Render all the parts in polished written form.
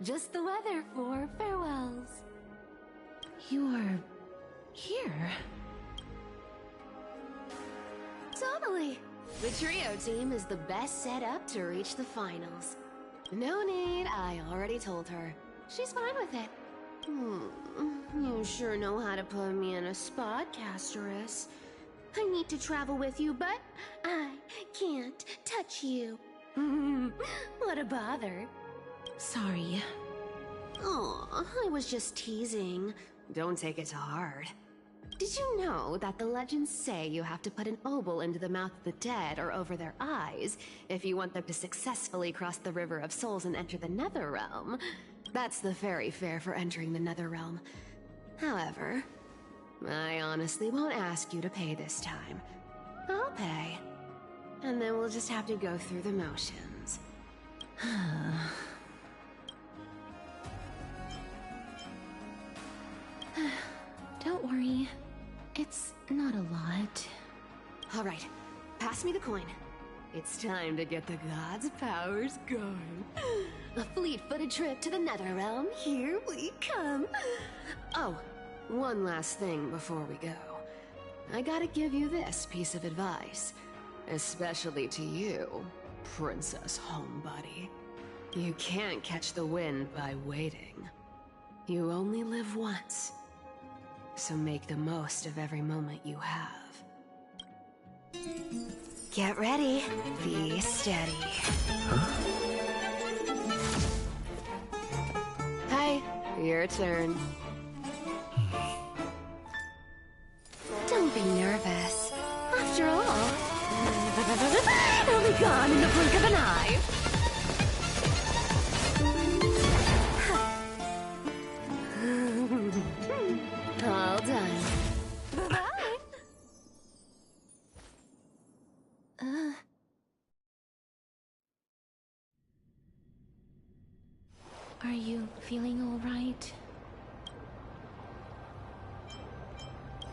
Just the weather for farewells. You are... here? Totally. The trio team is the best set up to reach the finals. No need, I already told her. She's fine with it. You sure know how to put me in a spot, Casterus. I need to travel with you, but I can't touch you. What a bother. Sorry. Aw, I was just teasing. Don't take it to heart. Did you know that the legends say you have to put an obol into the mouth of the dead or over their eyes if you want them to successfully cross the River of Souls and enter the Netherrealm? That's the fairy fare for entering the Netherrealm. However, I honestly won't ask you to pay this time. I'll pay. And then we'll just have to go through the motions. Don't worry. It's not a lot. All right, pass me the coin. It's time to get the gods' powers going. A fleet-footed trip to the Netherrealm. Here we come. Oh, one last thing before we go. I gotta give you this piece of advice. Especially to you, Princess Homebody. You can't catch the wind by waiting. You only live once. So make the most of every moment you have. Get ready. Be steady. Hi, your turn. Don't be nervous. After all, it'll be gone in the blink of an eye. All done. Bye-bye. Are you feeling all right?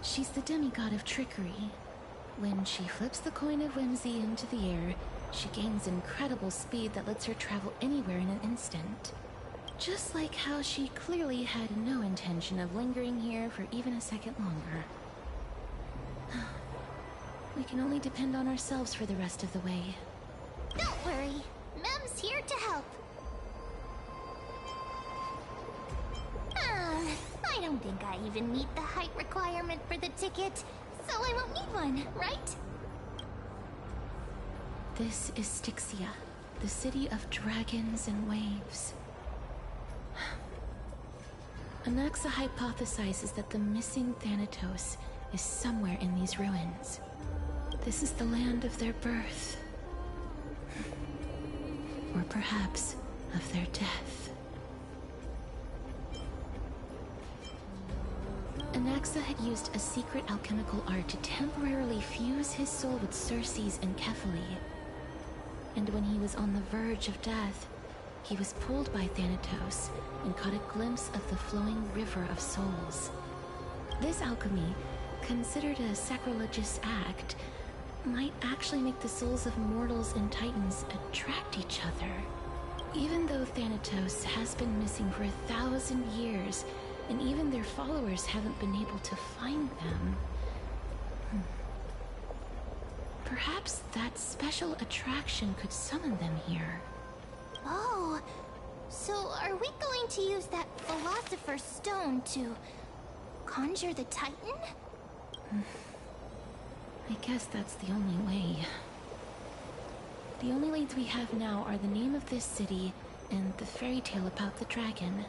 She's the demigod of trickery. When she flips the coin of whimsy into the air, she gains incredible speed that lets her travel anywhere in an instant. Just like how she clearly had no intention of lingering here for even a second longer. We can only depend on ourselves for the rest of the way. Don't worry, Mem's here to help. I don't think I even meet the height requirement for the ticket, so I won't need one, right? This is Styxia, the city of dragons and waves. Anaxa hypothesizes that the missing Thanatos is somewhere in these ruins. This is the land of their birth. Or perhaps of their death. Anaxa had used a secret alchemical art to temporarily fuse his soul with Circe's and Kephae. And when he was on the verge of death, he was pulled by Thanatos and caught a glimpse of the flowing River of Souls. This alchemy, considered a sacrilegious act, might actually make the souls of mortals and titans attract each other. Even though Thanatos has been missing for 1,000 years, and even their followers haven't been able to find them. Perhaps that special attraction could summon them here. Oh, so are we going to use that Philosopher's Stone to conjure the Titan? I guess that's the only way. The only leads we have now are the name of this city and the fairy tale about the dragon.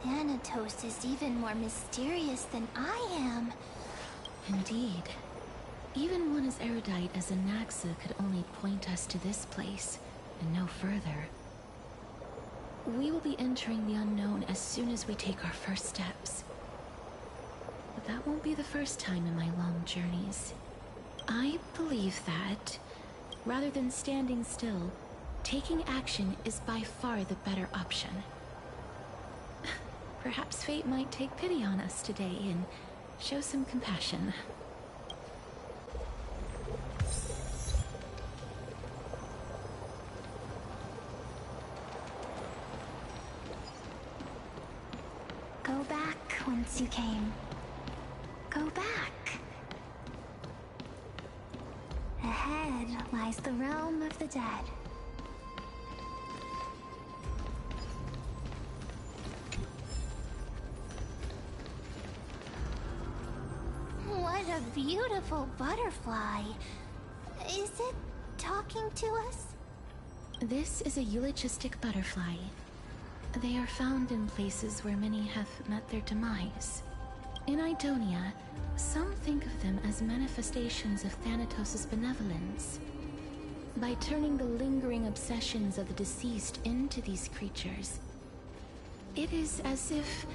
Thanatos is even more mysterious than I am. Indeed. Even one as erudite as Anaxa could only point us to this place, and no further. We will be entering the unknown as soon as we take our first steps. But that won't be the first time in my long journeys. I believe that, rather than standing still, taking action is by far the better option. Perhaps fate might take pity on us today and show some compassion. once you came. Go back. Ahead lies the realm of the dead. What a beautiful butterfly. Is it talking to us? This is a eulogistic butterfly. They are found in places where many have met their demise. In Idonia, some think of them as manifestations of Thanatos' benevolence. By turning the lingering obsessions of the deceased into these creatures, it is as if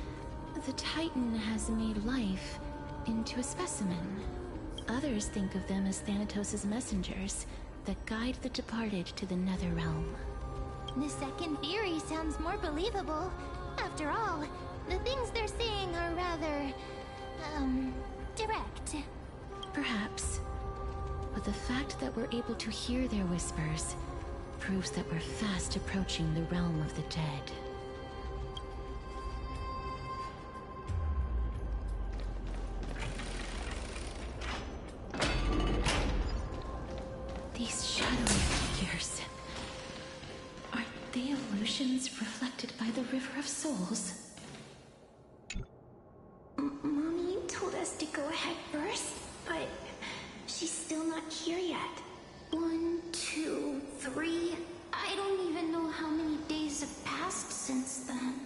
the Titan has made life into a specimen. Others think of them as Thanatos' messengers that guide the departed to the Netherrealm. The second theory sounds more believable. After all, the things they're saying are rather, direct. Perhaps. But the fact that we're able to hear their whispers proves that we're fast approaching the realm of the dead. These shadowy figures... aren't they illusions reflected by the River of Souls? Mommy told us to go ahead first, but she's still not here yet. 1, 2, 3... I don't even know how many days have passed since then.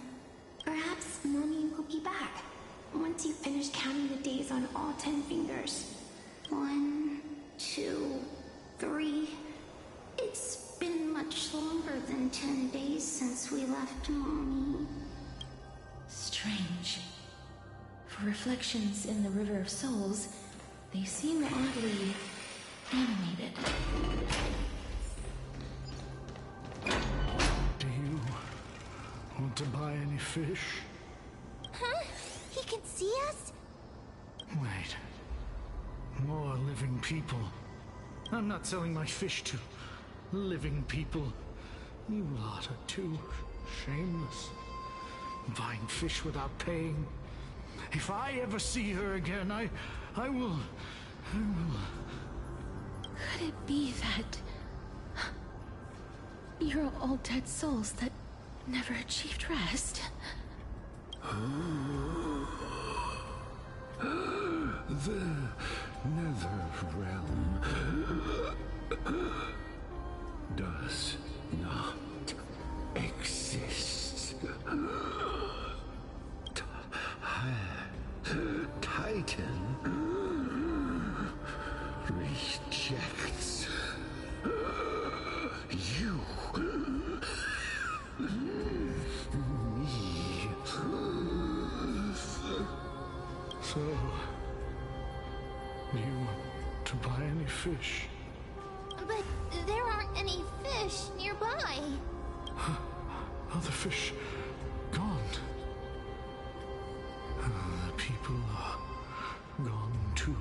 Perhaps Mommy will be back once you finish counting the days on all 10 fingers. 1, 2, 3... It's been much longer than 10 days since we left Mommy. Strange. For reflections in the River of Souls, they seem oddly animated. Do you want to buy any fish? Huh? He can see us? Wait. More living people. I'm not selling my fish to living people. You lot are too shameless. Buying fish without paying. If I ever see her again, I will... Could it be that... you're all dead souls that never achieved rest? The Netherrealm does not exist. Titan rejects you. Me. So... do you want to buy any fish? But there aren't any fish nearby. Are the fish gone? The people are gone too.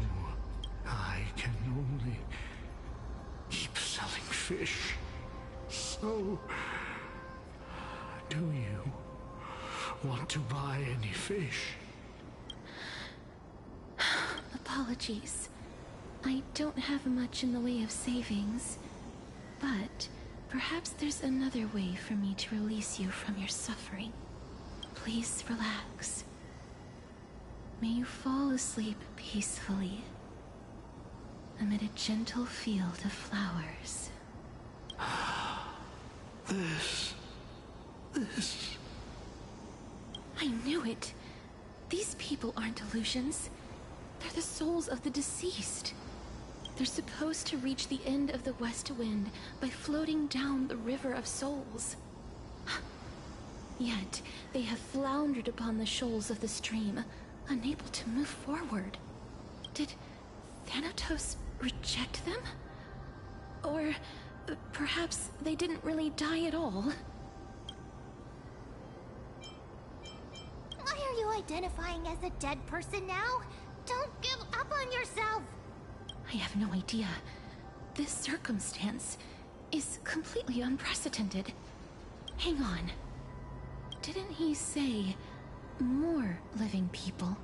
I can only keep selling fish. So, do you want to buy any fish? Apologies. I don't have much in the way of savings, but perhaps there's another way for me to release you from your suffering. Please relax. May you fall asleep peacefully amid a gentle field of flowers. This... I knew it. These people aren't illusions. They're the souls of the deceased. They're supposed to reach the end of the West Wind by floating down the River of Souls. Yet, they have floundered upon the shoals of the stream, unable to move forward. Did Thanatos reject them? Or perhaps they didn't really die at all? Why are you identifying as a dead person now? Don't give up on yourself! I have no idea. This circumstance is completely unprecedented. Hang on. Didn't he say more living people.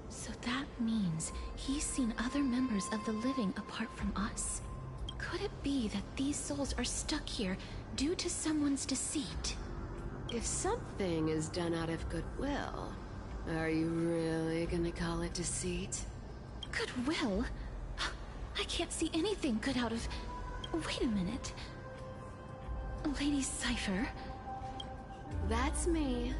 So that means he's seen other members of the living apart from us. Could it be that these souls are stuck here due to someone's deceit? If something is done out of goodwill, are you really gonna call it deceit? Goodwill? I can't see anything good out of... Wait a minute. Lady Cypher? That's me.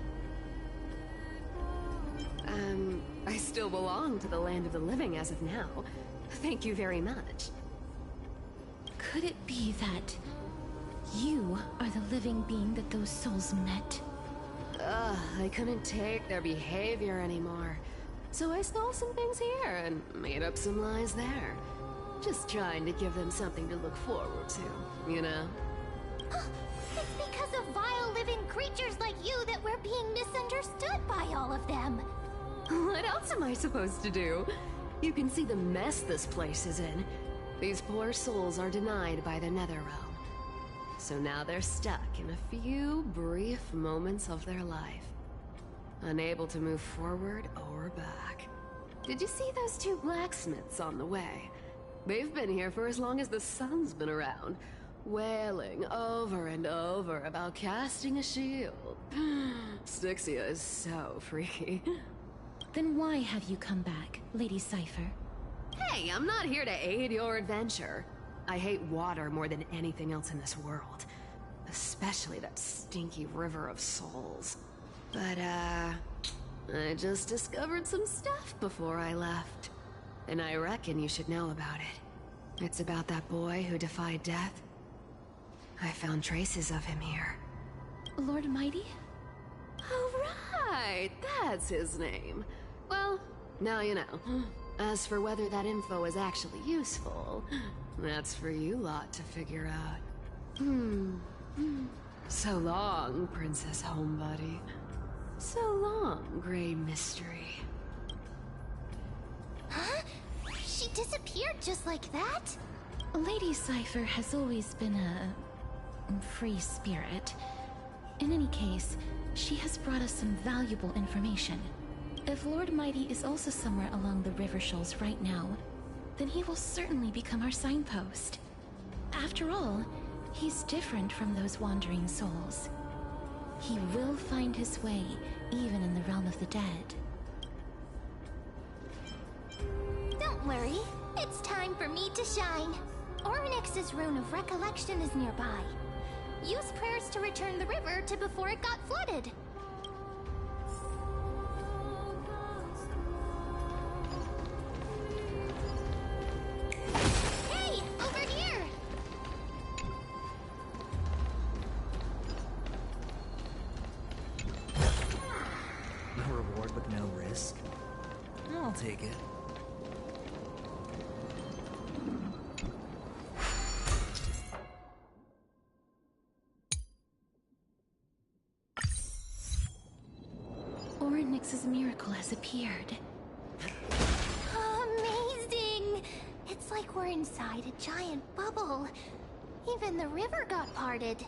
I still belong to the land of the living as of now. Thank you very much. Could it be that you are the living being that those souls met? I couldn't take their behavior anymore. So I stole some things here and made up some lies there. Just trying to give them something to look forward to, you know? It's because of vile living creatures like you that we're being misunderstood by all of them. What else am I supposed to do? You can see the mess this place is in. These poor souls are denied by the Netherrealm. So now they're stuck in a few brief moments of their life. Unable to move forward or back. Did you see those two blacksmiths on the way? They've been here for as long as the sun's been around, wailing over and over about casting a shield. Styxia is so freaky. Then why have you come back, Lady Cypher? Hey, I'm not here to aid your adventure. I hate water more than anything else in this world. Especially that stinky river of souls. But, I just discovered some stuff before I left. And I reckon you should know about it. It's about that boy who defied death. I found traces of him here. Lord Mighty? Oh, right! That's his name. Well, now you know. As for whether that info is actually useful, that's for you lot to figure out. So long, Princess Homebody. So long, Grey Mystery. Huh? She disappeared just like that? Lady Cypher has always been a free spirit. In any case, she has brought us some valuable information. If Lord Mighty is also somewhere along the river shoals right now, then he will certainly become our signpost. After all, he's different from those wandering souls. He will find his way, even in the realm of the dead. Don't worry, it's time for me to shine. Orynyx's rune of recollection is nearby. Use prayers to return the river to before it got flooded. Hey, over here! No reward with no risk. I'll take it. Orynyx's miracle has appeared. Amazing! It's like we're inside a giant bubble. Even the river got parted.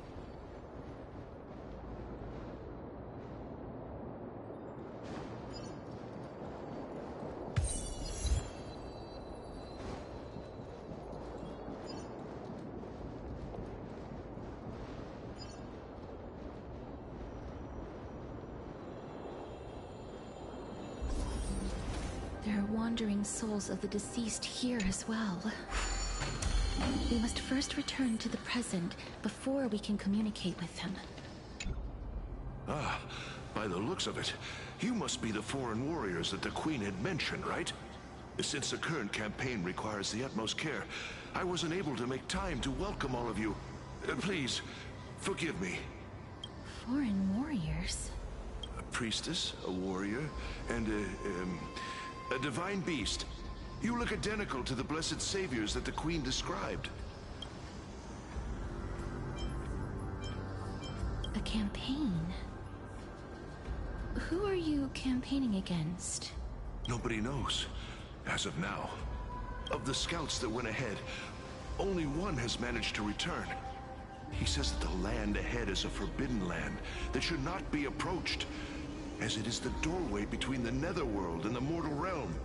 There are wandering souls of the deceased here as well. We must first return to the present before we can communicate with them. Ah, by the looks of it, you must be the foreign warriors that the Queen had mentioned, right? Since the current campaign requires the utmost care, I wasn't able to make time to welcome all of you. Please, forgive me. Foreign warriors? A priestess, a warrior, and a divine beast. You look identical to the blessed saviors that the Queen described. A campaign? Who are you campaigning against? Nobody knows, as of now. Of the scouts that went ahead, only one has managed to return. He says that the land ahead is a forbidden land that should not be approached. as it is the doorway between the netherworld and the mortal realm.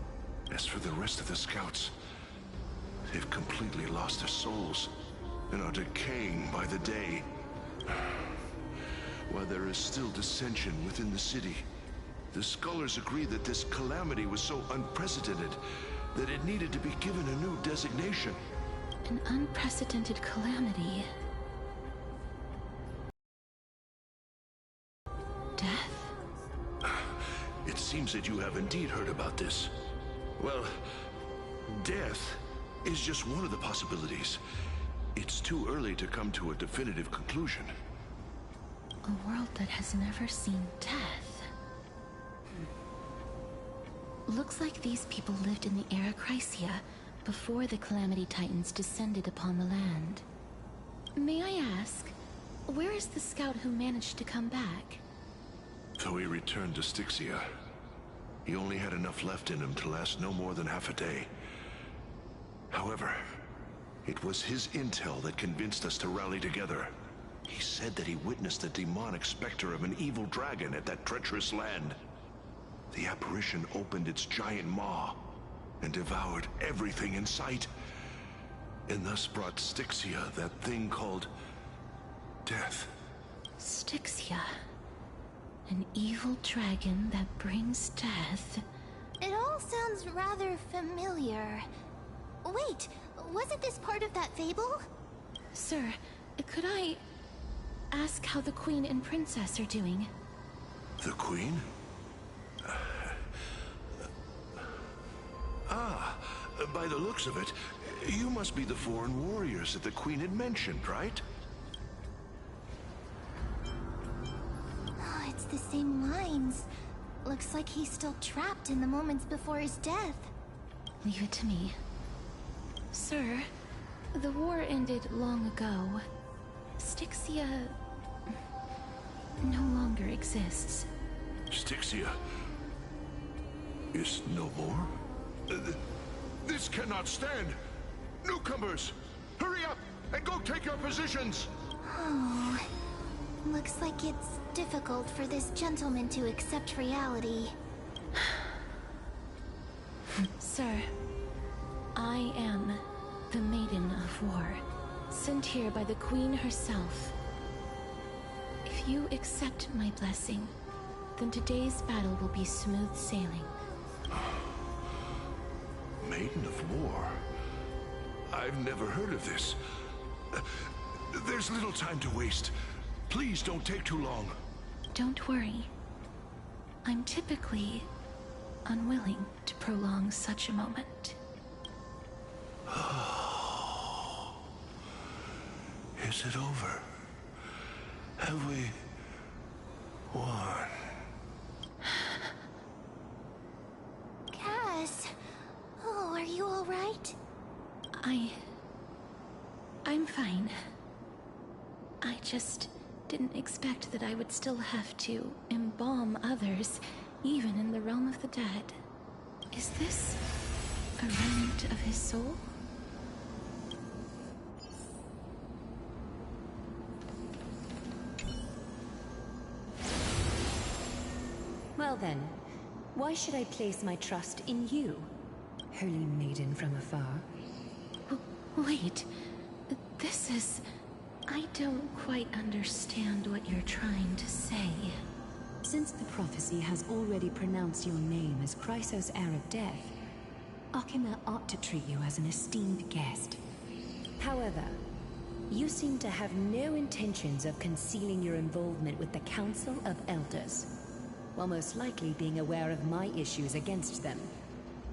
As for the rest of the scouts, they've completely lost their souls and are decaying by the day. While there is still dissension within the city, the scholars agree that this calamity was so unprecedented that it needed to be given a new designation. An unprecedented calamity. Death? It seems that you have indeed heard about this. Well, death is just one of the possibilities. It's too early to come to a definitive conclusion. A world that has never seen death. Looks like these people lived in the era Chrysia before the Calamity Titans descended upon the land. May I ask, where is the scout who managed to come back? Though he returned to Styxia, he only had enough left in him to last no more than half a day. However, it was his intel that convinced us to rally together. He said that he witnessed the demonic specter of an evil dragon at that treacherous land. The apparition opened its giant maw and devoured everything in sight, and thus brought Styxia that thing called death. Styxia. An evil dragon that brings death. It all sounds rather familiar. Wait, wasn't this part of that fable? Sir, could I ask how the Queen and Princess are doing? The Queen? By the looks of it, you must be the foreign warriors that the Queen had mentioned, right? Oh, it's the same lines. Looks like he's still trapped in the moments before his death. Leave it to me. Sir, the war ended long ago. Styxia no longer exists. Styxia is no more? This cannot stand! Newcomers, hurry up and go take your positions! Oh, looks like it's difficult for this gentleman to accept reality. Sir, I am the Maiden of War, sent here by the Queen herself. If you accept my blessing, then today's battle will be smooth sailing. Maiden of War? I've never heard of this. There's little time to waste. Please don't take too long. Don't worry. I'm typically unwilling to prolong such a moment. Is it over? Have we won? Cass, oh, are you all right? I'm fine. I just didn't expect that I would still have to embalm others, even in the realm of the dead. Is this a remnant of his soul? Well then, why should I place my trust in you, holy maiden from afar? Wait, this is... I don't quite understand what you're trying to say. Since the prophecy has already pronounced your name as Chrysos, heir of death, Akima ought to treat you as an esteemed guest. However, you seem to have no intentions of concealing your involvement with the Council of Elders, while most likely being aware of my issues against them.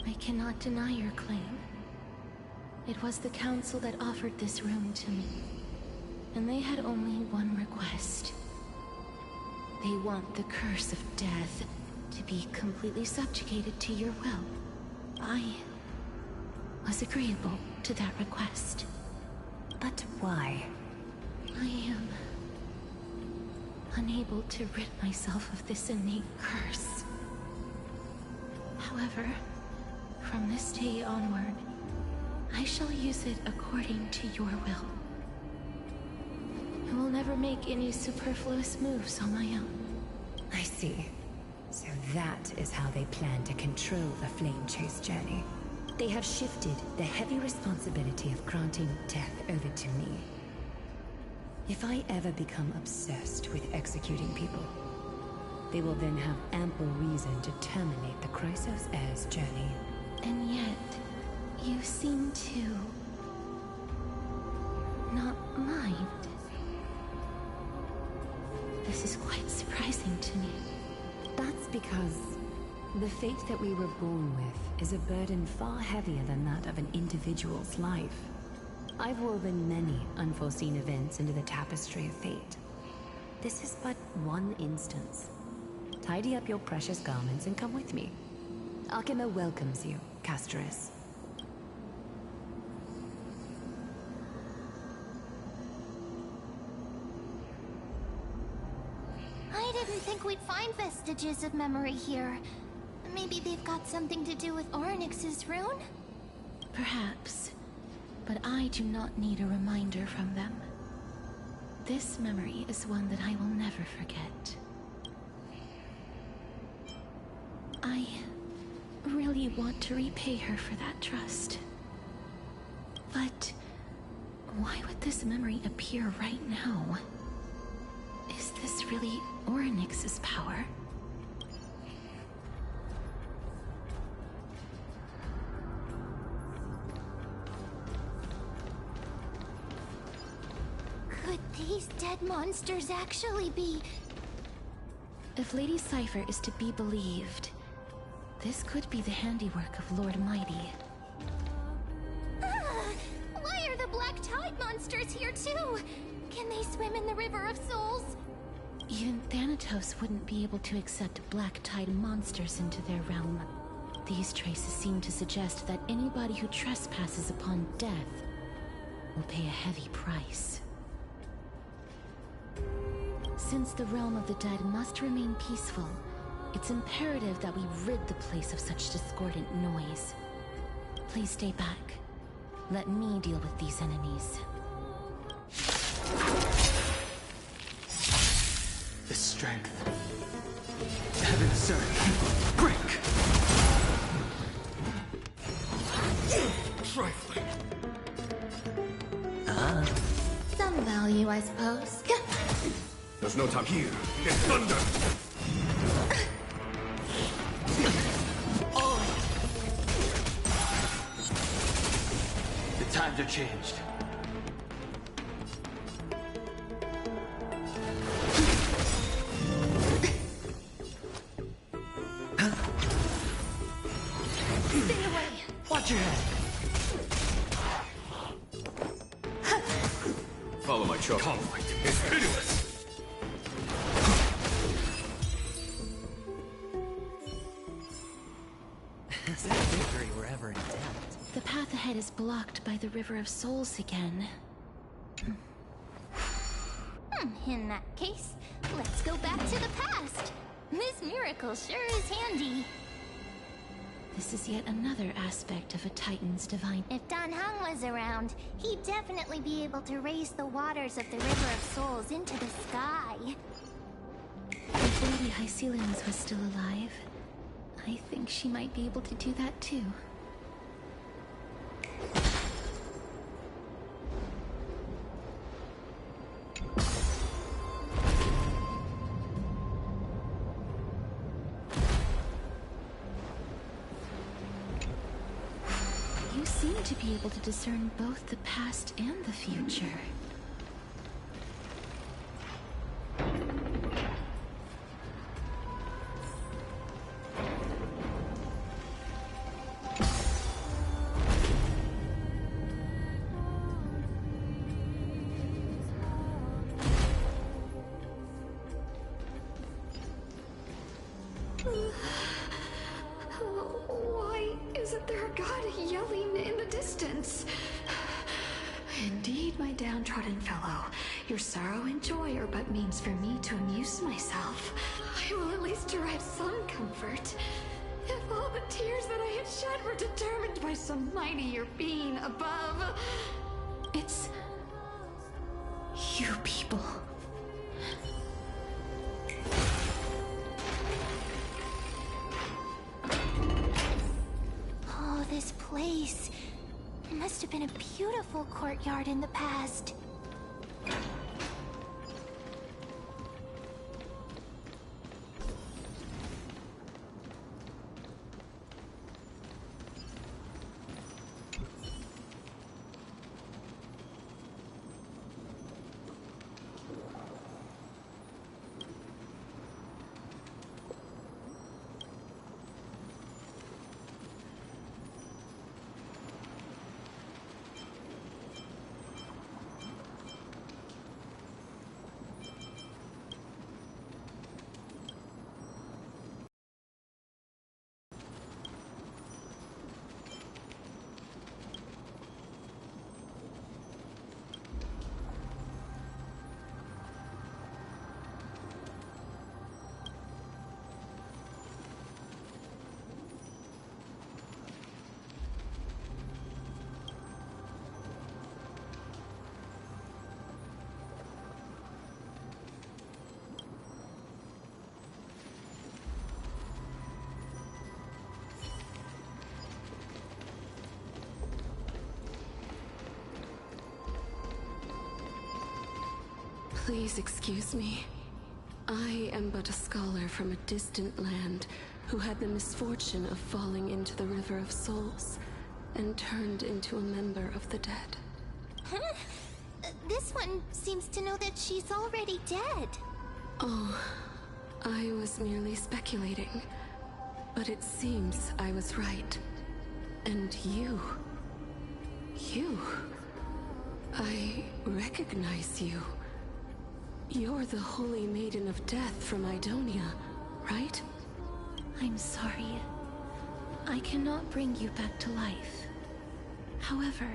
I cannot deny your claim. It was the Council that offered this room to me, and they had only one request. They want the curse of death to be completely subjugated to your will. I was agreeable to that request. But why? I am unable to rid myself of this innate curse. However, from this day onward, I shall use it according to your will. I will never make any superfluous moves on my own. I see. So That is how they plan to control the Flame Chase journey. They have shifted the heavy responsibility of granting death over to me. If I ever become obsessed with executing people, they will then have ample reason to terminate the Chrysos Heir's journey. And yet, you seem to not mind. This is quite surprising to me. That's because the fate that we were born with is a burden far heavier than that of an individual's life. I've woven many unforeseen events into the tapestry of fate. This is but one instance. Tidy up your precious garments and come with me. Akima welcomes you, Casterus. I didn't think we'd find vestiges of memory here. Maybe they've got something to do with Orynyx's rune? Perhaps. But I do not need a reminder from them. This memory is one that I will never forget. I really want to repay her for that trust. But why would this memory appear right now? Is this really Orynyx's power? Could these dead monsters actually be... If Lady Cypher is to be believed, this could be the handiwork of Lord Mighty. Why are the Black Tide monsters here too? Can they swim in the River of Souls? Even Thanatos wouldn't be able to accept Black Tide monsters into their realm. These traces seem to suggest that anybody who trespasses upon death will pay a heavy price. Since the realm of the dead must remain peaceful, it's imperative that we rid the place of such discordant noise. Please stay back. Let me deal with these enemies. The strength. Heaven surge. Break! Trifling. Some value, I suppose. There's no time here. Get thunder! The times are changed. Stay away! Watch your head! Follow my choke. Conflict is pitiless! As if victory were ever in doubt. The path ahead is blocked by the River of Souls again. In that case, let's go back to the past. This miracle sure is handy. This is yet another aspect of a Titan's divine... If Dan Heng was around, he'd definitely be able to raise the waters of the River of Souls into the sky. If Lady Hycelians was still alive, I think she might be able to do that too. You seem to be able to discern both the past and the future. Why isn't there a god yelling in the distance? Indeed, my downtrodden fellow, your sorrow and joy are but means for me to amuse myself. I will at least derive some comfort. If all the tears that I had shed were determined by some mightier being above. It's... you people. Nice. It must have been a beautiful courtyard in the past. Please excuse me. I am but a scholar from a distant land who had the misfortune of falling into the River of Souls and turned into a member of the dead. Huh? This one seems to know that she's already dead. Oh, I was merely speculating. But it seems I was right. And you... I recognize you. You're the Holy Maiden of Death from Idonia, right? I'm sorry. I cannot bring you back to life. However,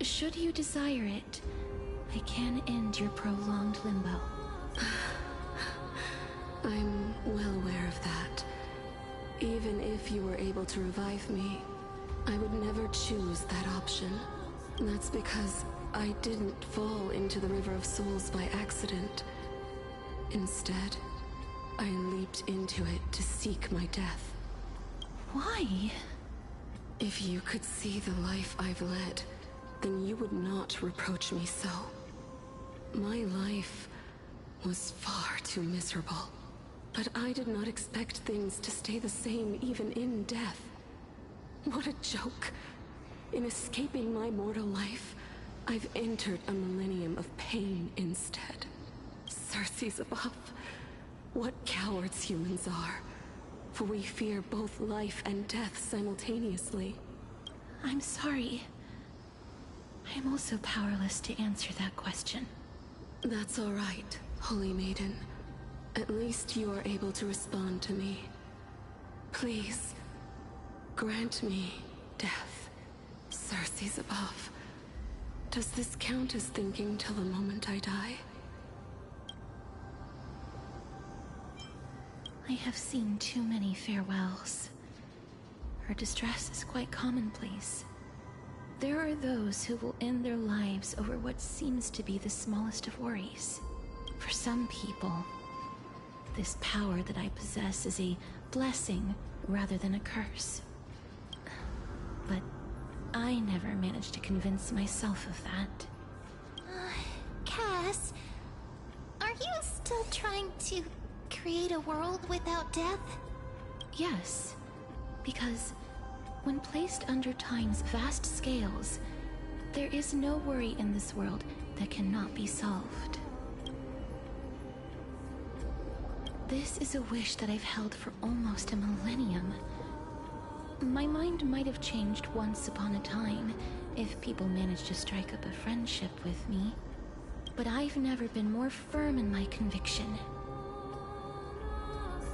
should you desire it, I can end your prolonged limbo. I'm well aware of that. Even if you were able to revive me, I would never choose that option. That's because I didn't fall into the River of Souls by accident. Instead, I leaped into it to seek my death. Why? If you could see the life I've led, then you would not reproach me so. My life was far too miserable. But I did not expect things to stay the same even in death. What a joke. In escaping my mortal life, I've entered a millennium of pain instead. Circe's above. What cowards humans are. For we fear both life and death simultaneously. I'm sorry. I'm also powerless to answer that question. That's all right, Holy Maiden. At least you are able to respond to me. Please, grant me death. Circe's above. Does this count as thinking till the moment I die? I have seen too many farewells. Her distress is quite commonplace. There are those who will end their lives over what seems to be the smallest of worries. For some people, this power that I possess is a blessing rather than a curse. But I never managed to convince myself of that. Cass, are you still trying to create a world without death? Yes, because when placed under time's vast scales, there is no worry in this world that cannot be solved. This is a wish that I've held for almost a millennium. My mind might have changed once upon a time if people managed to strike up a friendship with me, but I've never been more firm in my conviction.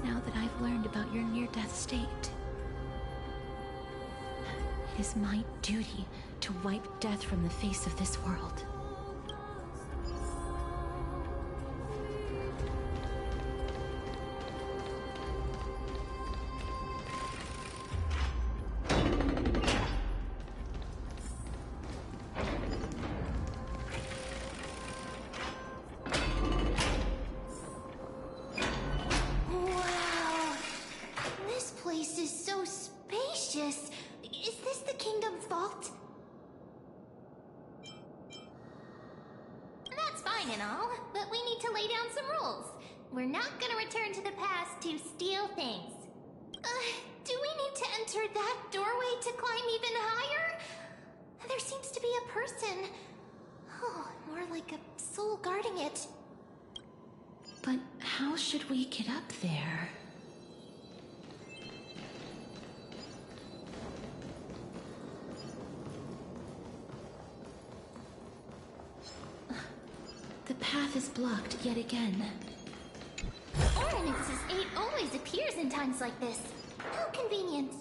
Now that I've learned about your near-death state, it is my duty to wipe death from the face of this world. This place is so spacious. Is this the kingdom vault fine and all, but we need to lay down some rules. We're not gonna return to the past to steal things. Do we need to enter that doorway to climb even higher? There seems to be a person. Oh, more like a soul guarding it. But how should we get up there? The path is blocked yet again. Oryx's 8 always appears in times like this. How convenient.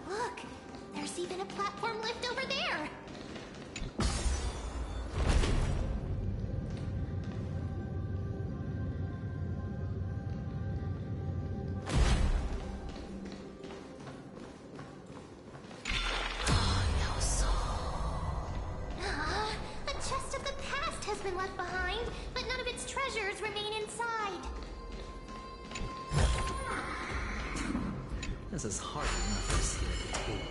Look, there's even a platform lift over there. A chest of the past has been left behind, but none of its treasures remain inside. This is hard enough to see at the table.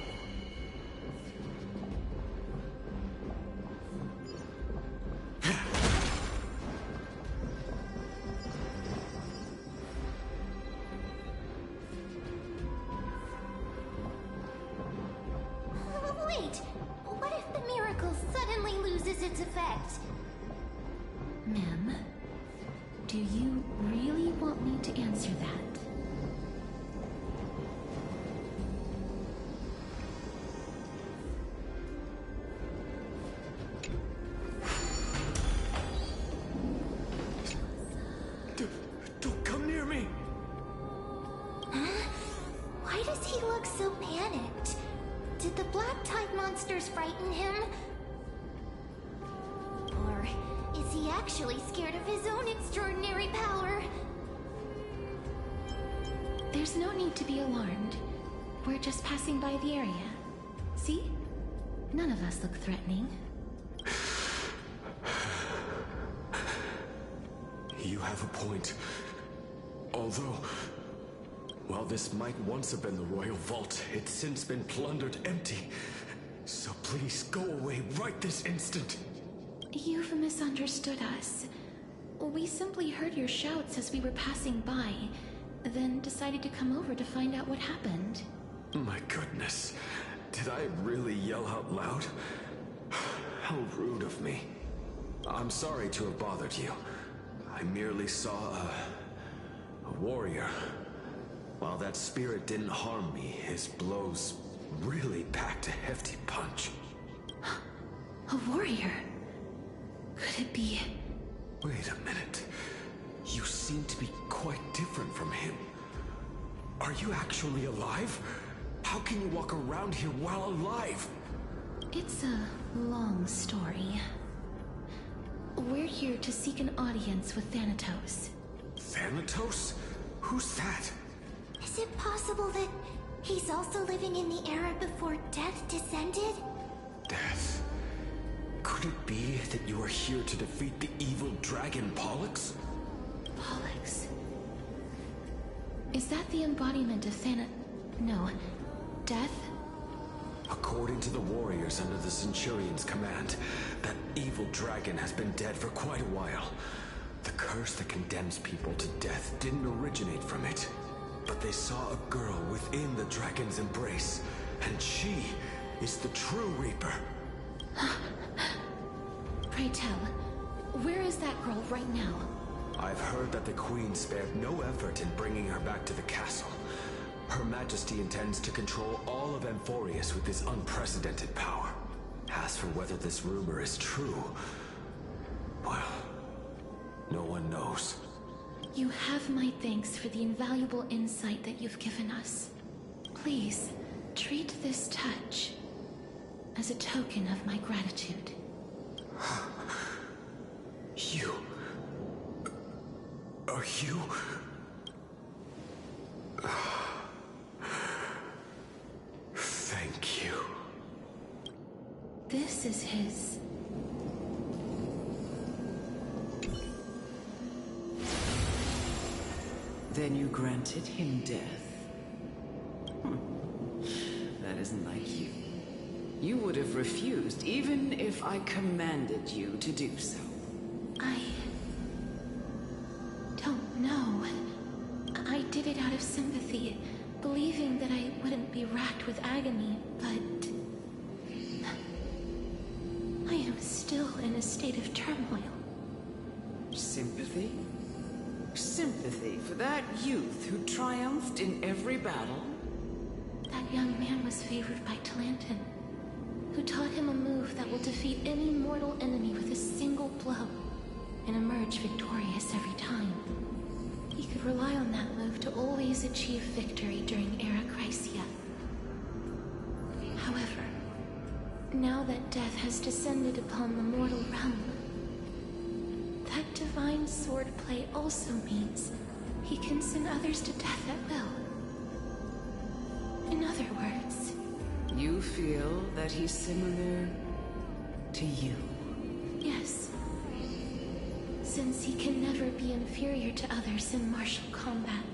Wait, what if the miracle suddenly loses its effect? Ma'am, do you really want me to answer that? Don't come near me! Why does he look so panicked? Did the black tide monsters frighten him? Or is he actually scared of his own extraordinary power? There's no need to be alarmed. We're just passing by the area. See? None of us look threatening. You have a point. Although, while this might once have been the royal vault, it's since been plundered empty. So please go away right this instant. You've misunderstood us. We simply heard your shouts as we were passing by, then decided to come over to find out what happened. My goodness. Did I really yell out loud? How rude of me. I'm sorry to have bothered you. I merely saw a warrior. While that spirit didn't harm me, his blows really packed a hefty punch. A warrior? Could it be... Wait a minute. You seem to be quite different from him. Are you actually alive? How can you walk around here while alive? It's a long story. We're here to seek an audience with Thanatos. Thanatos? Who's that? Is it possible that he's also living in the era before death descended? Death? Could it be that you are here to defeat the evil dragon Pollux? Pollux? Is that the embodiment of No. Death? According to the warriors under the Centurion's command, that evil dragon has been dead for quite a while. The curse that condemns people to death didn't originate from it, but they saw a girl within the dragon's embrace, and she is the true Reaper. Pray tell, where is that girl right now? I've heard that the Queen spared no effort in bringing her back to the castle. Her Majesty intends to control all of Amphoreus with this unprecedented power. As for whether this rumor is true, well, no one knows. You have my thanks for the invaluable insight that you've given us. Please, treat this touch as a token of my gratitude. You... Are you... Thank you. This is his... Then you granted him death. That isn't like you. You would have refused, even if I commanded you to do so. I don't know. I did it out of sympathy, believing that I wouldn't be racked with agony, but I am still in a state of turmoil. Sympathy? Sympathy for that youth who triumphed in every battle? That young man was favored by Talantin, who taught him a move that will defeat any mortal enemy with a single blow and emerge victorious every time. He could rely on that move to always achieve victory during Era Chrysia. However, now that death has descended upon the mortal realm, that divine swordplay also means he can send others to death at will. In other words, you feel that he's similar to you? Yes. Since he can never be inferior to others in martial combat,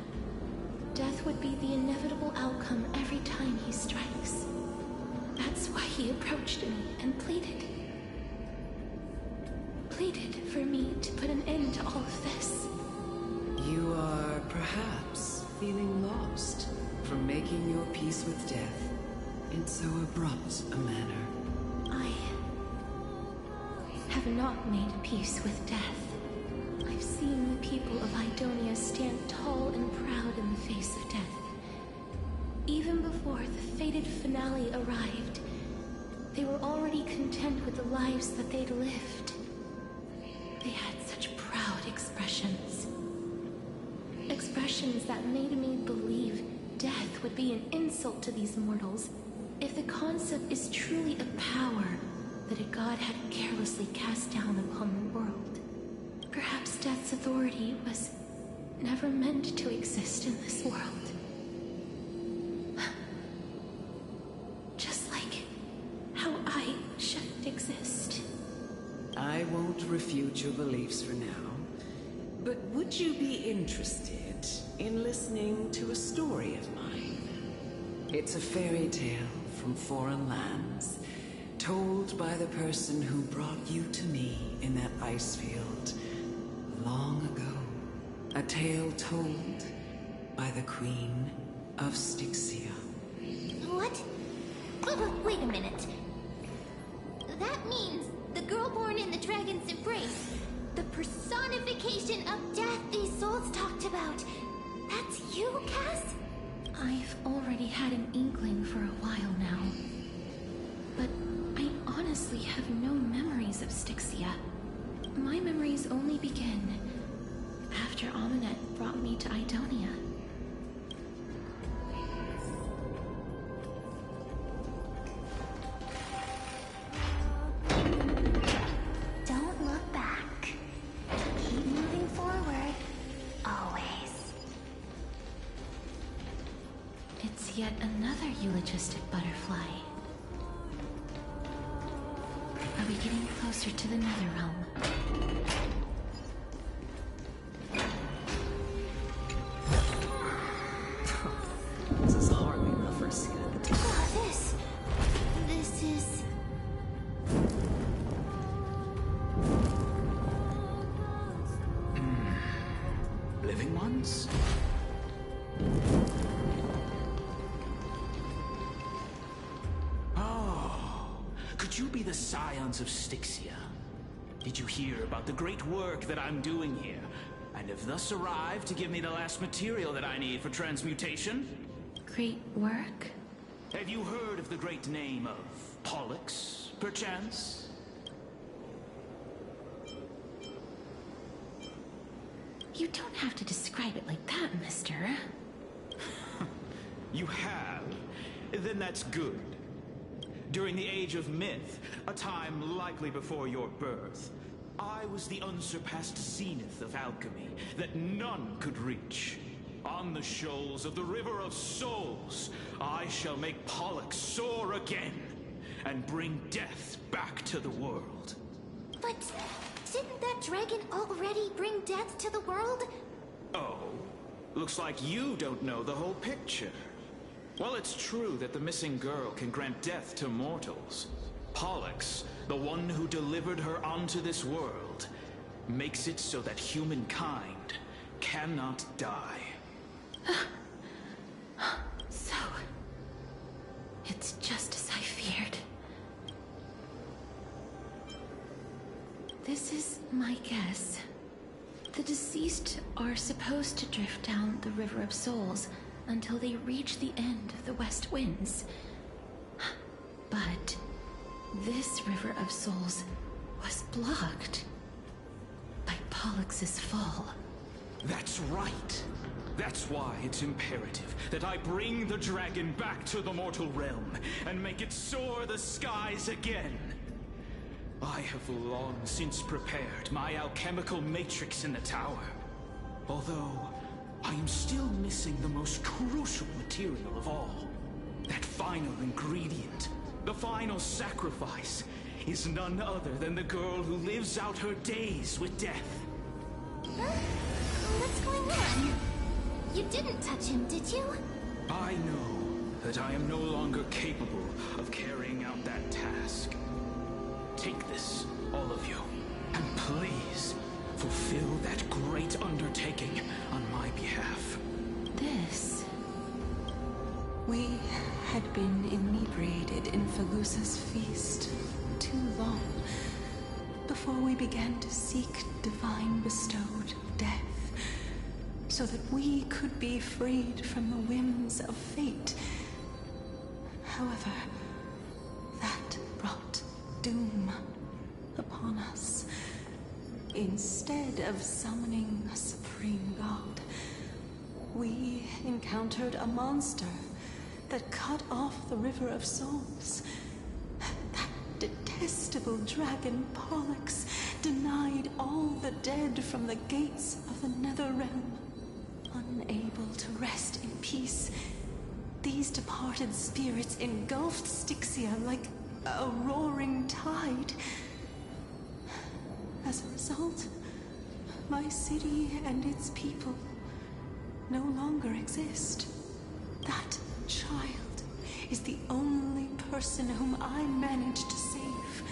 death would be the inevitable outcome every time he strikes. That's why he approached me and pleaded. Pleaded for me to put an end to all of this. You are perhaps feeling lost from making your peace with death in so abrupt a manner. I have not made peace with death. I've seen the people of Idonia stand tall and proud in the face of death. Even before the fated finale arrived, they were already content with the lives that they'd lived. They had such proud expressions. Expressions that made me believe death would be an insult to these mortals if the concept is truly a power that a god had carelessly cast down upon the world. Perhaps death's authority was never meant to exist in this world. Just like how I shouldn't exist. I won't refute your beliefs for now, but would you be interested in listening to a story of mine? It's a fairy tale from foreign lands, told by the person who brought you to me in that ice field long ago. A tale told by the Queen of Styxia. What? Wait a minute. That means the girl born in the dragon's embrace, the personification of death these souls talked about. That's you, Cass? I've already had an inkling for a while now. But I honestly have no memories of Styxia. My memories only begin after Aminet brought me to Idonia. Don't look back. Keep moving forward. Always. It's yet another eulogistic butterfly. Are we getting closer to the Netherrealm? This is hardly enough for a skin at the top. This is... Living ones? Oh, could you be the scions of Styxia? Did you hear about the great work that I'm doing here, and have thus arrived to give me the last material that I need for transmutation? Great work? Have you heard of the great name of Pollux, perchance? You don't have to describe it like that, mister. You have? Then that's good. During the Age of Myth, a time likely before your birth, I was the unsurpassed zenith of alchemy that none could reach. On the shoals of the River of Souls, I shall make Pollux soar again and bring death back to the world. But didn't that dragon already bring death to the world? Oh, looks like you don't know the whole picture. Well, it's true that the missing girl can grant death to mortals. Pollux, the one who delivered her onto this world, makes it so that humankind cannot die. So, it's just as I feared. This is my guess. The deceased are supposed to drift down the River of Souls until they reach the end of the West Winds. But this River of Souls was blocked by Pollux's fall. That's right. That's why it's imperative that I bring the dragon back to the mortal realm and make it soar the skies again. I have long since prepared my alchemical matrix in the tower. Although, I am still missing the most crucial material of all. That final ingredient, the final sacrifice, is none other than the girl who lives out her days with death. Huh? What's going on? You didn't touch him, did you? I know that I am no longer capable of carrying out that task. Take this, all of you, and please fulfill that great undertaking on my behalf. This... We had been inebriated in Fagusa's feast too long before we began to seek divine bestowed death, so that we could be freed from the whims of fate. However, that brought doom upon us. Instead of summoning a supreme god, we encountered a monster that cut off the River of Souls. That detestable dragon Pollux denied all the dead from the gates of the nether realm. Unable to rest in peace, these departed spirits engulfed Styxia like a roaring tide. As a result, my city and its people no longer exist. That child is the only person whom I managed to save.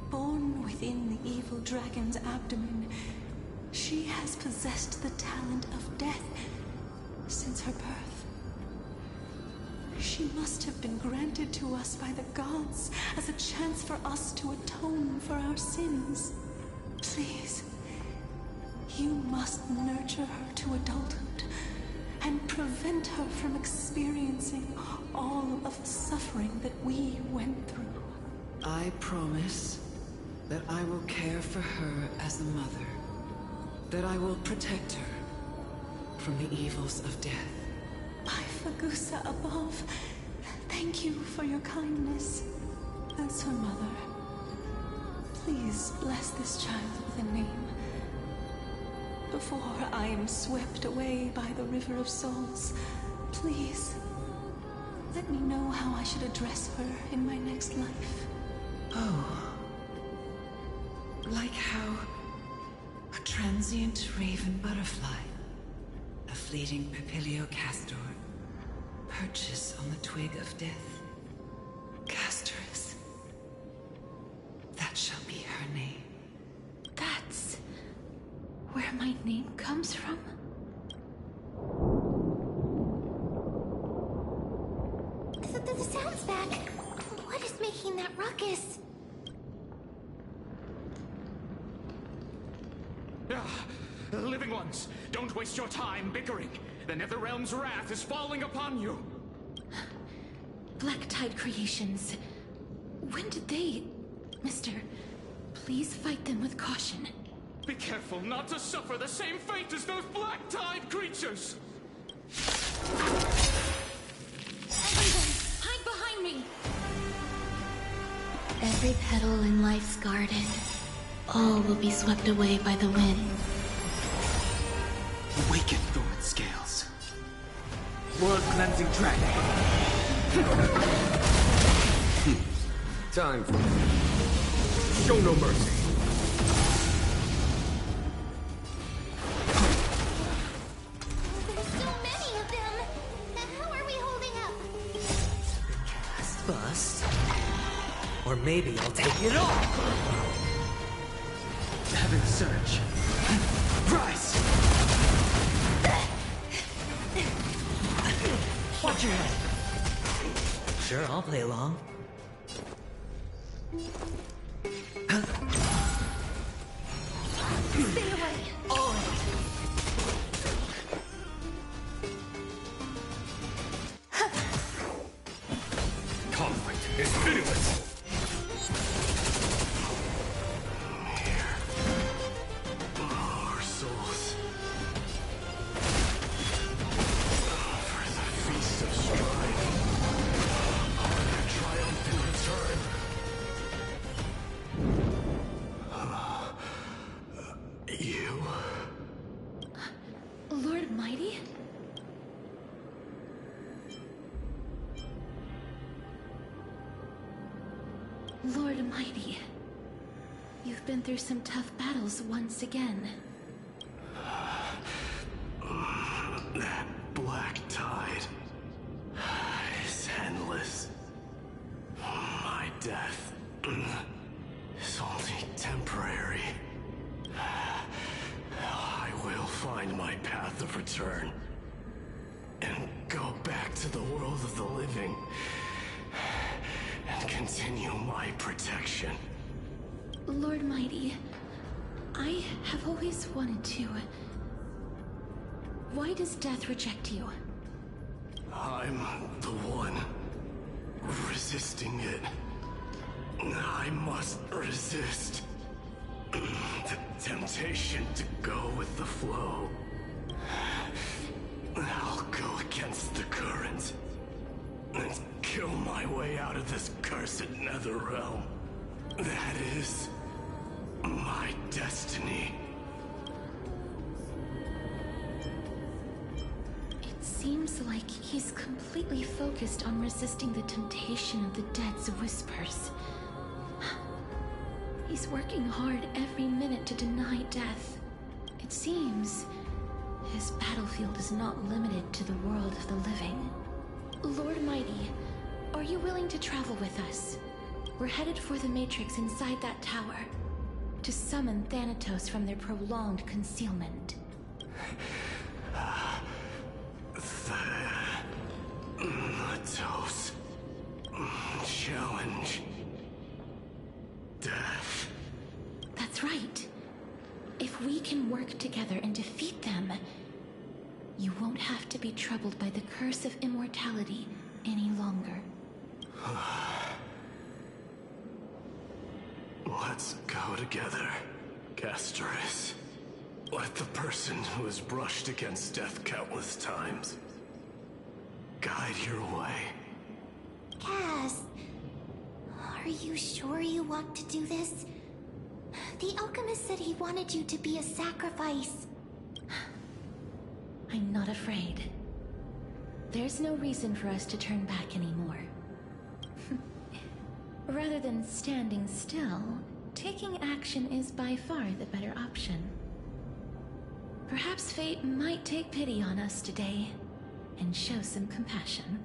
Born within the evil dragon's abdomen, she has possessed the talent of death since her birth. She must have been granted to us by the gods as a chance for us to atone for our sins. Please, you must nurture her to adulthood and prevent her from experiencing all of the suffering that we went through. I promise that I will care for her as a mother, that I will protect her from the evils of death. By Fagusa above, thank you for your kindness. As her mother, please bless this child with a name. Before I am swept away by the River of Souls, please, let me know how I should address her in my next life. Oh. Like how a transient raven butterfly, a fleeting papilio castor, perches on the twig of death. Castorus. That shall be her name. That's where my name comes from? The sound's back. What is making that ruckus? Living ones, don't waste your time bickering. The Netherrealm's wrath is falling upon you. Black Tide creations. When did they... Mister, please fight them with caution. Be careful not to suffer the same fate as those Black Tide creatures! Everyone, hide behind me! Every petal in life's garden, all will be swept away by the wind. Awaken, thorn scales. World-cleansing dragon. Time for it. Show no mercy. There's so many of them. How are we holding maybe I'll take it all! Heaven Surge. Rise! Watch your head. Sure, I'll play along. Stay away! Oh! Conflict is pitiless! Our souls. For the feast of strife. On their triumphant return. You? Lord Mighty? Lord Mighty, you've been through some tough battles once again. That black tide is endless. My death is only temporary. I will find my path of return and go back to the world of the living and continue my protection. Lord Mighty, I have always wanted to. Why does death reject you? I'm the one resisting it. I must resist the temptation to go with the flow. I'll go against the current and kill my way out of this cursed nether realm. That is my destiny. It seems like he's completely focused on resisting the temptation of the dead's whispers. He's working hard every minute to deny death. It seems his battlefield is not limited to the world of the living. Lord Mighty, are you willing to travel with us? We're headed for the Matrix inside that tower, to summon Thanatos from their prolonged concealment. Thanatos. Challenge. Death. That's right. If we can work together and defeat them, you won't have to be troubled by the curse of immortality any longer. Let's go together, Castorus. Let the person who has brushed against death countless times guide your way. Cass, are you sure you want to do this? The alchemist said he wanted you to be a sacrifice. I'm not afraid. There's no reason for us to turn back anymore. Rather than standing still, taking action is by far the better option. Perhaps fate might take pity on us today and show some compassion.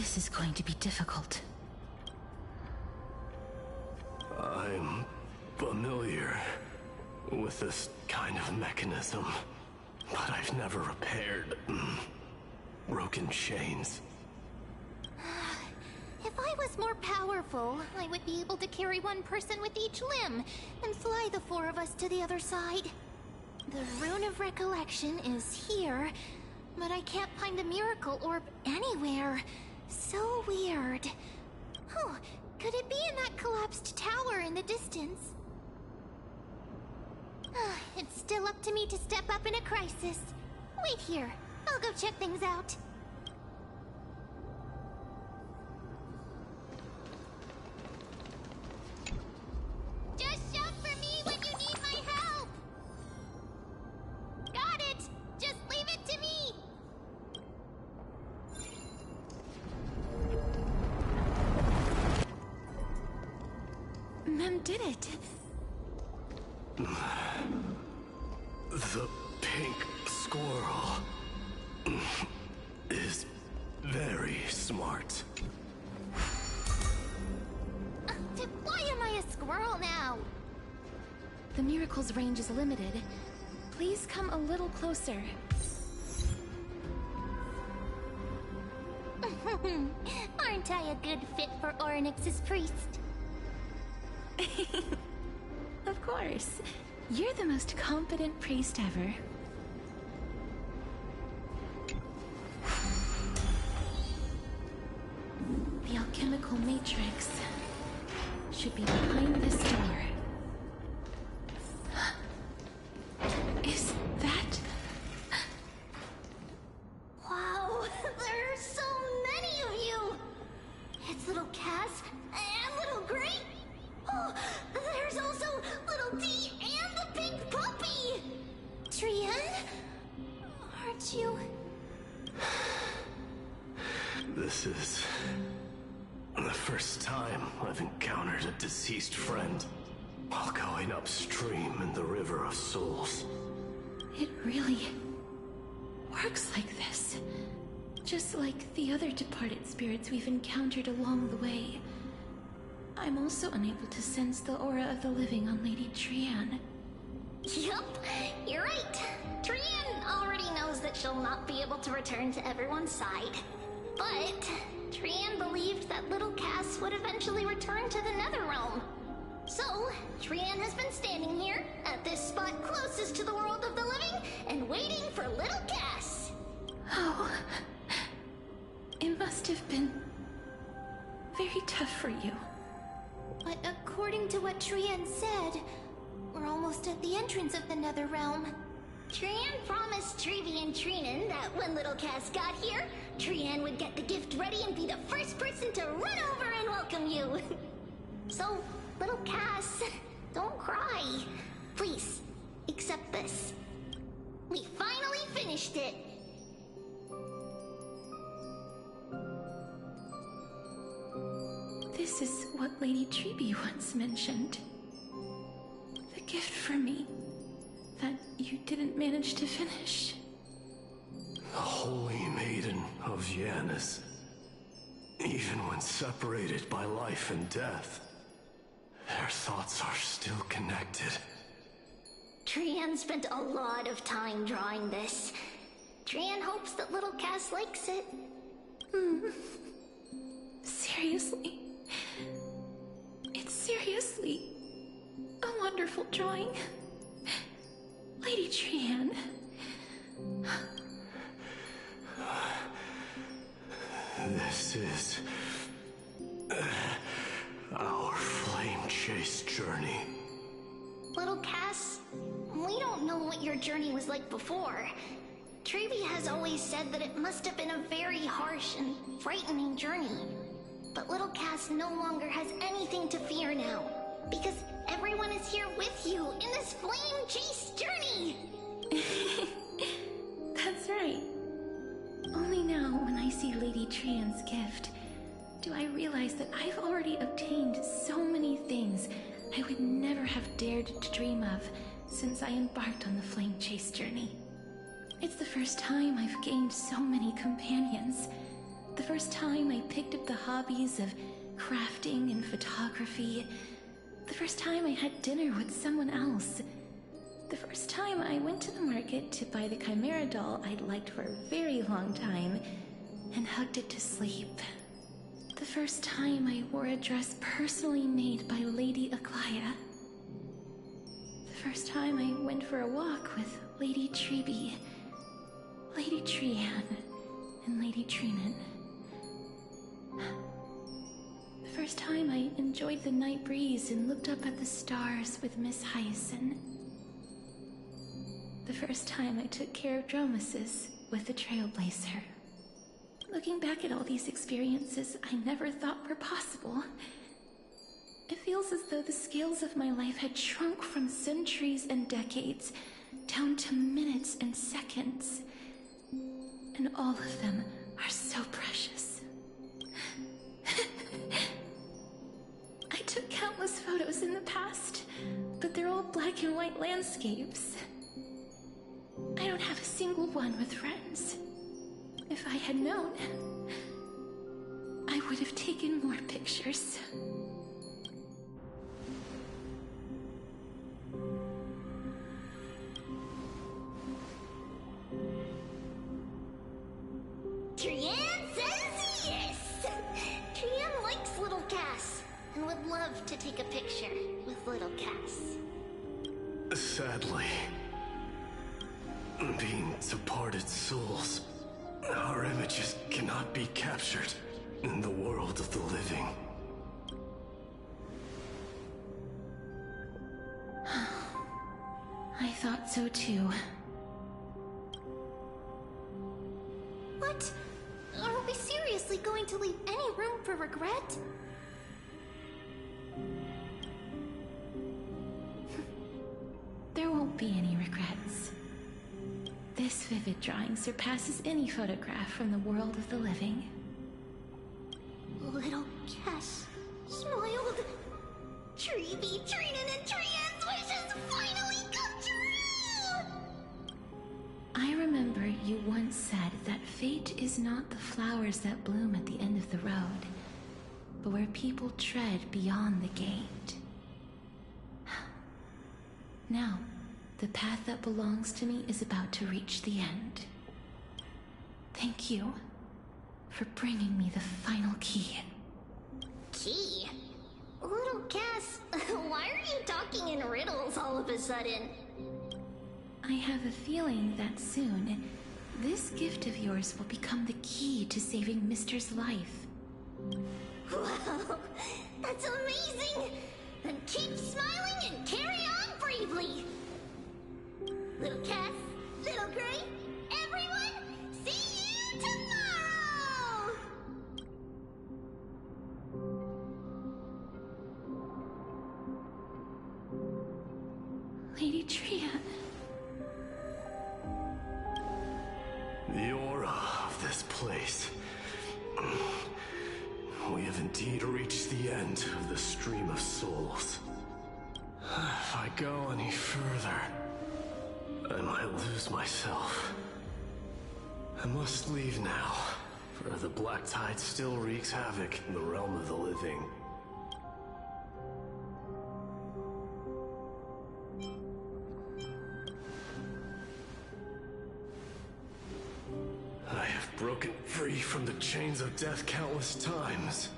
This is going to be difficult. I'm familiar with this kind of mechanism, but I've never repaired broken chains. If I was more powerful, I would be able to carry one person with each limb and fly the four of us to the other side. The Rune of Recollection is here, but I can't find the miracle orb anywhere. So weird. Oh, could it be in that collapsed tower in the distance? It's still up to me to step up in a crisis. Wait here. I'll go check things out. Just shout for me when you need my help! Got it! Just leave it to me! Mem did it. The pink squirrel is very smart. Why am I a squirrel now? The miracle's range is limited. Please come a little closer. Aren't I a good fit for Ornyx's priest? Of course. You're the most competent priest ever. The alchemical matrix should be behind this door. Is that... Wow, there are so many of you! It's little Cass and little Grape. Oh, there's also little D and the pink puppy! Trian? Aren't you... This is the first time I've encountered a deceased friend while going upstream in the River of Souls. It really works like this. Just like the other departed spirits we've encountered along the way. I'm also unable to sense the aura of the living on Lady Trian. Yup, you're right. Trian already knows that she'll not be able to return to everyone's side. But Trian believed that little Cass would eventually return to the Netherrealm. So, Trian has been standing here, at this spot closest to the world of the living, and waiting for little Cass. Oh, it must have been very tough for you. But according to what Trian said, we're almost at the entrance of the Netherrealm. Trian promised Trevi and Trinan that when little Cass got here, Trian would get the gift ready and be the first person to run over and welcome you. So, little Cass, don't cry. Please, accept this. We finally finished it. This is what Lady Trevi once mentioned. The gift for me that you didn't manage to finish. The Holy Maiden of Yanis. Even when separated by life and death, their thoughts are still connected. Trian spent a lot of time drawing this. Trian hopes that little Cass likes it. Seriously? It's seriously a wonderful drawing. Lady Trian. This is our flame chase journey. Little Cass, we don't know what your journey was like before. Trevi has always said that it must have been a very harsh and frightening journey. But little Cass no longer has anything to fear now, because everyone is here with you in this flame chase journey! That's right. Only now, when I see Lady Trian's gift, do I realize that I've already obtained so many things I would never have dared to dream of since I embarked on the flame chase journey. It's the first time I've gained so many companions. The first time I picked up the hobbies of crafting and photography. The first time I had dinner with someone else. The first time I went to the market to buy the Chimera doll I'd liked for a very long time and hugged it to sleep. The first time I wore a dress personally made by Lady Aglaya. The first time I went for a walk with Lady Treeby, Lady Trehan, and Lady Treenan. The first time I enjoyed the night breeze and looked up at the stars with Miss Hyacin. The first time I took care of Dromesis with the Trailblazer. Looking back at all these experiences I never thought were possible, it feels as though the scales of my life had shrunk from centuries and decades down to minutes and seconds. And all of them are so precious. I took countless photos in the past, but they're all black and white landscapes. I don't have a single one with friends. If I had known, I would have taken more pictures. Trian says yes! Trian likes little Cass and would love to take a picture with little Cass. Sadly, being departed souls, our images cannot be captured in the world of the living. I thought so too. What? Are we seriously going to leave any room for regret? There won't be any regrets. This vivid drawing surpasses any photograph from the world of the living. Little Cass smiled. Treeby, Treenan, and Trian's wishes finally come true! I remember you once said that fate is not the flowers that bloom at the end of the road, but where people tread beyond the gate. Now, the path that belongs to me is about to reach the end. Thank you for bringing me the final key. Key? Little Cass, why are you talking in riddles all of a sudden? I have a feeling that soon, this gift of yours will become the key to saving Mister's life. Wow, that's amazing! Then keep smiling and carry on bravely! Little Cass, Little Gray, everyone, see you tomorrow! Lady Trian. The aura of this place. We have indeed reached the end of the stream of souls. If I go any further, I might lose myself. I must leave now, for the black tide still wreaks havoc in the realm of the living. I have broken free from the chains of death countless times.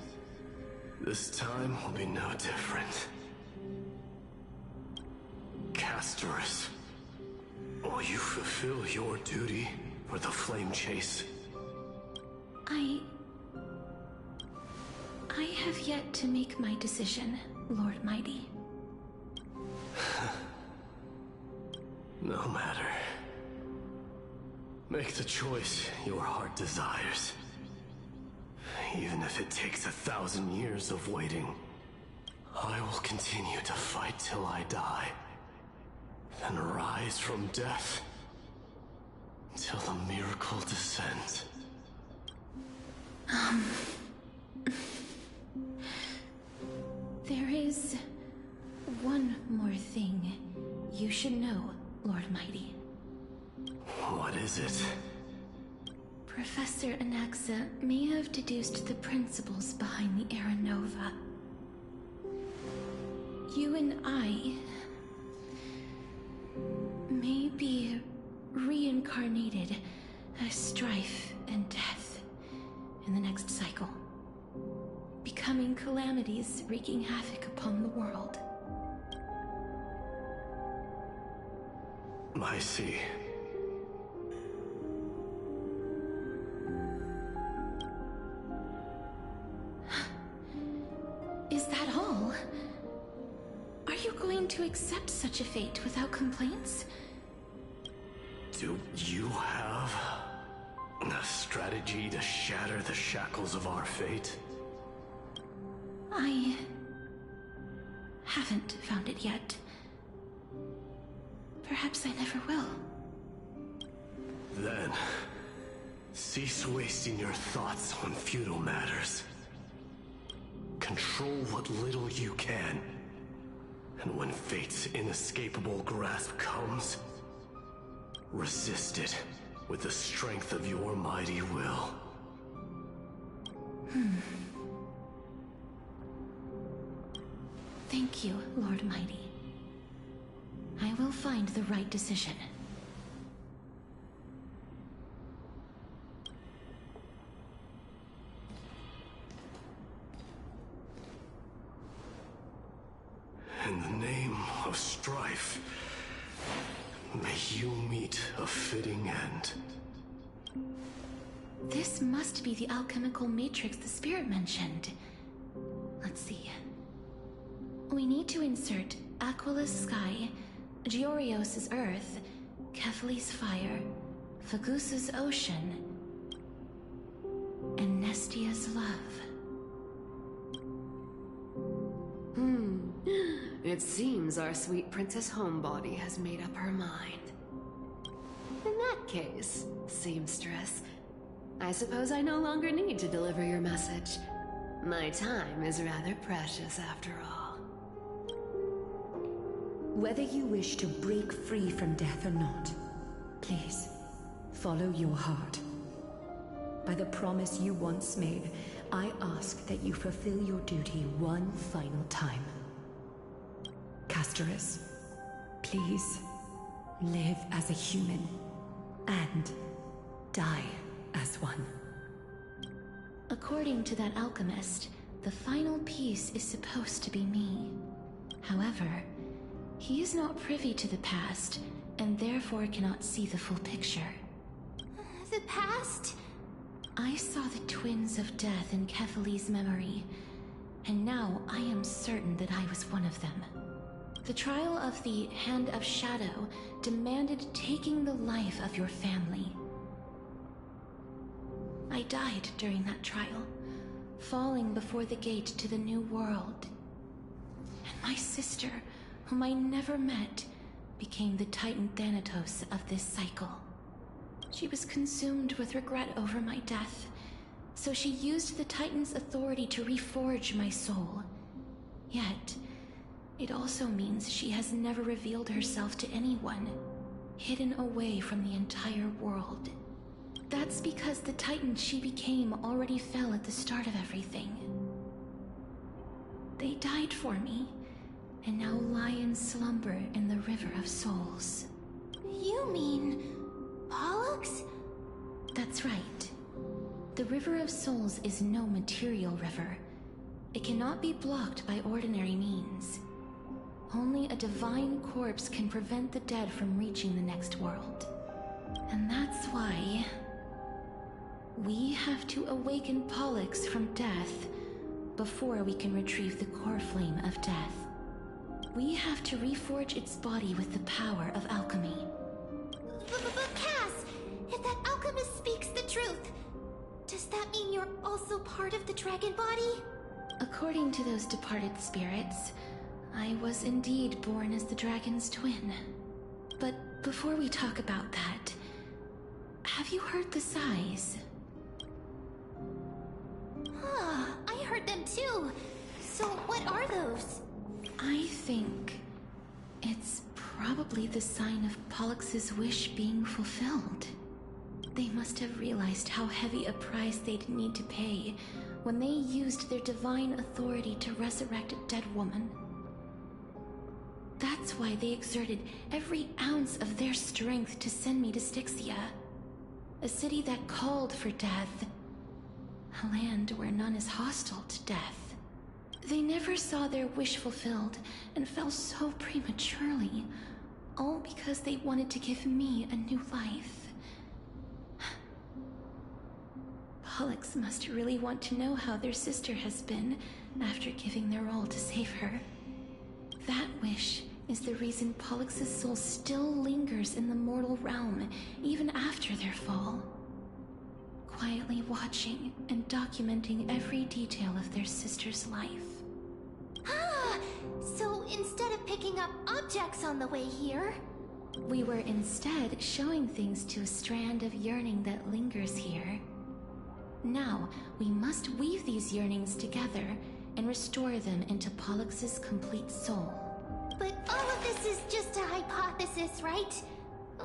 This time will be no different. Castorus, will you fulfill your duty for the flame chase? I have yet to make my decision, Lord Mighty. No matter. Make the choice your heart desires. Even if it takes 1,000 years of waiting, I will continue to fight till I die. Then rise from death till the miracle descends. There is one more thing you should know, Lord Mighty. What is it? Professor Anaxa may have deduced the principles behind the Era Nova. You and I may be reincarnated as strife and death in the next cycle, becoming calamities wreaking havoc upon the world. I see. Is that all? Are you going to accept such a fate without complaints? Do you have a strategy to shatter the shackles of our fate? I haven't found it yet. Perhaps I never will. Then, cease wasting your thoughts on futile matters. Control what little you can. And when fate's inescapable grasp comes, resist it with the strength of your mighty will. Thank you, Lord Mighty. I will find the right decision. In the name of strife, may you meet a fitting end. This must be the alchemical matrix the spirit mentioned. Let's see. We need to insert Aquila's sky, Georios' earth, Kefali's fire, Fagusa's ocean, and Nestia's love. It seems our sweet Princess Homebody has made up her mind. In that case, seamstress, I suppose I no longer need to deliver your message. My time is rather precious after all. Whether you wish to break free from death or not, please, follow your heart. By the promise you once made, I ask that you fulfill your duty one final time. Castorus, please, live as a human, and die as one. According to that alchemist, the final piece is supposed to be me. However, he is not privy to the past, and therefore cannot see the full picture. The past? I saw the twins of death in Kefali's memory, and now I am certain that I was one of them. The trial of the Hand of Shadow demanded taking the life of your family. I died during that trial, falling before the gate to the new world. And my sister, whom I never met, became the Titan Thanatos of this cycle. She was consumed with regret over my death, so she used the Titan's authority to reforge my soul. Yet, it also means she has never revealed herself to anyone, hidden away from the entire world. That's because the Titan she became already fell at the start of everything. They died for me, and now lie in slumber in the River of Souls. You mean Pollux? That's right. The River of Souls is no material river. It cannot be blocked by ordinary means. Only a divine corpse can prevent the dead from reaching the next world. And that's why we have to awaken Pollux from death before we can retrieve the core flame of death. We have to reforge its body with the power of alchemy. But Cass, if that alchemist speaks the truth, does that mean you're also part of the dragon body? According to those departed spirits, I was indeed born as the dragon's twin. But before we talk about that, have you heard the sighs? I heard them too. So what are those? I think it's probably the sign of Pollux's wish being fulfilled. They must have realized how heavy a price they'd need to pay when they used their divine authority to resurrect a dead woman. That's why they exerted every ounce of their strength to send me to Styxia, a city that called for death, a land where none is hostile to death. They never saw their wish fulfilled and fell so prematurely, all because they wanted to give me a new life. Pollux must really want to know how their sister has been after giving their all to save her. That wish is the reason Pollux's soul still lingers in the mortal realm even after their fall, quietly watching and documenting every detail of their sister's life. Ah! So instead of picking up objects on the way here, we were instead showing things to a strand of yearning that lingers here. Now, we must weave these yearnings together and restore them into Pollux's complete soul. But all of this is just a hypothesis, right?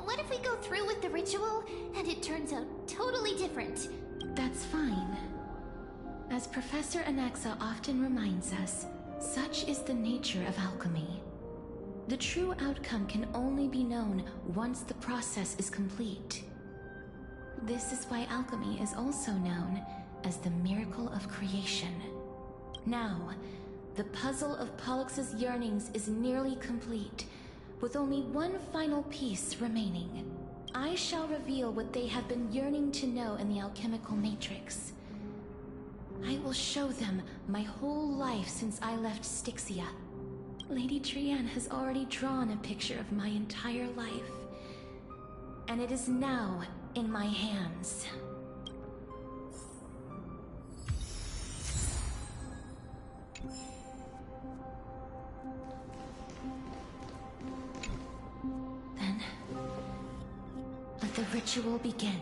What if we go through with the ritual and it turns out totally different? That's fine. As Professor Anaxa often reminds us, such is the nature of alchemy. The true outcome can only be known once the process is complete. This is why alchemy is also known as the miracle of creation. Now, the puzzle of Pollux's yearnings is nearly complete, with only one final piece remaining. I shall reveal what they have been yearning to know in the alchemical matrix. I will show them my whole life since I left Styxia. Lady Trienne has already drawn a picture of my entire life, and it is now in my hands. Then, let the ritual begin.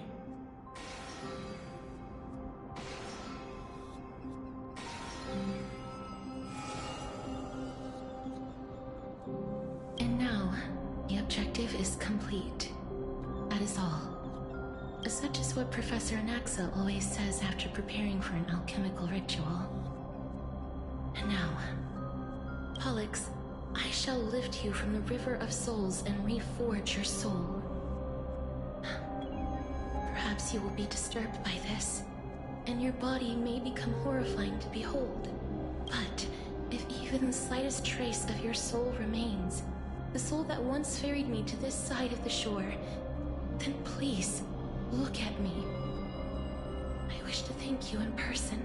And now, the objective is complete. That is all. Such is what Professor Anaxa always says after preparing for an alchemical ritual. And now, Pollux, I shall lift you from the river of souls and reforge your soul. Perhaps you will be disturbed by this, and your body may become horrifying to behold. But if even the slightest trace of your soul remains, the soul that once ferried me to this side of the shore, then please, look at me. I wish to thank you in person.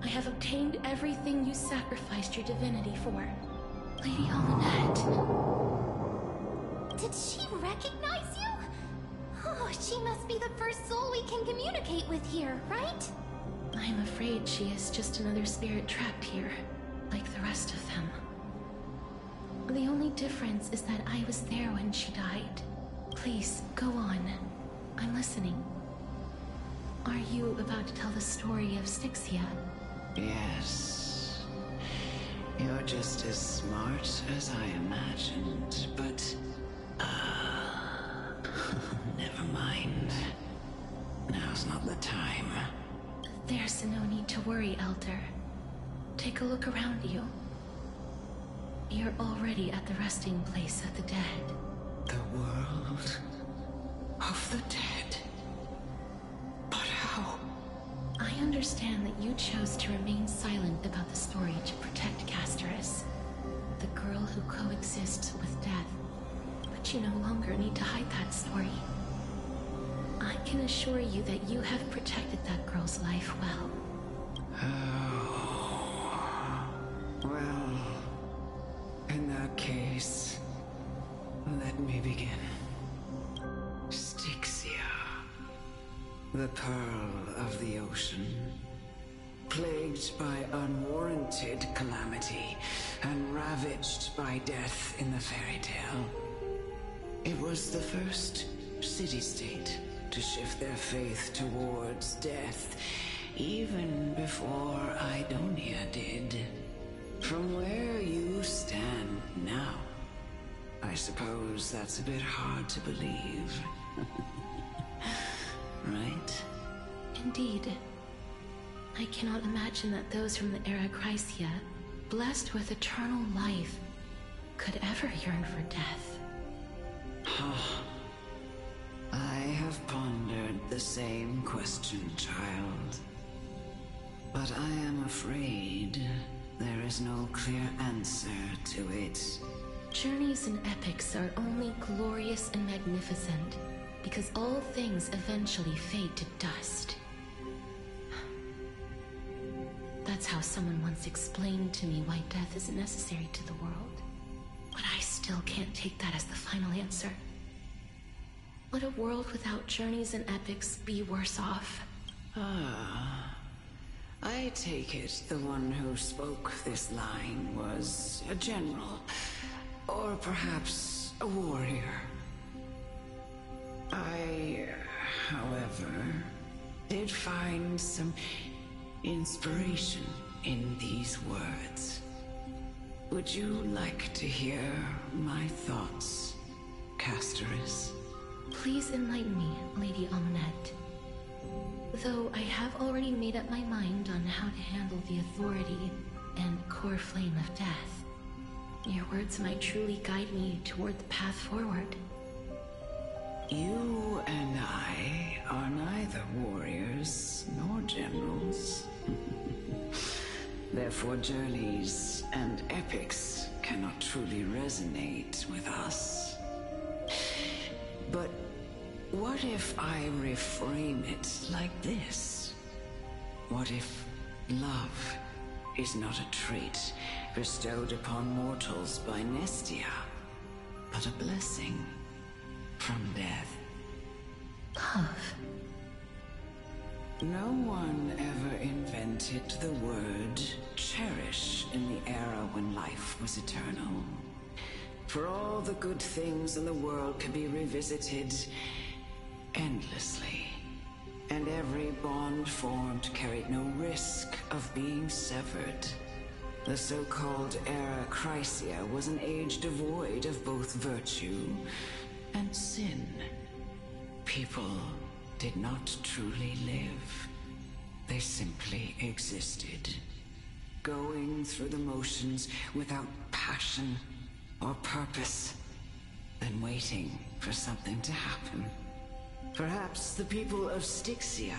I have obtained everything you sacrificed your divinity for. Lady Almanette. Did she recognize you? Oh, she must be the first soul we can communicate with here, right? I'm afraid she is just another spirit trapped here, like the rest of them. The only difference is that I was there when she died. Please, go on. I'm listening. Are you about to tell the story of Styxia? Yes. You're just as smart as I imagined, but... never mind. Now's not the time. There's no need to worry, Elder. Take a look around you. You're already at the resting place of the dead. The world of the dead. But how? I understand that you chose to remain silent about the story to protect Casterus, the girl who coexists with death. But you no longer need to hide that story. I can assure you that you have protected that girl's life well. Oh. Well, in that case, let me begin. Styxia, the pearl of the ocean, plagued by unwarranted calamity and ravaged by death in the fairy tale. It was the first city-state to shift their faith towards death, even before Idonia did. From where you stand now, I suppose that's a bit hard to believe. right? Indeed. I cannot imagine that those from the era Chrysia, blessed with eternal life, could ever yearn for death. I have pondered the same question, child. But I am afraid there is no clear answer to it. Journeys and epics are only glorious and magnificent because all things eventually fade to dust. That's how someone once explained to me why death is necessary to the world. But I still can't take that as the final answer. Would a world without journeys and epics be worse off? I take it the one who spoke this line was a general, or perhaps a warrior. I, however, did find some inspiration in these words. Would you like to hear my thoughts, Castoris? Please enlighten me, Lady Amunet. Though I have already made up my mind on how to handle the authority and core flame of death, your words might truly guide me toward the path forward. You and I are neither warriors nor generals. Therefore, journeys and epics cannot truly resonate with us. But what if I reframe it like this? What if love is not a trait bestowed upon mortals by Nestia, but a blessing from death? Love. No one ever invented the word cherish in the era when life was eternal. For all the good things in the world could be revisited endlessly, and every bond formed carried no risk of being severed. The so-called era Chrysia was an age devoid of both virtue and sin. People did not truly live. They simply existed, going through the motions without passion or purpose, then waiting for something to happen. Perhaps the people of Styxia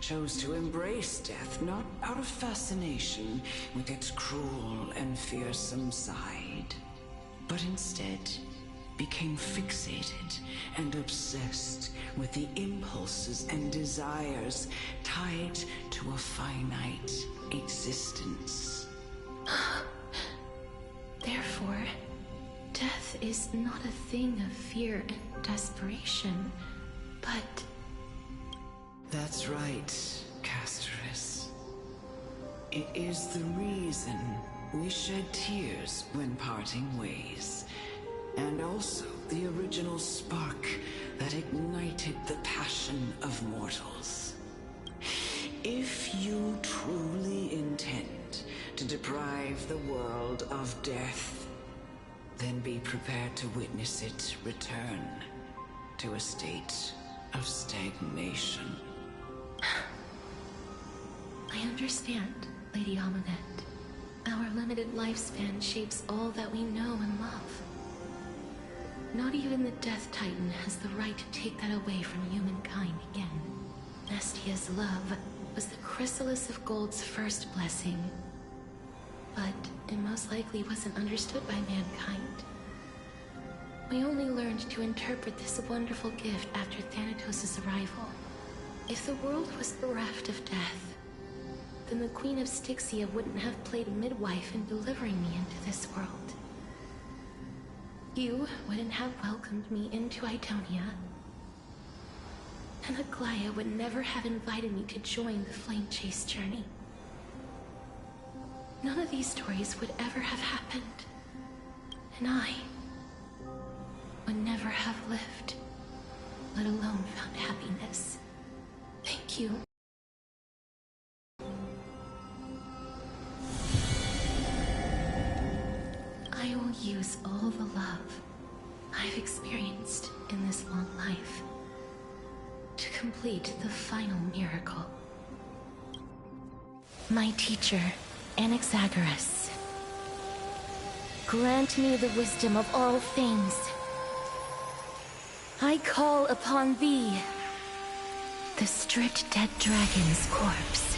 chose to embrace death not out of fascination with its cruel and fearsome side, but instead became fixated and obsessed with the impulses and desires tied to a finite existence. Therefore, death is not a thing of fear and desperation, but... That's right, Castoris. It is the reason we shed tears when parting ways, and also the original spark that ignited the passion of mortals. If you truly intend to deprive the world of death, then be prepared to witness it return to a state of stagnation. I understand, Lady Amunet. Our limited lifespan shapes all that we know and love. Not even the Death Titan has the right to take that away from humankind again. Nestia's love was the chrysalis of Gold's first blessing, but it most likely wasn't understood by mankind. We only learned to interpret this wonderful gift after Thanatos' arrival. If the world was bereft of death, then the Queen of Styxia wouldn't have played midwife in delivering me into this world. You wouldn't have welcomed me into Itonia, and Aglaya would never have invited me to join the Flame Chase journey. None of these stories would ever have happened, and I would never have lived, let alone found happiness. Thank you. I will use all the love I've experienced in this long life to complete the final miracle. My teacher, Anaxagoras, grant me the wisdom of all things. I call upon thee, the stripped dead dragon's corpse.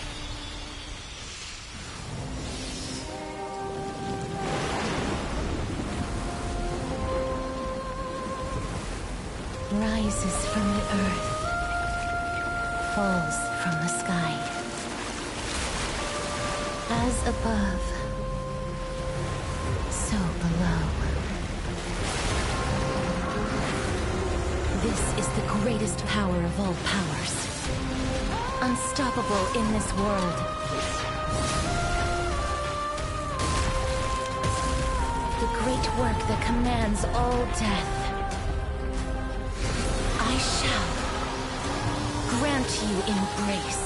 Rises from the earth, falls from the sky. As above, so below. This is the greatest power of all powers. Unstoppable in this world. The great work that commands all death. I shall grant you embrace.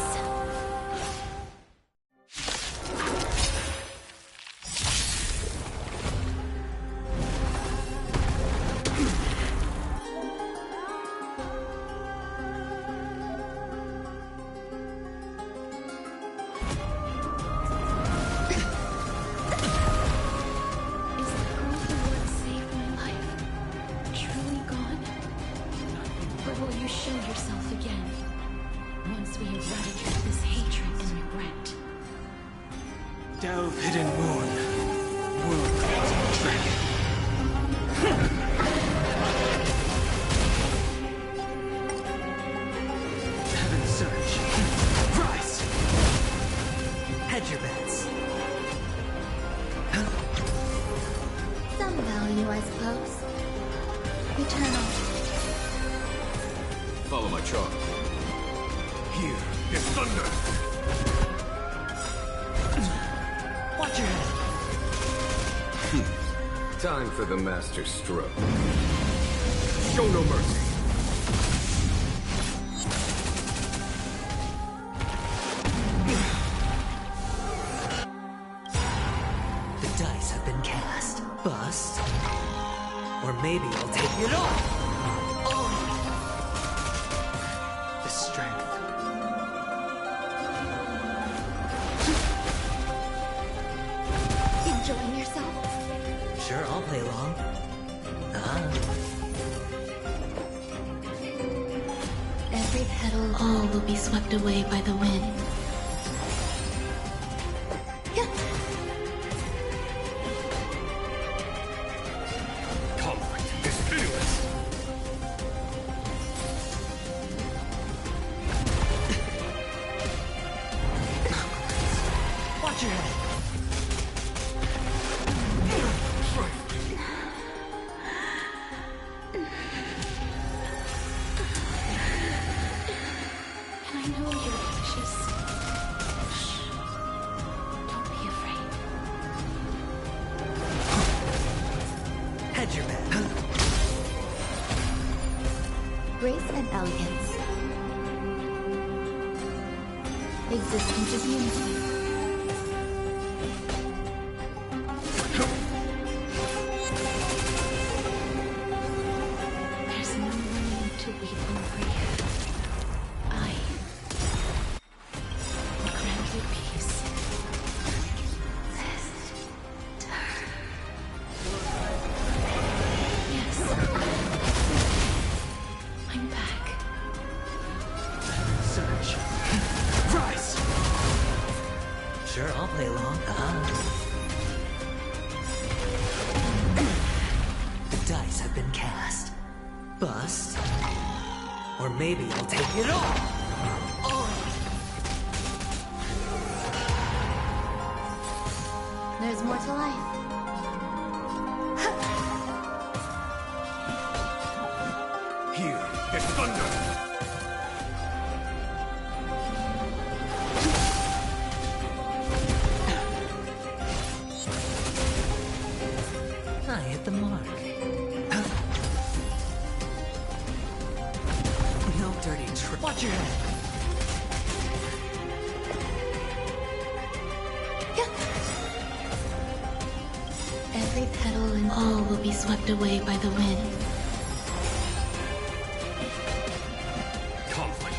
Delve, hidden moon. World creating dragon. Heaven surge. Rise! Hedge your bets. Some value, I suppose. Eternal. Follow my charge. Here is thunder! Watch your head. Time for the master stroke. Show no mercy. The dice have been cast. Bust. Or maybe I'll take it all. Oh. The strength. Enjoying yourself? Sure, I'll play along. Every petal, all will be swept away by the wind. Conflict is pitiless. Watch your head. And I know you're anxious. Shh. Don't be afraid. Hedge your bet. Grace and elegance. Existence is unity. There's no more need to weep over you. I will grant you peace. Yes. I'm back. Surge. Rise! Sure, I'll play along. The dice have been cast. Bust. Or maybe I'll take it all. Oh. There's more to life. Here is thunder. I hit the mark. No dirty trick. Watch your head. Every petal and all will be swept away by the wind. Conflict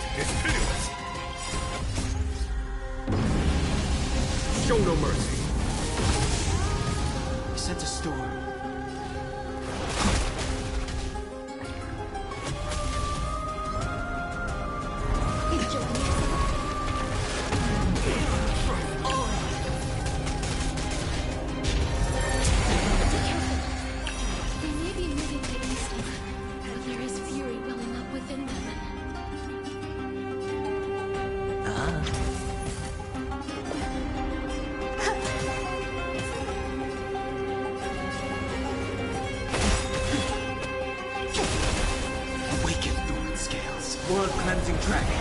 sense a storm. They may be moving to east, but there is fury welling up within them. Awaken, thorn scales. World cleansing dragon.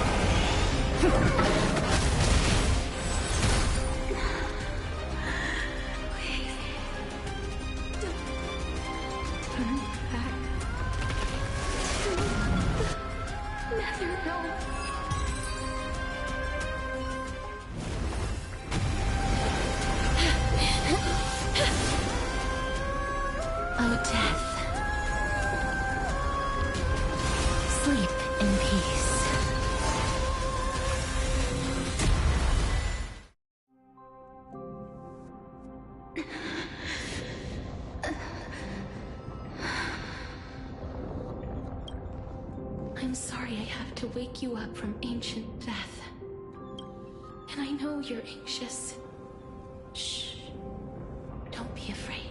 Turn back. Never go. Oh, death. Sleep in peace. I'm sorry I have to wake you up from ancient death. And I know you're anxious. Shh. Don't be afraid.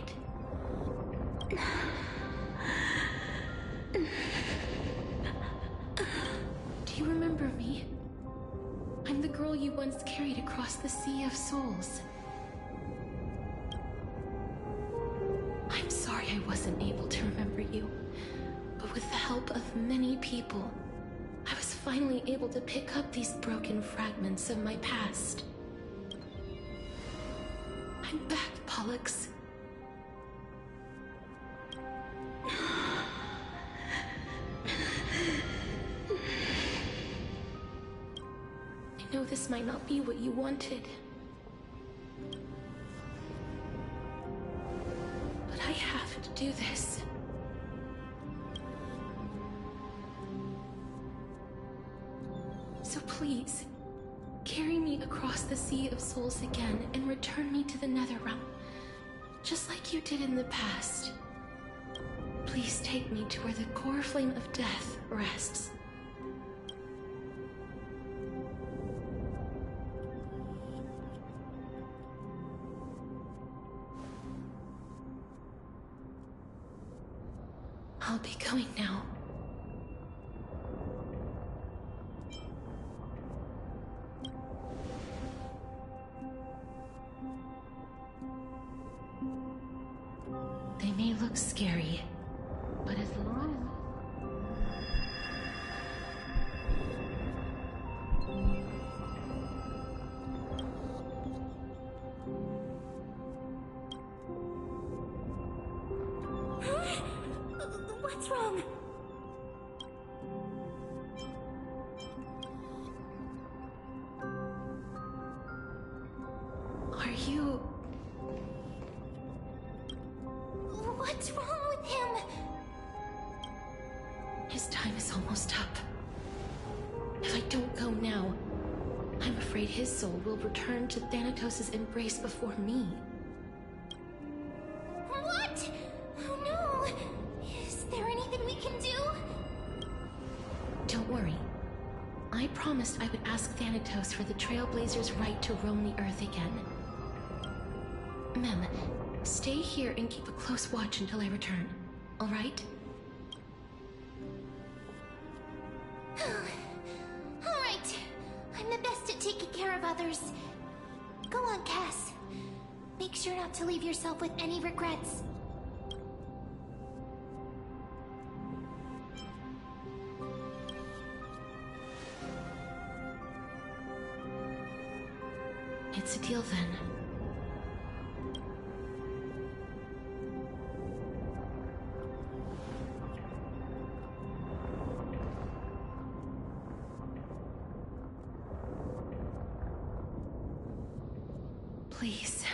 Do you remember me? I'm the girl you once carried across the Sea of Souls. I'm sorry I wasn't able to remember you, but with the help of many people, I was finally able to pick up these broken fragments of my past. I'm back, Pollux. I know this might not be what you wanted, but I have to do this. So please, carry me across the Sea of Souls again and return me to the Netherrealm, just like you did in the past. Please take me to where the core flame of death rests. I'll be going now. They may look scary, but as long as... What's wrong? Are you... What's wrong with him? His time is almost up. If I don't go now, I'm afraid his soul will return to Thanatos' embrace before me. What? Oh no! Is there anything we can do? Don't worry. I promised I would ask Thanatos for the Trailblazers' right to roam the Earth again. Mem, stay here and keep a close watch until I return, all right? Alright. I'm the best at taking care of others. Go on, Cass. Make sure not to leave yourself with any regrets. It's a deal then. Please.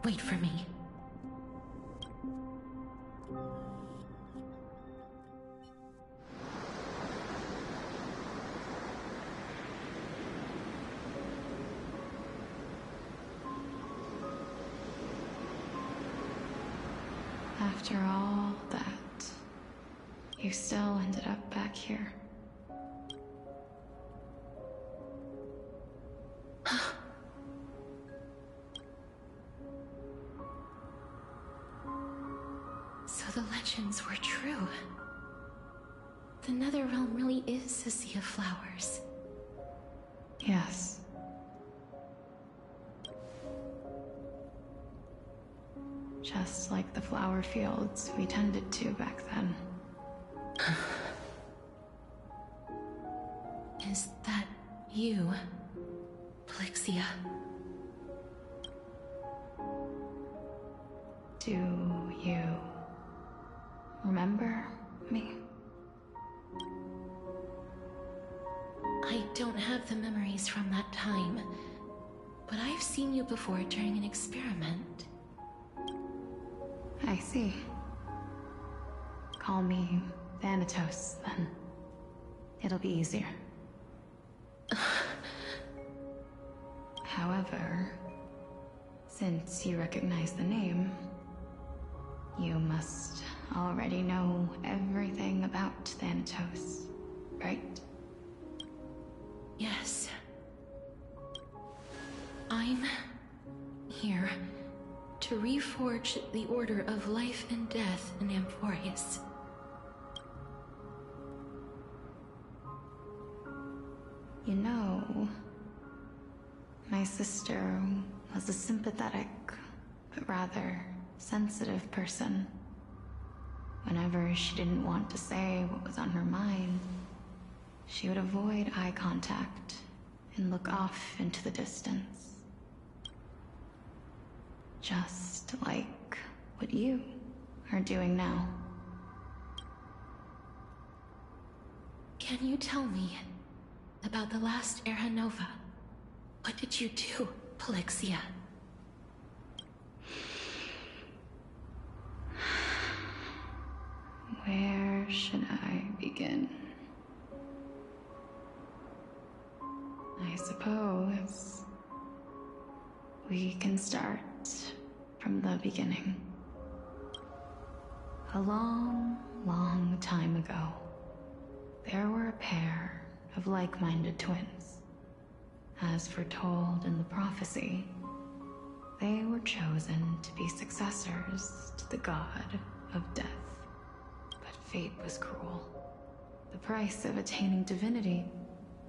Wait for me. After all that, you still ended up back here. So the legends were true. The Netherrealm really is a sea of flowers. Yes. Just like the flower fields we tended to back then. Is that you, Pollixia? Do you remember me? I don't have the memories from that time, but I've seen you before during an experiment. I see. Call me Thanatos, then. It'll be easier. However, since you recognize the name, you must already know everything about Thanatos, right? Yes. I'm here to reforge the order of life and death in Amphoreus. You know, my sister was a sympathetic, but rather sensitive person. Whenever she didn't want to say what was on her mind, she would avoid eye contact and look off into the distance. Just like what you are doing now. Can you tell me about the last Era Nova? What did you do, Pollixia? Where should I begin? I suppose we can start from the beginning. A long, long time ago, there were a pair of like-minded twins. As foretold in the prophecy, they were chosen to be successors to the god of death. But fate was cruel. The price of attaining divinity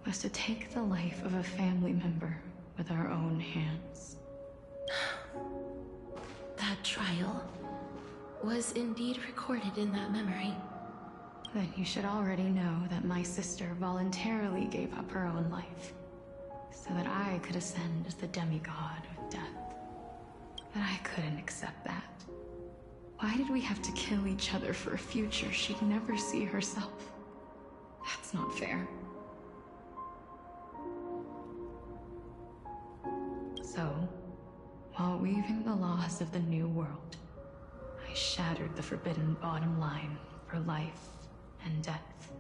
was to take the life of a family member with our own hands. That trial was indeed recorded in that memory. Then you should already know that my sister voluntarily gave up her own life, so that I could ascend as the demigod of death. But I couldn't accept that. Why did we have to kill each other for a future she'd never see herself? That's not fair. So, while weaving the laws of the new world, I shattered the forbidden bottom line for life and death.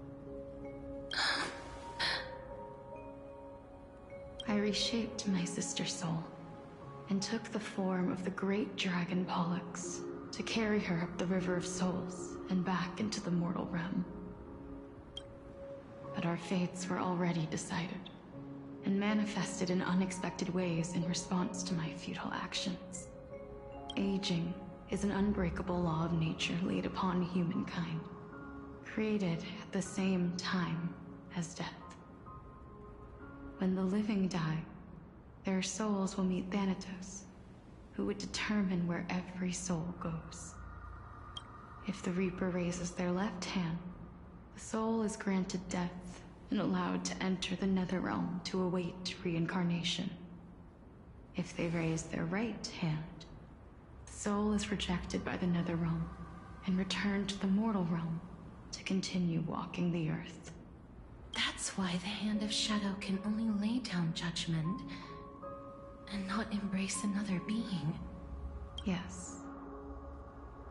I reshaped my sister's soul and took the form of the great dragon Pollux to carry her up the River of Souls and back into the mortal realm. But our fates were already decided and manifested in unexpected ways in response to my futile actions. Aging is an unbreakable law of nature laid upon humankind, created at the same time as death. When the living die, their souls will meet Thanatos, who would determine where every soul goes. If the Reaper raises their left hand, the soul is granted death and allowed to enter the Netherrealm to await reincarnation. If they raise their right hand, the soul is rejected by the Netherrealm and returned to the mortal realm to continue walking the earth. That's why the Hand of Shadow can only lay down judgment and not embrace another being. Yes.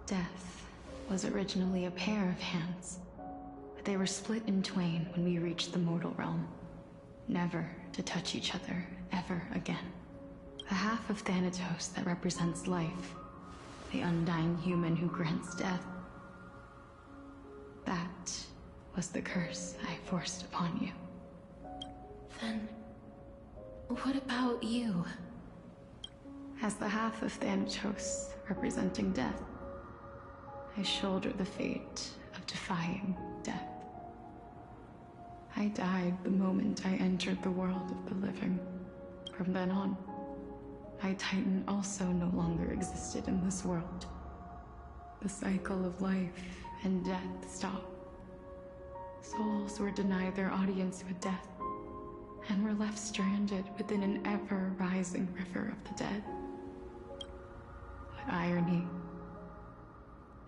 Death was originally a pair of hands, but they were split in twain when we reached the mortal realm, never to touch each other ever again. The half of Thanatos that represents life the undying human who grants death. That was the curse I forced upon you. Then, what about you? As the half of Thanatos representing death, I shoulder the fate of defying death. I died the moment I entered the world of the living. From then on, my Titan also no longer existed in this world. The cycle of life and death stopped. Souls were denied their audience with death, and were left stranded within an ever-rising river of the dead. What irony.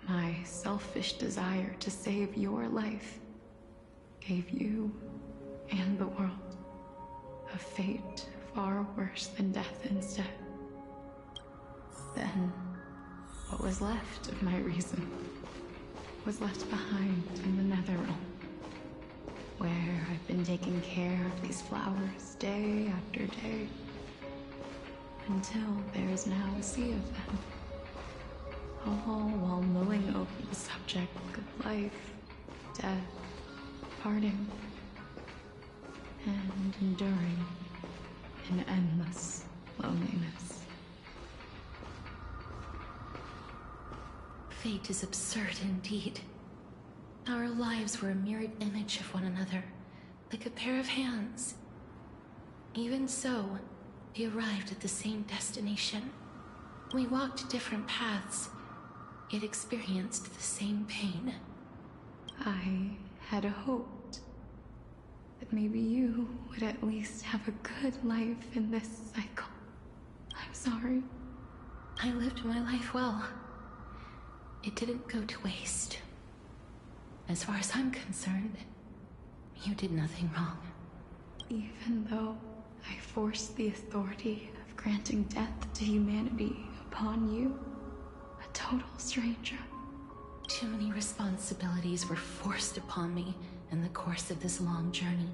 My selfish desire to save your life gave you and the world a fate far worse than death instead. Then, what was left of my reason was left behind in the Netherrealm, where I've been taking care of these flowers day after day, until there is now a sea of them, all while mulling over the subject of life, death, parting, and enduring in endless loneliness. Fate is absurd indeed. Our lives were a mirrored image of one another, like a pair of hands. Even so, we arrived at the same destination. We walked different paths, yet experienced the same pain. I had hoped that maybe you would at least have a good life in this cycle. I'm sorry. I lived my life well. It didn't go to waste. As far as I'm concerned, you did nothing wrong. Even though I forced the authority of granting death to humanity upon you, a total stranger. Too many responsibilities were forced upon me in the course of this long journey.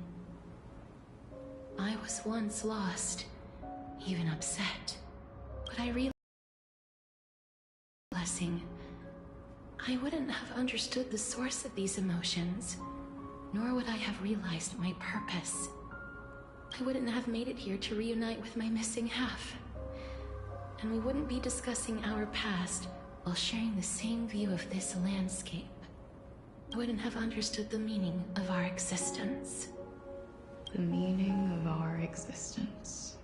I was once lost, even upset, but I realized I wouldn't have understood the source of these emotions, nor would I have realized my purpose. I wouldn't have made it here to reunite with my missing half, and we wouldn't be discussing our past while sharing the same view of this landscape. I wouldn't have understood the meaning of our existence. The meaning of our existence.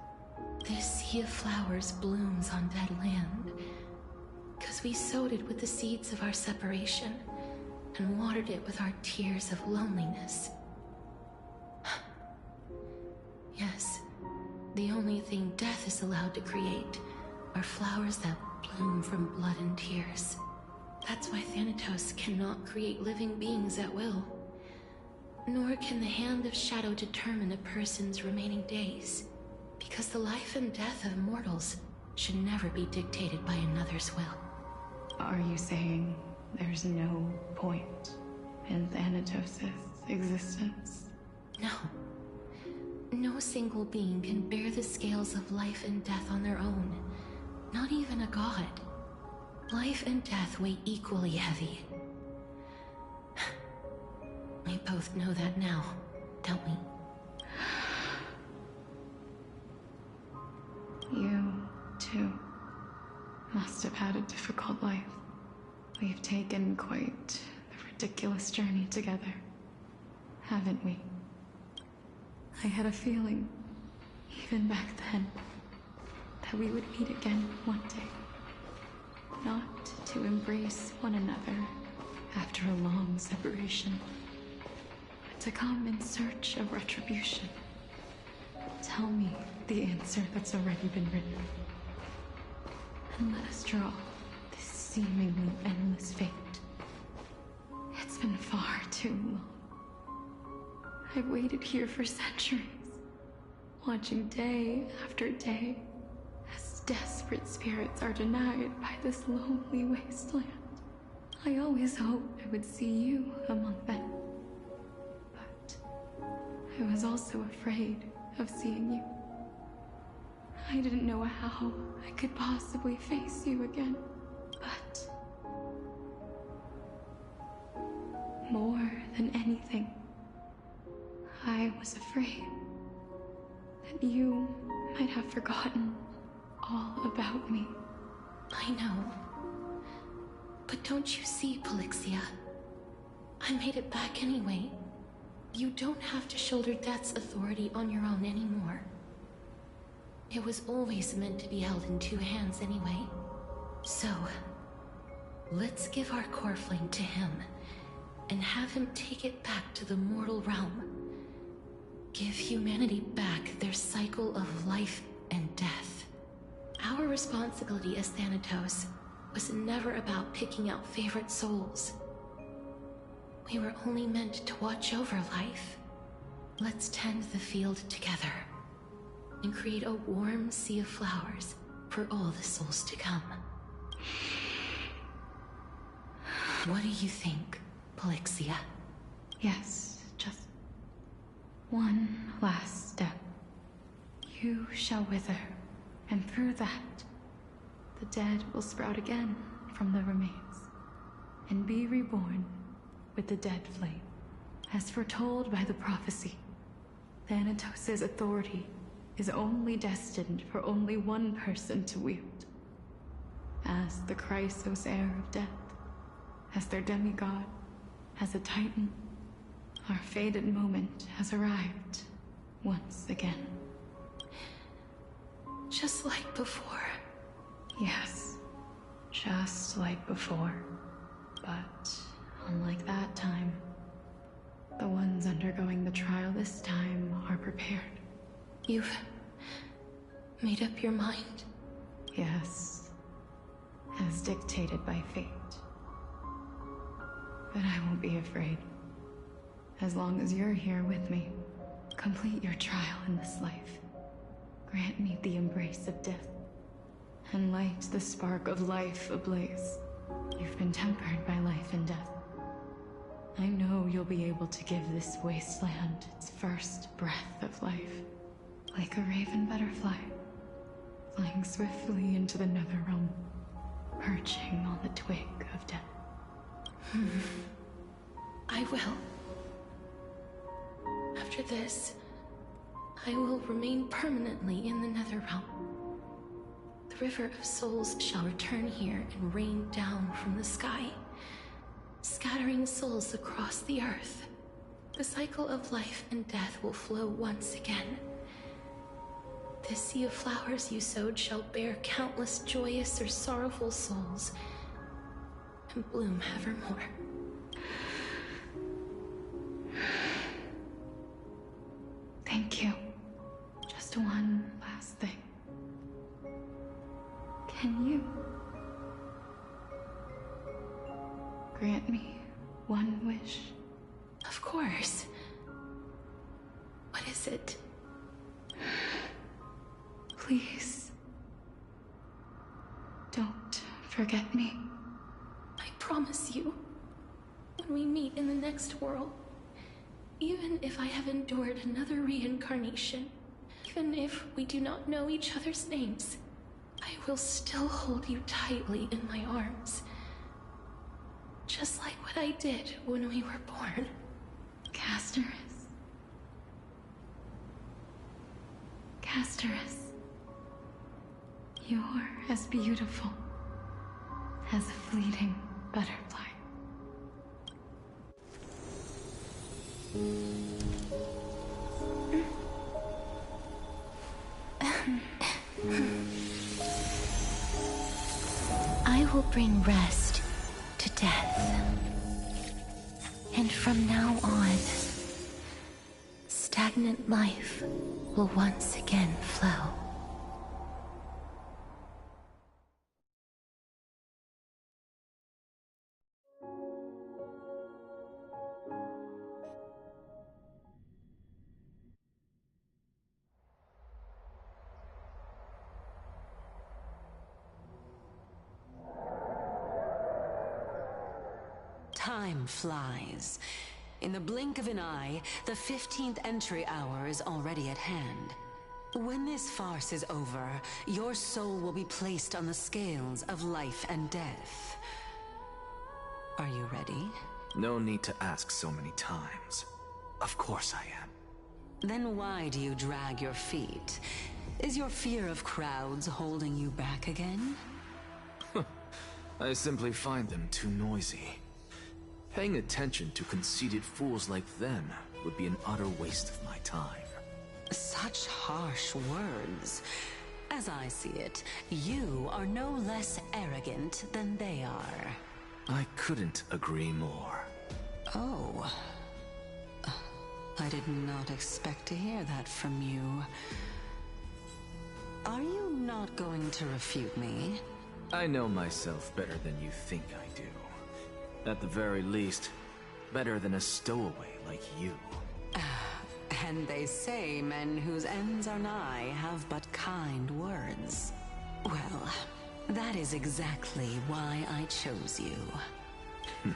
This sea of flowers blooms on dead land, because we sowed it with the seeds of our separation, and watered it with our tears of loneliness. Yes, the only thing death is allowed to create are flowers that bloom from blood and tears. That's why Thanatos cannot create living beings at will. Nor can the Hand of Shadow determine a person's remaining days, because the life and death of mortals should never be dictated by another's will. Are you saying there's no point in Thanatos' existence? No. No single being can bear the scales of life and death on their own. Not even a god. Life and death weigh equally heavy. We both know that now, don't we? You, too, must have had a difficult life. We've taken quite the ridiculous journey together, haven't we? I had a feeling, even back then, that we would meet again one day. Not to embrace one another after a long separation, but to come in search of retribution. Tell me the answer that's already been written, and let us draw this seemingly endless fate. It's been far too long. I've waited here for centuries, watching day after day as desperate spirits are denied by this lonely wasteland. I always hoped I would see you among them, but I was also afraid of seeing you. I didn't know how I could possibly face you again, but more than anything, I was afraid that you might have forgotten all about me. I know. But don't you see, Pollixia? I made it back anyway. You don't have to shoulder death's authority on your own anymore. It was always meant to be held in two hands anyway. So, let's give our core flame to him, and have him take it back to the mortal realm. Give humanity back their cycle of life and death. Our responsibility as Thanatos was never about picking out favorite souls. We were only meant to watch over life. Let's tend the field together, and create a warm sea of flowers for all the souls to come. What do you think, Pollixia? Yes, just one last step. You shall wither, and through that, the dead will sprout again from the remains, and be reborn with the dead flame. As foretold by the prophecy, Thanatos' authority is only destined for only one person to wield. As the Chrysos heir of death, as their demigod, as a titan, our fated moment has arrived once again. Just like before. Yes, just like before. But unlike that time, the ones undergoing the trial this time are prepared. You've made up your mind? Yes, as dictated by fate. But I won't be afraid. As long as you're here with me, complete your trial in this life. Grant me the embrace of death, and light the spark of life ablaze. You've been tempered by life and death. I know you'll be able to give this wasteland its first breath of life. Like a raven butterfly, flying swiftly into the netherrealm, perching on the twig of death. I will. After this, I will remain permanently in the netherrealm. The river of souls shall return here and rain down from the sky, scattering souls across the earth. The cycle of life and death will flow once again. This sea of flowers you sowed shall bear countless joyous or sorrowful souls, and bloom evermore. Thank you. Just one last thing. Can you grant me one wish? Of course. What is it? Please, don't forget me. I promise you, when we meet in the next world, even if I have endured another reincarnation, even if we do not know each other's names, I will still hold you tightly in my arms. Just like what I did when we were born. Casterus. Casterus. You're as beautiful as a fleeting butterfly. I will bring rest to death. And from now on, stagnant life will once again flow. Time flies. In the blink of an eye, the 15th entry hour is already at hand. When this farce is over, your soul will be placed on the scales of life and death. Are you ready? No need to ask so many times. Of course I am. Then why do you drag your feet? Is your fear of crowds holding you back again? I simply find them too noisy. Paying attention to conceited fools like them would be an utter waste of my time. Such harsh words. As I see it, you are no less arrogant than they are. I couldn't agree more. Oh. I did not expect to hear that from you. Are you not going to refute me? I know myself better than you think I do. At the very least, better than a stowaway like you. And they say men whose ends are nigh have but kind words. Well, that is exactly why I chose you.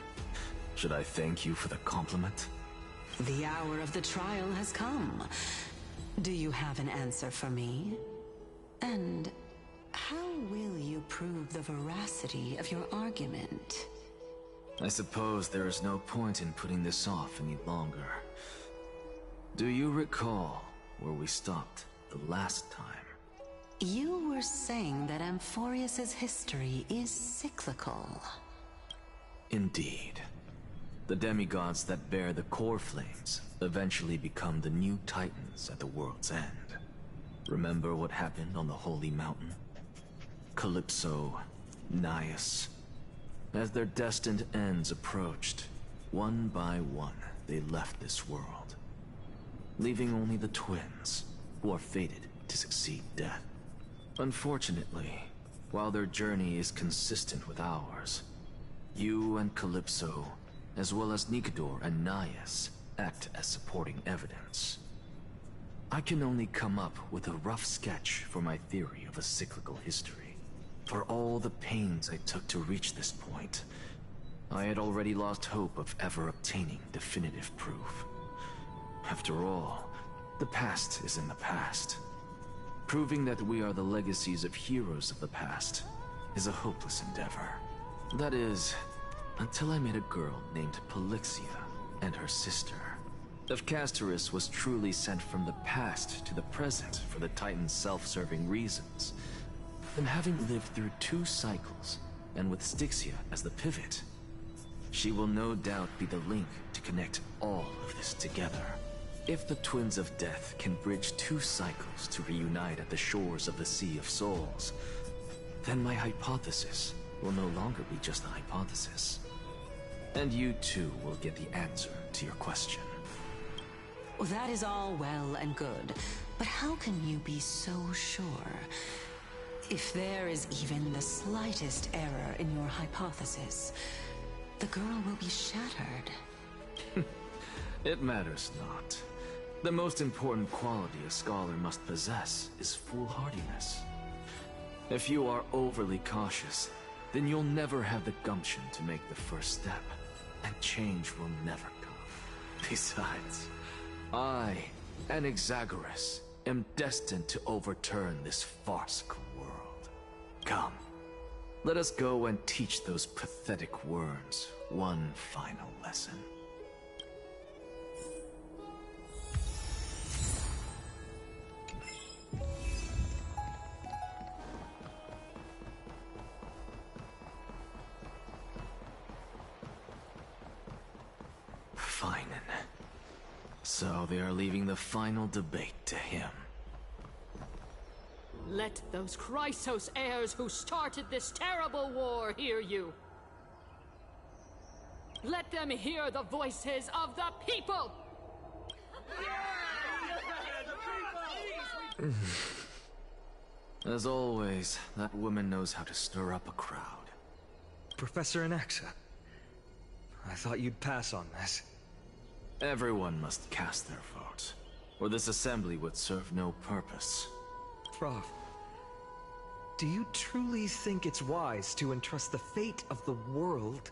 Should I thank you for the compliment? The hour of the trial has come. Do you have an answer for me? And how will you prove the veracity of your argument? I suppose there is no point in putting this off any longer. Do you recall where we stopped the last time? You were saying that Amphoreus' history is cyclical. Indeed. The demigods that bear the core flames eventually become the new titans at the world's end. Remember what happened on the Holy Mountain? Calypso, Naias. As their destined ends approached, one by one they left this world, leaving only the twins, who are fated to succeed death. Unfortunately, while their journey is consistent with ours, you and Calypso, as well as Nicodor and Naias, act as supporting evidence. I can only come up with a rough sketch for my theory of a cyclical history. For all the pains I took to reach this point, I had already lost hope of ever obtaining definitive proof. After all, the past is in the past. Proving that we are the legacies of heroes of the past is a hopeless endeavor. That is, until I met a girl named Pollux and her sister. If Castorus was truly sent from the past to the present for the Titan's self-serving reasons, then having lived through 2 cycles, and with Styxia as the pivot, she will no doubt be the link to connect all of this together. If the Twins of Death can bridge 2 cycles to reunite at the shores of the Sea of Souls, then my hypothesis will no longer be just a hypothesis. And you too will get the answer to your question. Well, that is all well and good, but how can you be so sure? If there is even the slightest error in your hypothesis, the girl will be shattered. It matters not. The most important quality a scholar must possess is foolhardiness. If you are overly cautious, then you'll never have the gumption to make the first step, and change will never come. Besides, I, Anaxagoras, am destined to overturn this farcical world. Come, let us go and teach those pathetic worms one final lesson. Fine. So they are leaving the final debate to him. Let those Chrysos heirs who started this terrible war hear you. Let them hear the voices of the people! As always, that woman knows how to stir up a crowd. Professor Anaxa, I thought you'd pass on this. Everyone must cast their vote, or this assembly would serve no purpose. Prof, do you truly think it's wise to entrust the fate of the world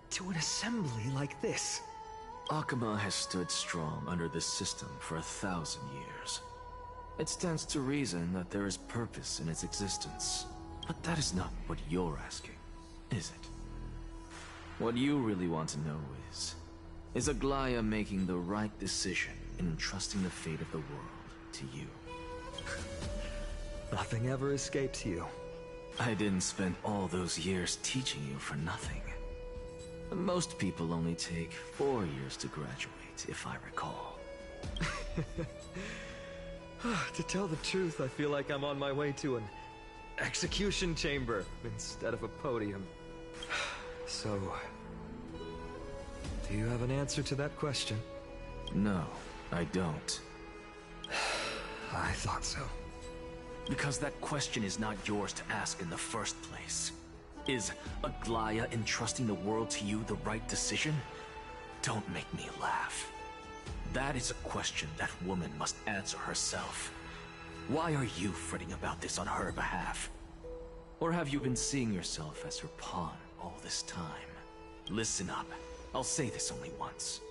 to an assembly like this? Akama has stood strong under this system for 1,000 years. It stands to reason that there is purpose in its existence. But that is not what you're asking, is it? What you really want to know is Aglaya making the right decision in entrusting the fate of the world to you? Nothing ever escapes you. I didn't spend all those years teaching you for nothing. Most people only take 4 years to graduate, if I recall. To tell the truth, I feel like I'm on my way to an execution chamber instead of a podium. So, do you have an answer to that question? No, I don't. I thought so. Because that question is not yours to ask in the first place. Is Aglaya entrusting the world to you the right decision? Don't make me laugh. That is a question that woman must answer herself. Why are you fretting about this on her behalf? Or have you been seeing yourself as her pawn all this time? Listen up. I'll say this only once.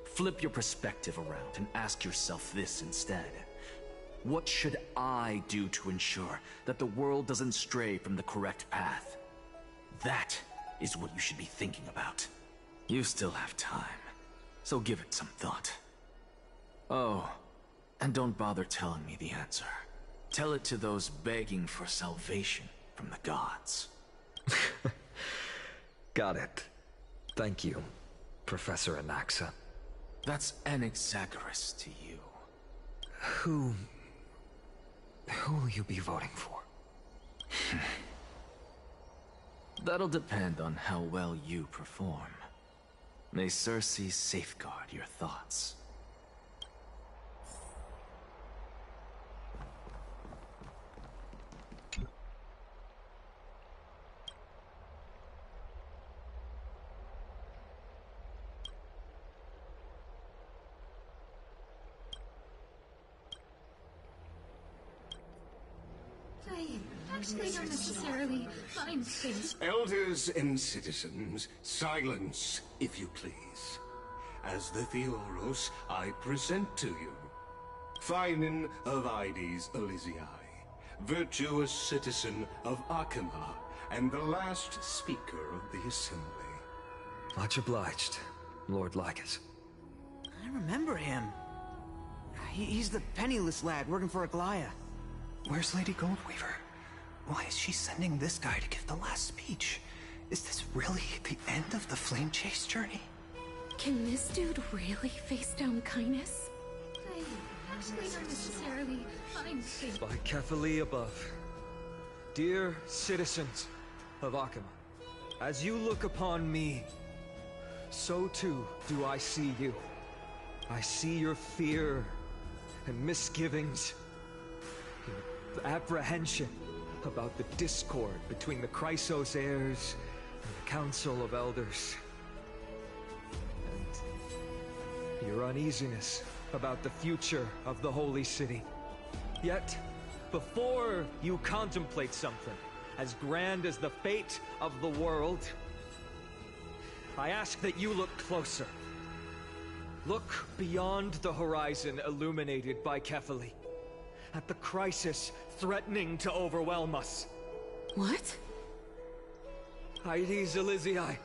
Flip your perspective around and ask yourself this instead. What should I do to ensure that the world doesn't stray from the correct path? That is what you should be thinking about. You still have time, so give it some thought. Oh, and don't bother telling me the answer. Tell it to those begging for salvation from the gods. Got it. Thank you, Professor Anaxa. That's Anaxagoras to you. Who will you be voting for? That'll depend on how well you perform. May Circe safeguard your thoughts. Actually, don't necessarily find space. Elders and citizens, silence, if you please. As the Theoros, I present to you Phinin of Ides Elysiae, virtuous citizen of Akima, and the last speaker of the assembly. Much obliged, Lord Lycus. I remember him. He's the penniless lad working for Aglaya. Where's Lady Goldweaver? Why is she sending this guy to give the last speech? Is this really the end of the Flame Chase journey? Can this dude really face down kindness? I actually don't necessarily find space. By Kefali above. Dear citizens of Akima, as you look upon me, so too do I see you. I see your fear and misgivings, your apprehension about the discord between the Chrysos heirs and the Council of Elders, and your uneasiness about the future of the Holy City. Yet, before you contemplate something as grand as the fate of the world, I ask that you look closer. Look beyond the horizon illuminated by Kefali, at the crisis threatening to overwhelm us. What? Ides Elysiae,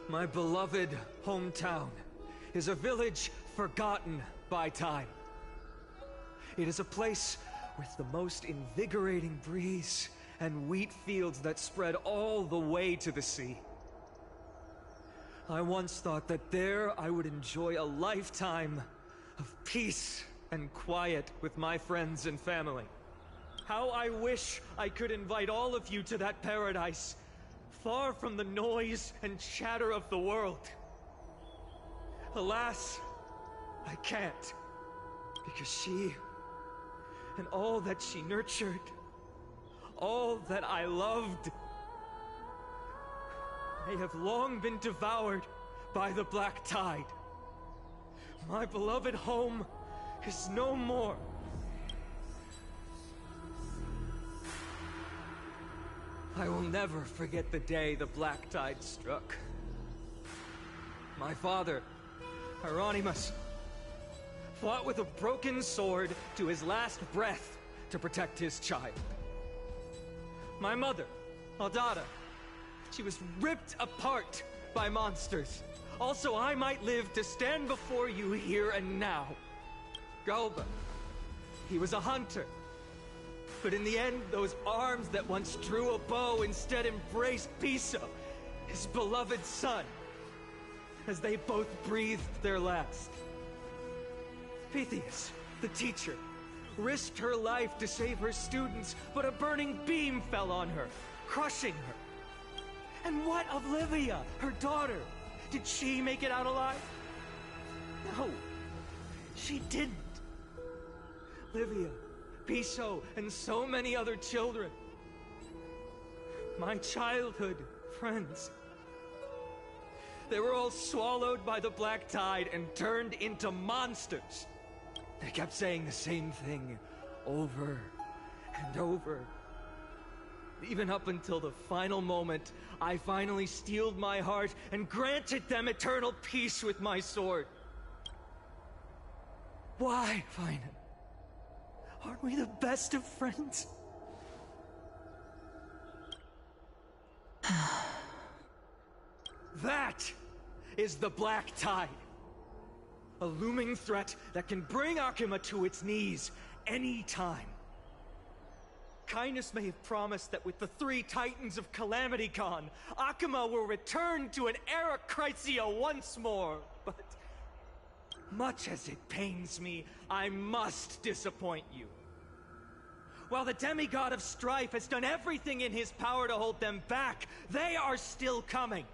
my beloved hometown, is a village forgotten by time. It is a place with the most invigorating breeze and wheat fields that spread all the way to the sea. I once thought that there I would enjoy a lifetime of peace and quiet with my friends and family. How I wish I could invite all of you to that paradise, far from the noise and chatter of the world. Alas, I can't, because she, and all that she nurtured, all that I loved, they have long been devoured by the black tide. My beloved home is no more. I will never forget the day the black tide struck. My father, Hieronymus, fought with a broken sword to his last breath to protect his child. My mother, Aldada, she was ripped apart by monsters. Also, I might live to stand before you here and now. Galba, he was a hunter. But in the end, those arms that once drew a bow instead embraced Piso, his beloved son, as they both breathed their last. Pythias, the teacher, risked her life to save her students, but a burning beam fell on her, crushing her. And what of Livia, her daughter? Did she make it out alive? No, she didn't. Livia, Piso, and so many other children. My childhood friends. They were all swallowed by the black tide and turned into monsters. They kept saying the same thing over and over. Even up until the final moment, I finally steeled my heart and granted them eternal peace with my sword. Why, Finan? Aren't we the best of friends? That is the black tide. A looming threat that can bring Akuma to its knees any time. Kindness may have promised that with the 3 Titans of Calamity gone, Akuma will return to an era Chrysia once more, but much as it pains me, I must disappoint you. While the demigod of strife has done everything in his power to hold them back, they are still coming.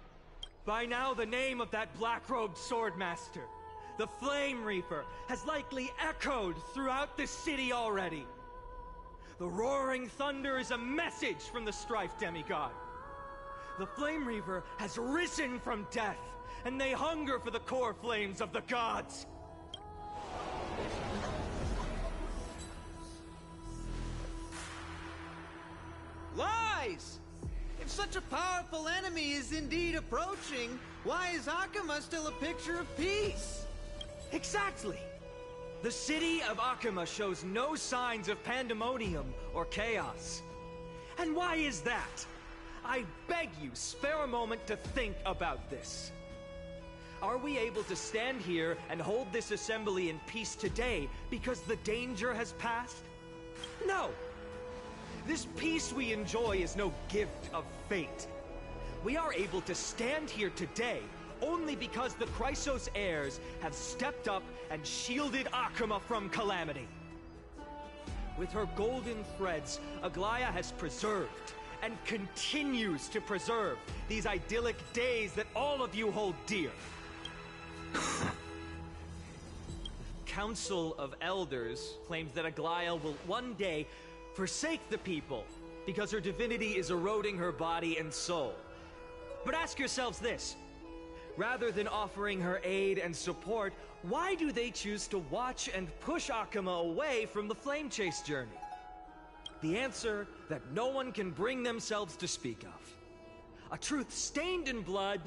By now, the name of that black-robed swordmaster, the Flame Reaper, has likely echoed throughout the city already. The roaring thunder is a message from the strife demigod. The Flame Reaper has risen from death, and they hunger for the core flames of the gods. Lies! If such a powerful enemy is indeed approaching, why is Akuma still a picture of peace? Exactly! The city of Akuma shows no signs of pandemonium or chaos. And why is that? I beg you, spare a moment to think about this. Are we able to stand here and hold this assembly in peace today because the danger has passed? No! This peace we enjoy is no gift of fate. We are able to stand here today only because the Chrysos heirs have stepped up and shielded Akuma from calamity. With her golden threads, Aglaya has preserved and continues to preserve these idyllic days that all of you hold dear. Council of Elders claims that Aglaya will one day forsake the people because her divinity is eroding her body and soul. But ask yourselves this. Rather than offering her aid and support, why do they choose to watch and push Akuma away from the Flame Chase journey? The answer that no one can bring themselves to speak of. A truth stained in blood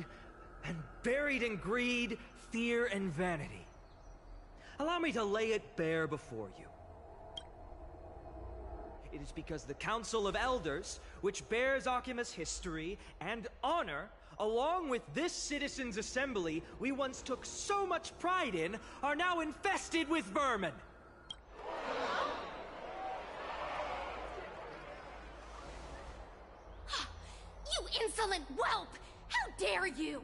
and buried in greed, fear, and vanity. Allow me to lay it bare before you. It is because the Council of Elders, which bears Akuma's history and honor, along with this citizens' assembly we once took so much pride in, are now infested with vermin. You insolent whelp! How dare you!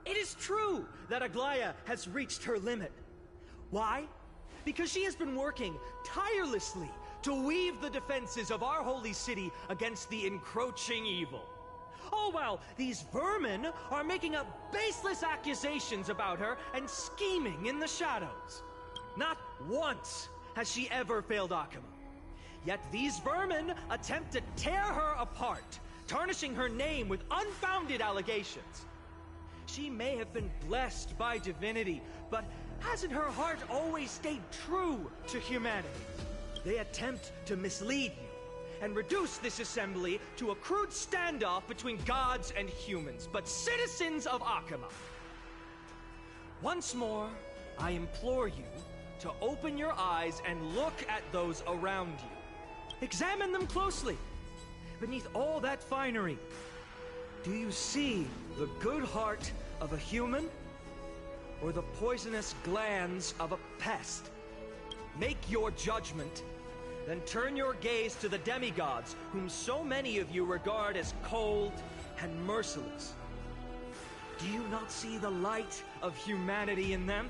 It is true that Aglaya has reached her limit. Why? Because she has been working tirelessly to weave the defenses of our holy city against the encroaching evil. All while these vermin are making up baseless accusations about her and scheming in the shadows. Not once has she ever failed Akuma. Yet these vermin attempt to tear her apart, tarnishing her name with unfounded allegations. She may have been blessed by divinity, but hasn't her heart always stayed true to humanity? They attempt to mislead you and reduce this assembly to a crude standoff between gods and humans, but citizens of Akuma. Once more, I implore you to open your eyes and look at those around you. Examine them closely. Beneath all that finery, Do you see the good heart of a human, or the poisonous glands of a pest? Make your judgment, then turn your gaze to the demigods, whom so many of you regard as cold and merciless. Do you not see the light of humanity in them?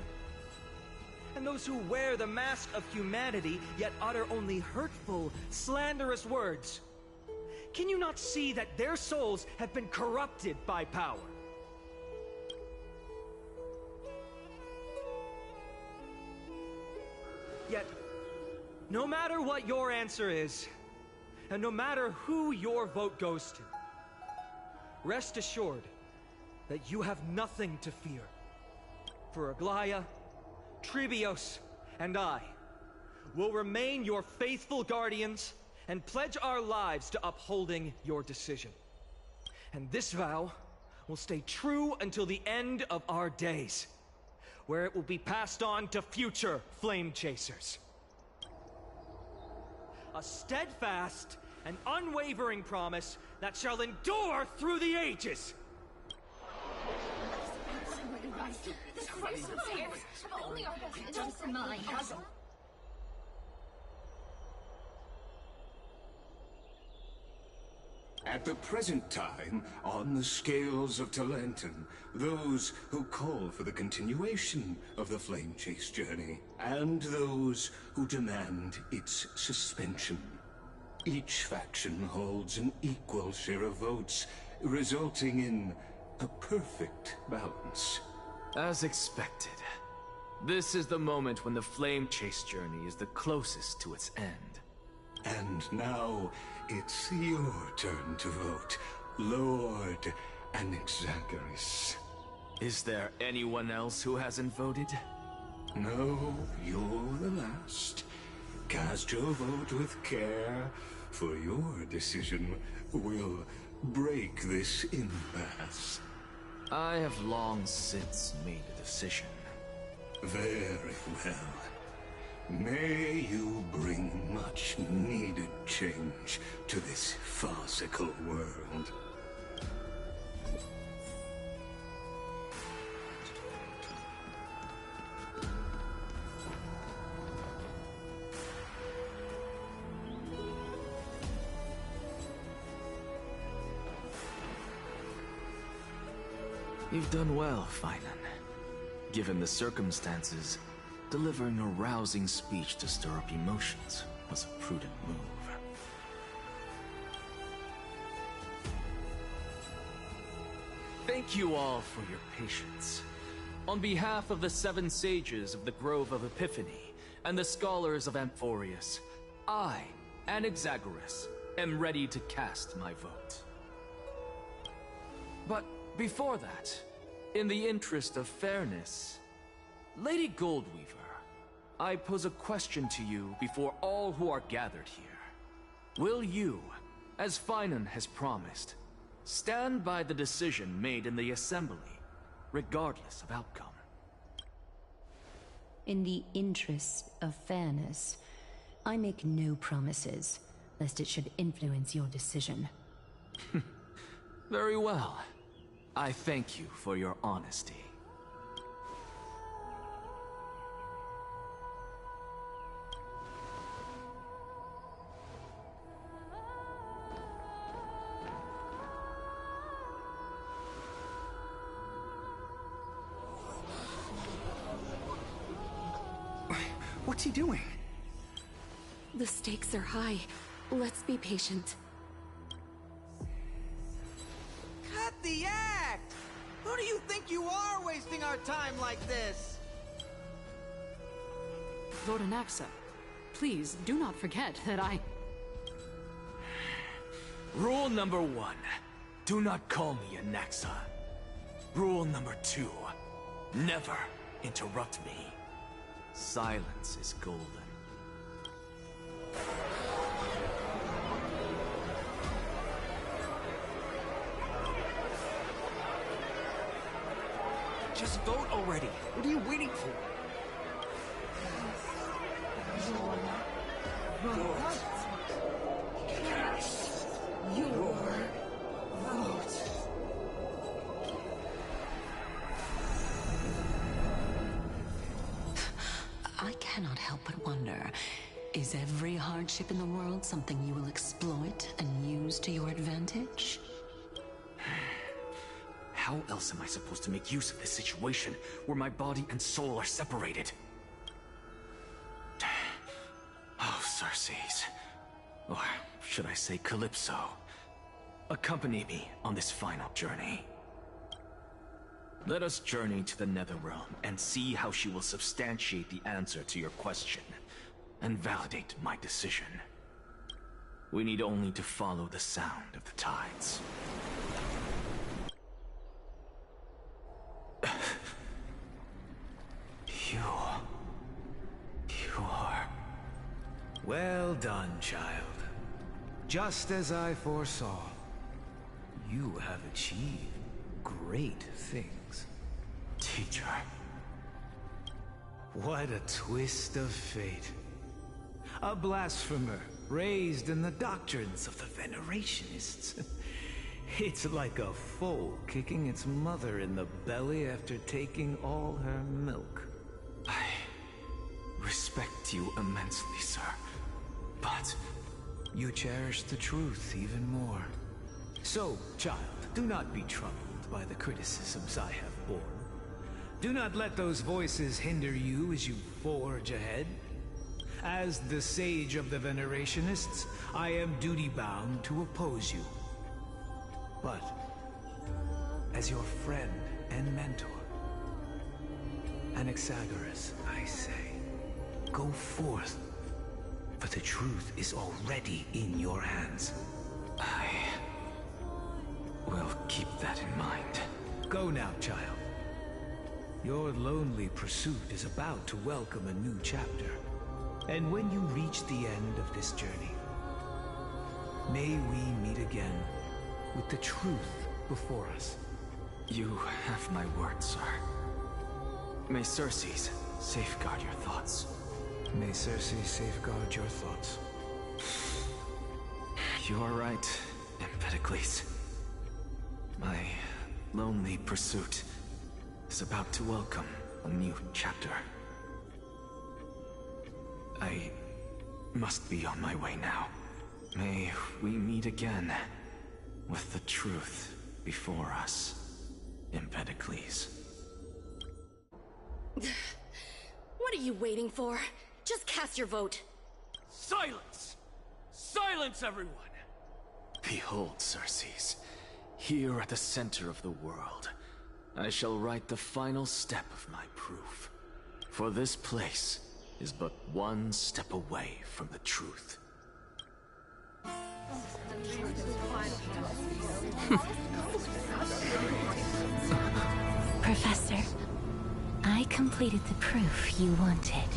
And those who wear the mask of humanity, yet utter only hurtful, slanderous words. Can you not see that their souls have been corrupted by power? Yet, no matter what your answer is, and no matter who your vote goes to, rest assured that you have nothing to fear. For Aglaya, Trebios, and I will remain your faithful guardians and pledge our lives to upholding your decision. And this vow will stay true until the end of our days, where it will be passed on to future flame chasers. A steadfast and unwavering promise that shall endure through the ages. The Christmas airs have only our just mine. At the present time, on the scales of Talenton, those who call for the continuation of the Flame Chase journey, and those who demand its suspension. Each faction holds an equal share of votes, resulting in a perfect balance. As expected, this is the moment when the Flame Chase journey is the closest to its end. And now, it's your turn to vote, Lord Anaxa. Is there anyone else who hasn't voted? No, you're the last. Cast your vote with care, for your decision will break this impasse. I have long since made a decision. Very well. May you bring much needed change to this farcical world. You've done well, Finan. Given the circumstances, delivering a rousing speech to stir up emotions was a prudent move. Thank you all for your patience. On behalf of the 7 sages of the Grove of Epiphany and the scholars of Amphoreus, I, Anaxa, am ready to cast my vote. But before that, in the interest of fairness, Lady Goldweaver, I pose a question to you before all who are gathered here. Will you, as Finan has promised, stand by the decision made in the Assembly, regardless of outcome? In the interest of fairness, I make no promises, lest it should influence your decision. Very well. I thank you for your honesty. What's he doing? The stakes are high. Let's be patient. Cut the act! Who do you think you are wasting our time like this? Lord Anaxa, please do not forget that I... Rule number 1. Do not call me Anaxa. Rule number 2. Never interrupt me. Silence is golden. Just vote already. What are you waiting for? Cast your vote. Is every hardship in the world something you will exploit and use to your advantage? How else am I supposed to make use of this situation where my body and soul are separated? Oh, Circes. Or should I say Calypso? Accompany me on this final journey. Let us journey to the Netherrealm and see how she will substantiate the answer to your question and validate my decision. We need only to follow the sound of the tides. You are... Well done, child. Just as I foresaw, you have achieved great things. Teacher. What a twist of fate. A blasphemer raised in the doctrines of the Venerationists. It's like a foal kicking its mother in the belly after taking all her milk. I respect you immensely, sir. But you cherish the truth even more. So, child, do not be troubled by the criticisms I have borne. Do not let those voices hinder you as you forge ahead. As the sage of the Venerationists, I am duty-bound to oppose you. But, as your friend and mentor, Anaxagoras, I say, go forth, for the truth is already in your hands. I will keep that in mind. Go now, child. Your lonely pursuit is about to welcome a new chapter. And when you reach the end of this journey, may we meet again with the truth before us. You have my word, sir. May Circes safeguard your thoughts. May Circes safeguard your thoughts. You are right, Empedocles. My lonely pursuit is about to welcome a new chapter. I must be on my way now. May we meet again with the truth before us, Empedocles. What are you waiting for? Just cast your vote. Silence! Silence, everyone! Behold, Circes. Here at the center of the world, I shall write the final step of my proof. For this place is but one step away from the truth. Professor, I completed the proof you wanted.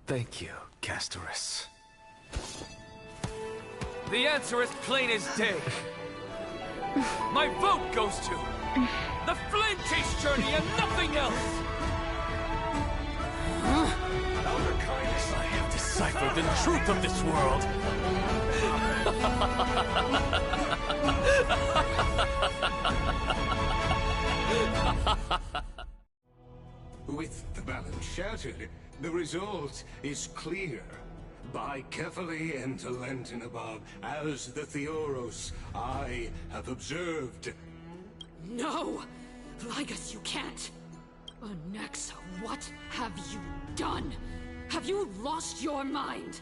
Thank you, Castorus. The answer is plain as day. My vote goes to the Flame Chase journey and nothing else! I have deciphered the truth of this world! With the balance shattered, the result is clear. Buy carefully and to Lenten above, as the Theoros I have observed. No! Ligus, you can't! Anaxa, what have you done? Have you lost your mind?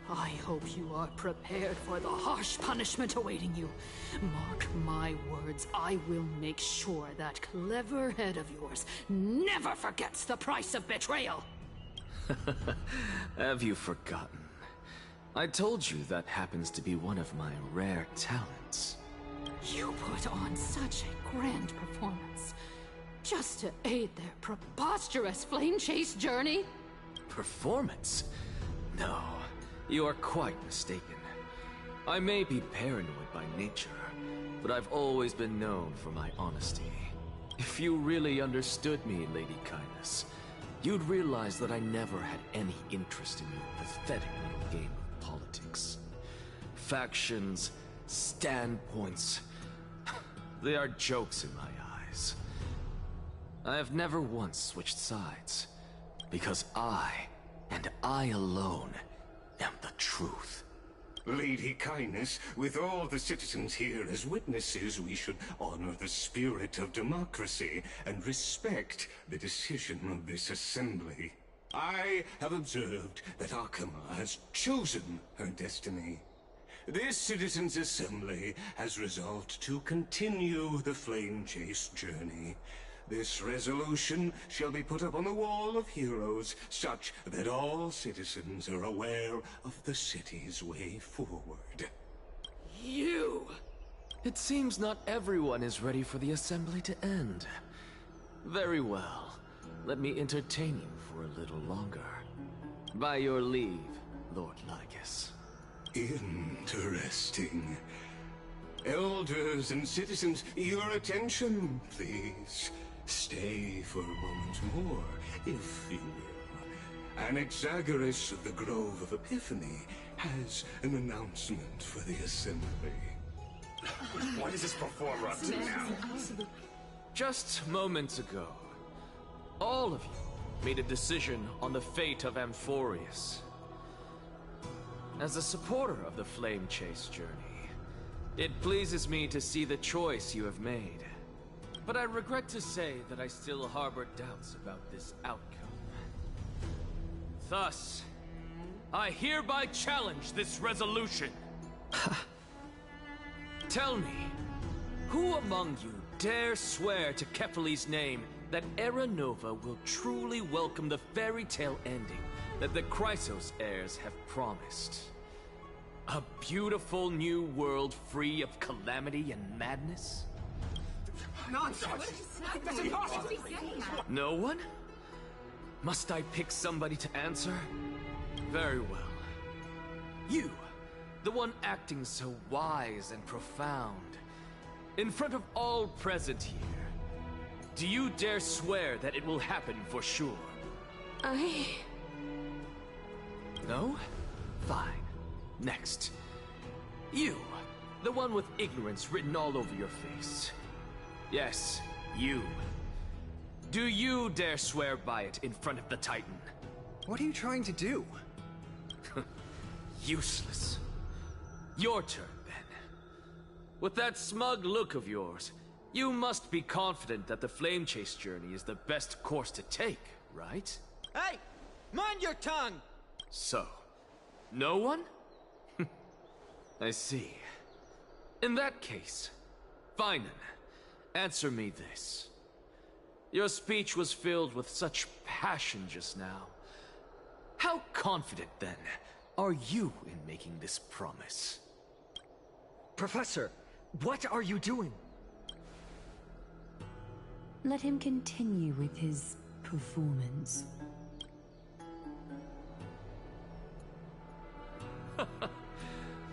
I hope you are prepared for the harsh punishment awaiting you. Mark my words, I will make sure that clever head of yours never forgets the price of betrayal. Have you forgotten? I told you that happens to be one of my rare talents. You put on such a grand performance, just to aid their preposterous flame chase journey? Performance? No, you are quite mistaken. I may be paranoid by nature, but I've always been known for my honesty. If you really understood me, Lady Kindness, you'd realize that I never had any interest in your pathetic little game of politics. Factions standpoints. They are jokes in my eyes. I have never once switched sides, because I, and I alone, am the truth. Lady Kindness, with all the citizens here as witnesses, we should honor the spirit of democracy and respect the decision of this assembly. I have observed that Akama has chosen her destiny. This citizens' assembly has resolved to continue the flame chase journey. This resolution shall be put up on the Wall of Heroes, such that all citizens are aware of the city's way forward. You! It seems not everyone is ready for the assembly to end. Very well. Let me entertain you for a little longer. By your leave, Lord Lycus. Interesting. Elders and citizens, your attention, please. Stay for a moment more, if you will. Anaxagoras of the Grove of Epiphany has an announcement for the assembly. What is this performer up to now? Just moments ago, all of you made a decision on the fate of Amphoreus. As a supporter of the Flame Chase journey, it pleases me to see the choice you have made. But I regret to say that I still harbor doubts about this outcome. Thus, I hereby challenge this resolution. Tell me, who among you dare swear to Kefali's name that Era Nova will truly welcome the fairy tale ending that the Chrysos heirs have promised? A beautiful new world free of calamity and madness? Nonsense! That's impossible! No one? Must I pick somebody to answer? Very well. You, the one acting so wise and profound, in front of all present here, do you dare swear that it will happen for sure? No? Fine. Next. You, the one with ignorance written all over your face. Yes, you. Do you dare swear by it in front of the Titan? What are you trying to do? Useless. Your turn, then. With that smug look of yours, you must be confident that the Flame Chase journey is the best course to take, right? Hey! Mind your tongue! So, no one? I see. In that case, Finan, answer me this. Your speech was filled with such passion just now. How confident, then, are you in making this promise? Professor, what are you doing? Let him continue with his performance.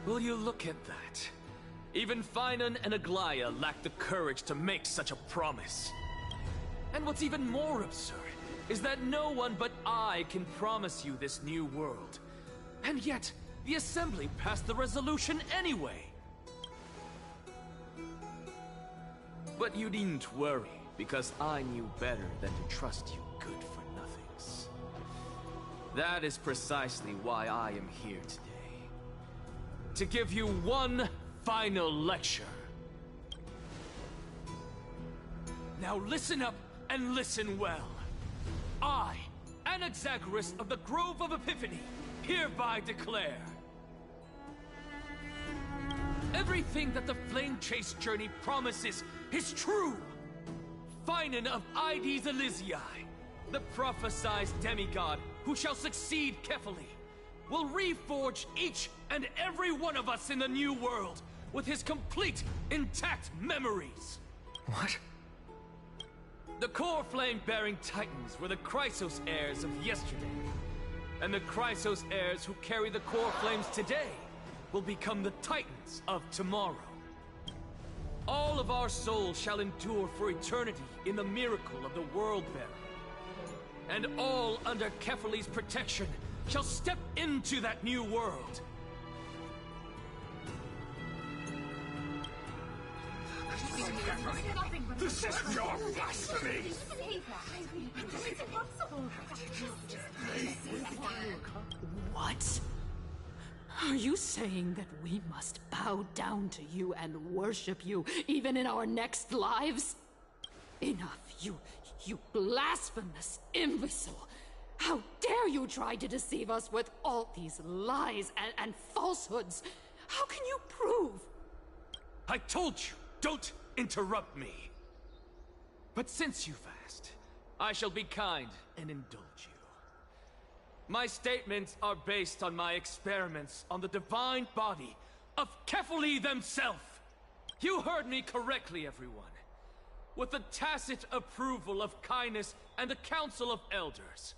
Will you look at that? Even Finan and Aglaya lack the courage to make such a promise. And what's even more absurd is that no one but I can promise you this new world. And yet, the Assembly passed the resolution anyway. But you needn't worry, because I knew better than to trust you good-for-nothings. That is precisely why I am here today. To give you one final lecture. Now listen up and listen well. I, Anaxagoras of the Grove of Epiphany, hereby declare everything that the Flame Chase journey promises is true. Finan of Ides Elysiae, the prophesied demigod who shall succeed Kefali, will reforge each and every one of us in the new world with his complete, intact memories. What? The core flame-bearing titans were the Chrysos heirs of yesterday. And the Chrysos heirs who carry the core flames today will become the titans of tomorrow. All of our souls shall endure for eternity in the miracle of the World-Bearer. And all under Kefali's protection shall step into that new world. This is your blasphemy! It's impossible. What? Are you saying that we must bow down to you and worship you even in our next lives? Enough, you blasphemous imbecile! How dare you try to deceive us with all these lies and falsehoods? How can you prove? I told you, don't interrupt me. But since you've asked, I shall be kind and indulge you. My statements are based on my experiments on the divine body of Kefali themselves. You heard me correctly, everyone. With the tacit approval of Kindness and the Council of Elders,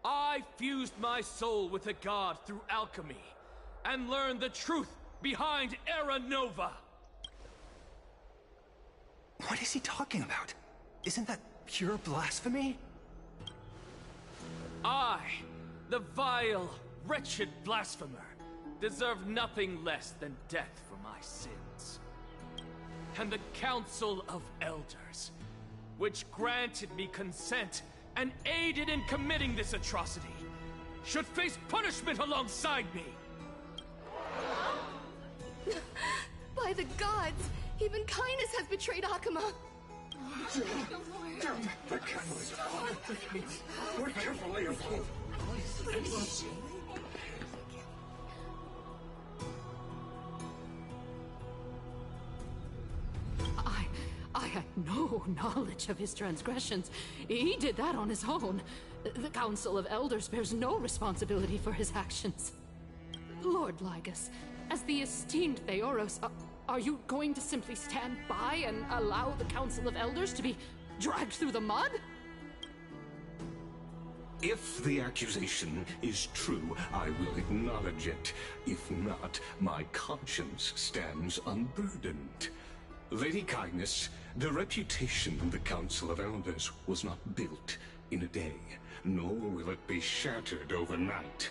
I fused my soul with a god through alchemy and learned the truth behind Era Nova. What is he talking about? Isn't that pure blasphemy? I, the vile, wretched blasphemer, deserve nothing less than death for my sins. And the Council of Elders, which granted me consent and aided in committing this atrocity, should face punishment alongside me. By the gods, even Kindness has betrayed Akuma. The Kefali's We're carefully afloat. I had no knowledge of his transgressions. He did that on his own. The Council of Elders bears no responsibility for his actions. Lord Lygus, as the esteemed Theoros, are you going to simply stand by and allow the Council of Elders to be dragged through the mud? If the accusation is true, I will acknowledge it. If not, my conscience stands unburdened. Lady Kindness, the reputation of the Council of Elders was not built in a day, nor will it be shattered overnight.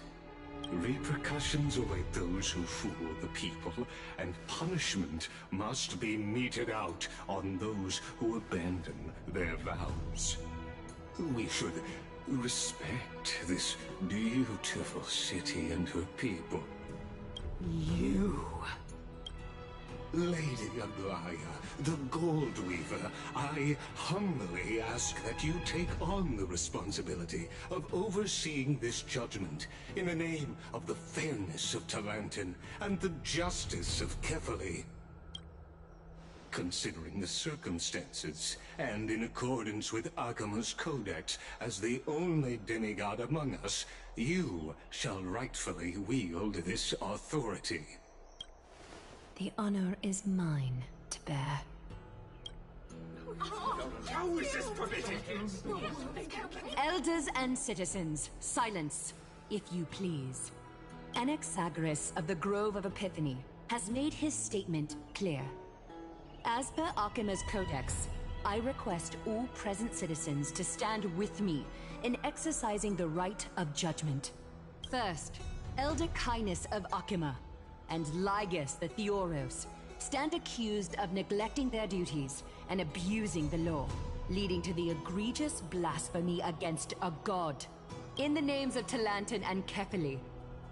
Repercussions await those who fool the people, and punishment must be meted out on those who abandon their vows. We should respect this beautiful city and her people. You... Lady Aglaya, the Gold Weaver, I humbly ask that you take on the responsibility of overseeing this judgment in the name of the fairness of Talantin and the justice of Kefali. Considering the circumstances, and in accordance with Akuma's codex as the only demigod among us, you shall rightfully wield this authority. The honor is mine to bear. How is this permitted? Elders and citizens, silence, if you please. Anaxa of the Grove of Epiphany has made his statement clear. As per Akuma's codex, I request all present citizens to stand with me in exercising the right of judgment. First, Elder Kindness of Akuma and Lygus the Theoros stand accused of neglecting their duties and abusing the law, leading to the egregious blasphemy against a god. In the names of Talantin and Kefali,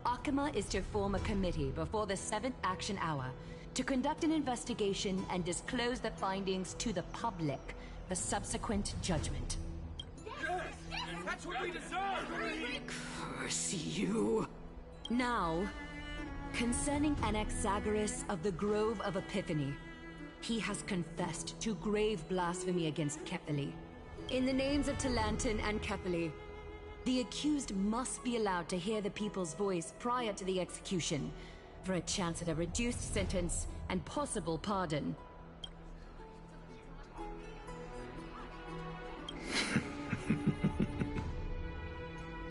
Akuma is to form a committee before the 7th action hour to conduct an investigation and disclose the findings to the public for subsequent judgment. Yes! That's what we deserve! Curse you! Now, concerning Anaxagoras of the Grove of Epiphany, he has confessed to grave blasphemy against Kefali. In the names of Talantin and Kefali, the accused must be allowed to hear the people's voice prior to the execution, for a chance at a reduced sentence and possible pardon.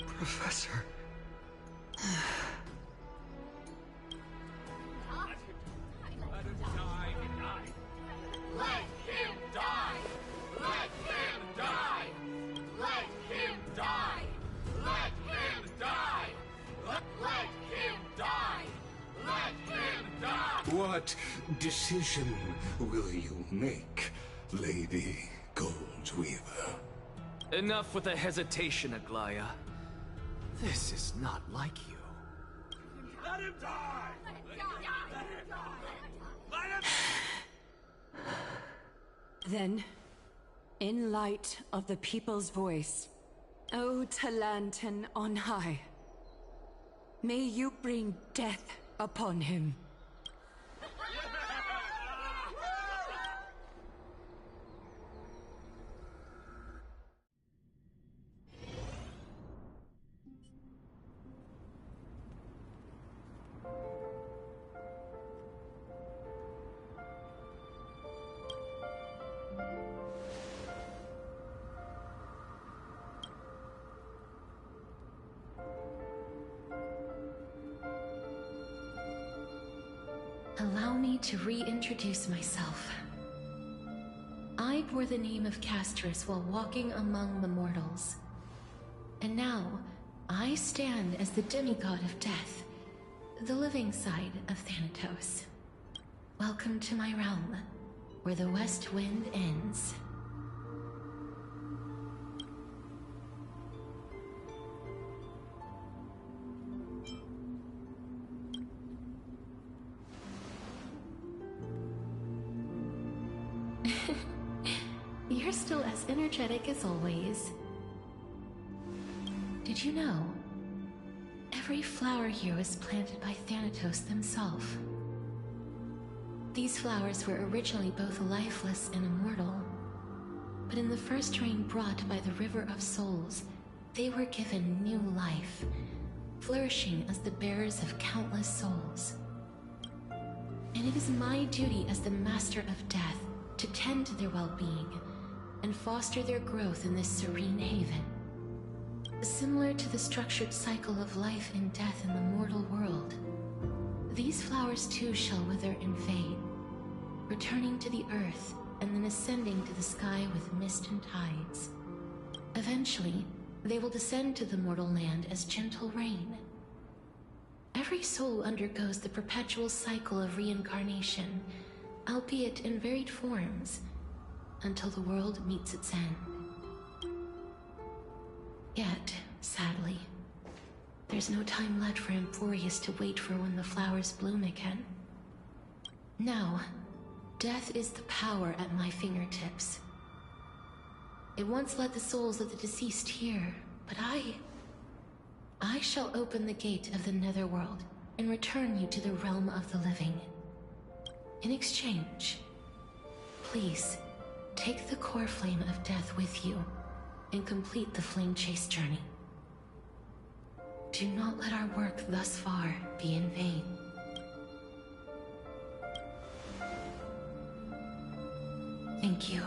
Professor. Let him die! Let him die! Let him die! Let him die! Let him die! Let him die! What decision will you make? Lady Goldweaver. Enough with the hesitation, Aglaya. This is not like you. Let him die! Let him die! Let him... Then, in light of the people's voice, O Talantan on high, may you bring death upon him. Allow me to reintroduce myself. I bore the name of Castrus while walking among the mortals. And now, I stand as the demigod of death, the living side of Thanatos. Welcome to my realm, where the west wind ends. You're still as energetic as always. Did you know? Every flower here was planted by Thanatos himself. These flowers were originally both lifeless and immortal, but in the first rain brought by the River of Souls, they were given new life, flourishing as the bearers of countless souls. And it is my duty as the Master of Death to tend to their well-being and foster their growth in this serene haven. Similar to the structured cycle of life and death in the mortal world, these flowers too shall wither and fade, returning to the earth and then ascending to the sky with mist and tides. Eventually, they will descend to the mortal land as gentle rain. Every soul undergoes the perpetual cycle of reincarnation, albeit in varied forms, until the world meets its end. Yet, sadly, there's no time left for Amphoreus to wait for when the flowers bloom again. Now, death is the power at my fingertips. It once led the souls of the deceased here, but I shall open the gate of the netherworld and return you to the realm of the living. In exchange, please, take the core flame of death with you and complete the flame chase journey. Do not let our work thus far be in vain. Thank you.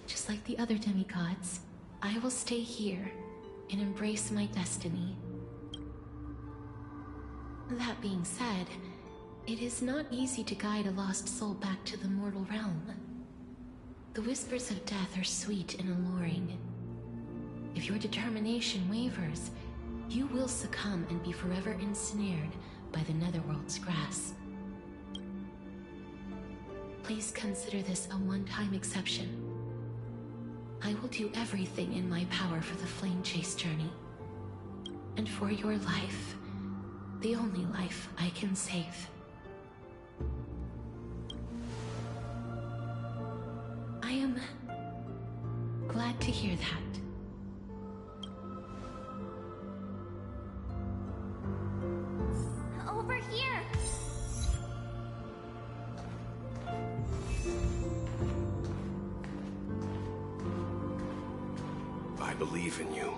Just like the other demigods, I will stay here and embrace my destiny. That being said, it is not easy to guide a lost soul back to the mortal realm. The whispers of death are sweet and alluring. If your determination wavers, you will succumb and be forever ensnared by the netherworld's grasp. Please consider this a one-time exception. I will do everything in my power for the flame chase journey. And for your life, the only life I can save. I am glad to hear that. Over here! I believe in you.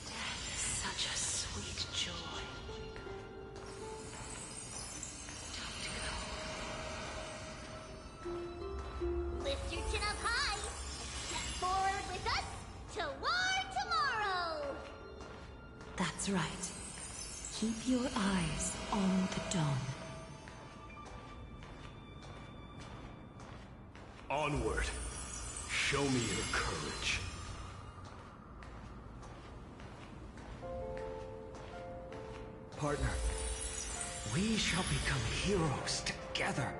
Death is such a sweet joy. Don't Lift your chin up high! Step forward with us toward tomorrow! That's right. Keep your eyes on the dawn. Onward. Show me your courage. Partner, we shall become heroes together.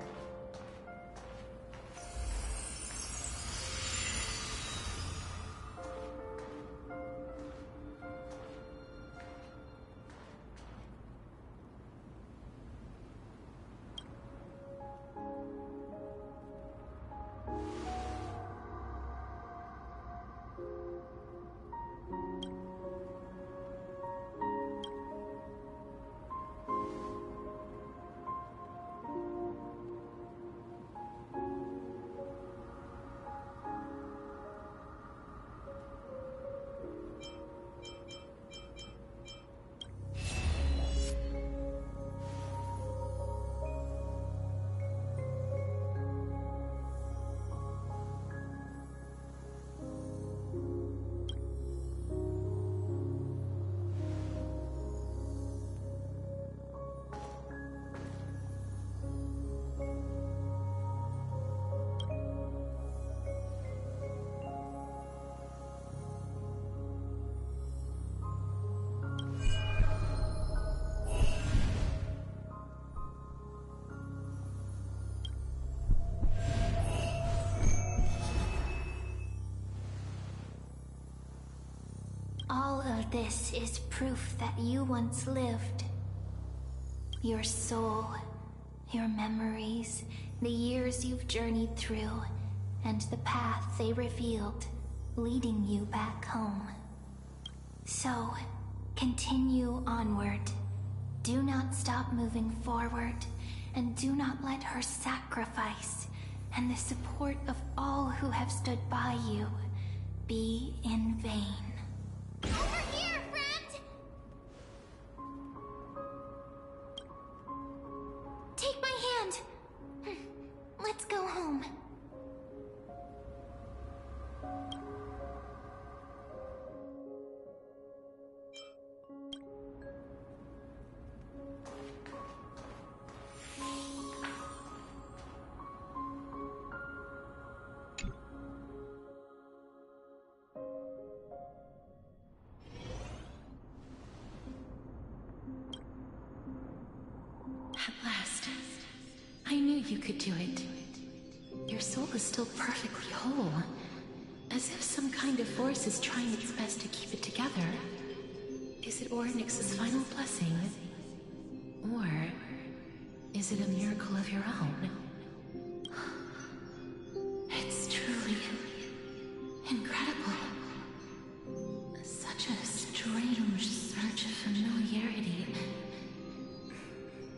All of this is proof that you once lived. Your soul, your memories, the years you've journeyed through, and the path they revealed, leading you back home. So, continue onward. Do not stop moving forward, and do not let her sacrifice and the support of all who have stood by you be in vain. Over here, friend! Take my hand. Let's go home. At last. I knew you could do it. Your soul is still perfectly whole. As if some kind of force is trying its best to keep it together. Is it Ornyx's final blessing? Or is it a miracle of your own? It's truly incredible. Such a strange surge of familiarity.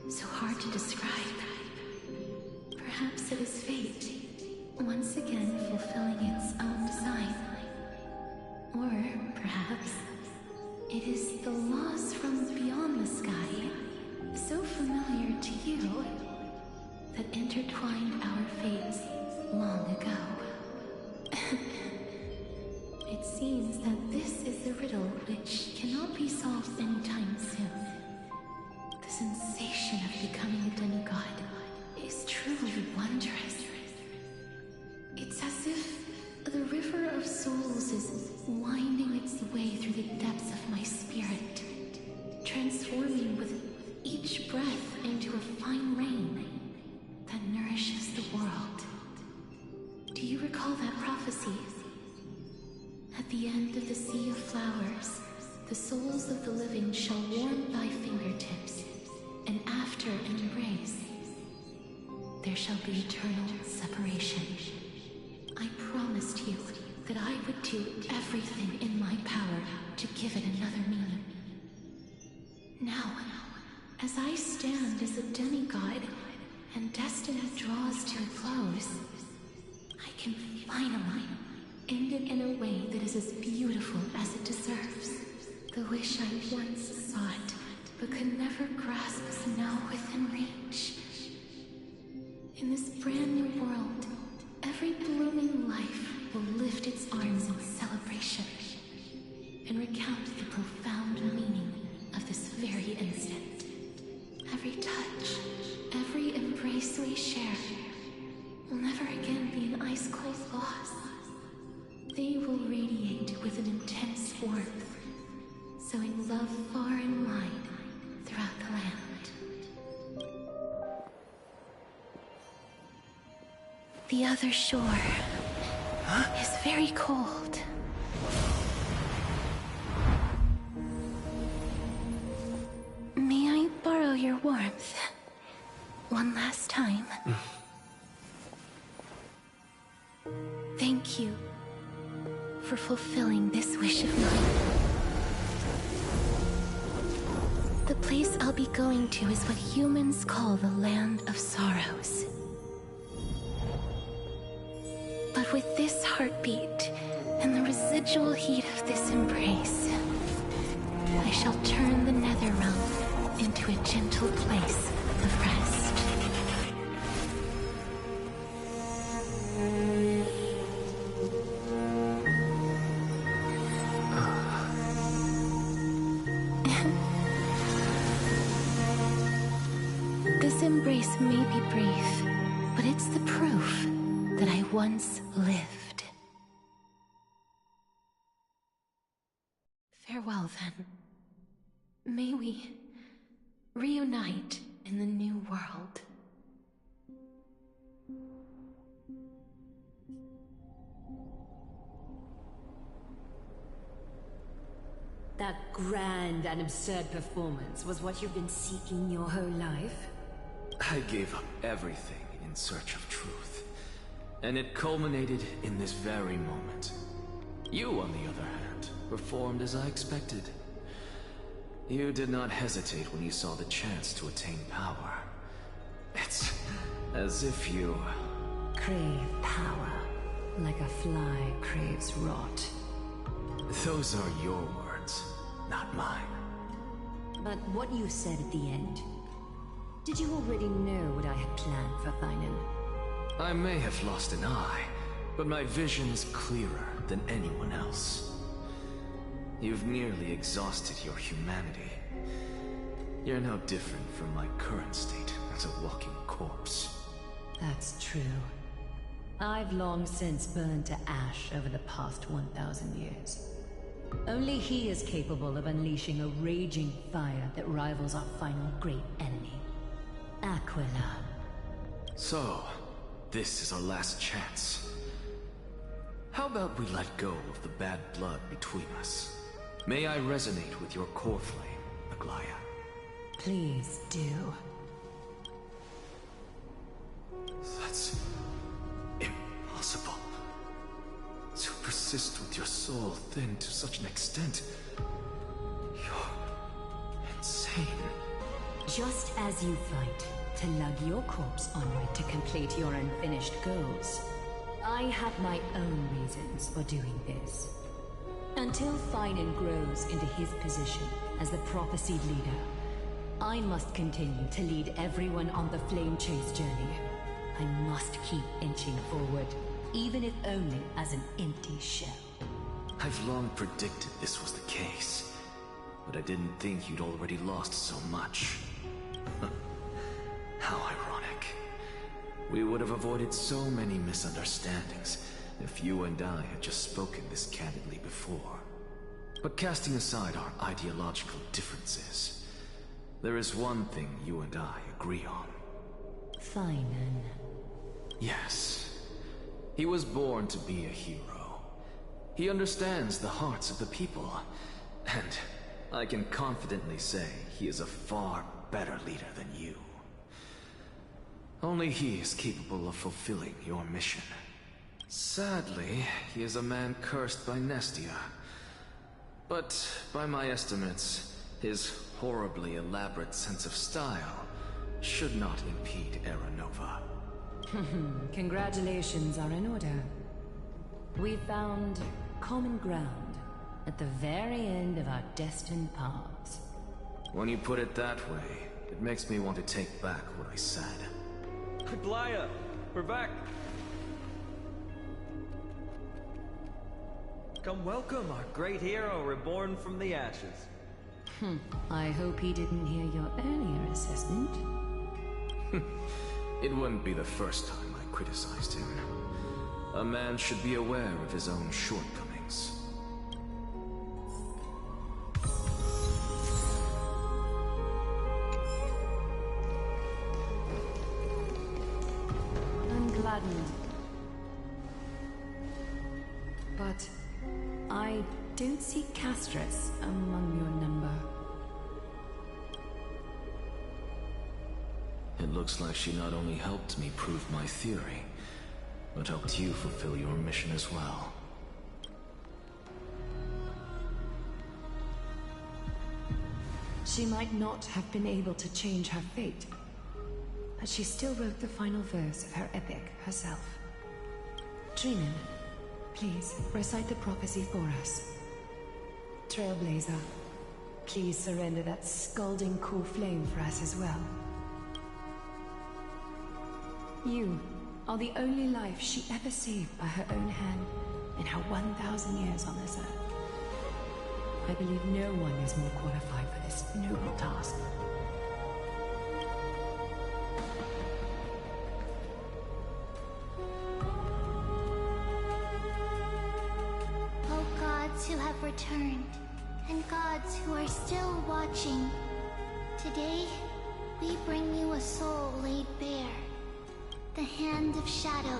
So hard to describe. Perhaps it is fate, once again fulfilling its own design. Or perhaps it is the laws from beyond the sky, so familiar to you, that intertwined our fates long ago. It seems that this is the riddle which cannot be solved anytime soon. The sensation of becoming a demigod is truly wondrous. It's as if the river of souls is winding its way through the depths of my spirit, transforming with each breath into a fine rain that nourishes the world. Do you recall that prophecy? At the end of the sea of flowers, the souls of the living shall warm thy fingertips, and after an embrace, there shall be eternal separation. I promised you that I would do everything in my power to give it another meaning. Now, as I stand as a demigod and destiny draws to a close, I can finally end it in a way that is as beautiful as it deserves. The wish I once sought, but could never grasp is now within reach. In this brand new world, every blooming life will lift its arms in celebration and recount the profound meaning of this very instant. Every touch, every embrace we share will never again be an ice with an intense warmth, sowing love far and wide throughout the land. The other shore is very cold. May I borrow your warmth one last time? Thank you for fulfilling this wish of mine. The place I'll be going to is what humans call the Land of Sorrows. But with this heartbeat and the residual heat of this embrace, I shall turn the nether realm into a gentle place of rest. This embrace may be brief, but it's the proof that I once lived. Farewell, then. May we reunite in the new world. That grand and absurd performance was what you've been seeking your whole life? I gave up everything in search of truth, and it culminated in this very moment. You, on the other hand, performed as I expected. You did not hesitate when you saw the chance to attain power. It's as if you... Crave power, like a fly craves rot. Those are your words, not mine. But what you said at the end, did you already know what I had planned for Thainan? I may have lost an eye, but my vision is clearer than anyone else. You've nearly exhausted your humanity. You're no different from my current state as a walking corpse. That's true. I've long since burned to ash over the past 1,000 years. Only he is capable of unleashing a raging fire that rivals our final great enemy, Aquila. So, this is our last chance. How about we let go of the bad blood between us? May I resonate with your core flame, Aglaya? Please do. That's impossible. To persist with your soul thinned to such an extent. You're insane. Just as you fight to lug your corpse onward to complete your unfinished goals, I have my own reasons for doing this. Until Thainan grows into his position as the prophesied leader, I must continue to lead everyone on the flame chase journey. I must keep inching forward, even if only as an empty shell. I've long predicted this was the case, but I didn't think you'd already lost so much. How ironic. We would have avoided so many misunderstandings if you and I had just spoken this candidly before. But casting aside our ideological differences, there is one thing you and I agree on. Thainan. Yes. He was born to be a hero. He understands the hearts of the people, and I can confidently say he is a far better leader than you. Only he is capable of fulfilling your mission. Sadly, he is a man cursed by Nestia. But by my estimates, his horribly elaborate sense of style should not impede Era Nova. Congratulations are in order. We found common ground at the very end of our destined paths. When you put it that way, it makes me want to take back what I said. Aglaya, we're back. Come welcome our great hero reborn from the ashes. I hope he didn't hear your earlier assessment. It wouldn't be the first time I criticized him. A man should be aware of his own shortcomings. hardened. But I don't see Castress among your number. It looks like she not only helped me prove my theory, but helped you fulfill your mission as well. She might not have been able to change her fate, but she still wrote the final verse of her epic herself. Trinan, please recite the prophecy for us. Trailblazer, please surrender that scalding cool flame for us as well. You are the only life she ever saved by her own hand in her 1,000 years on this earth. I believe no one is more qualified for this noble task. O gods who have returned, and gods who are still watching, today we bring you a soul laid bare. The Hand of Shadow,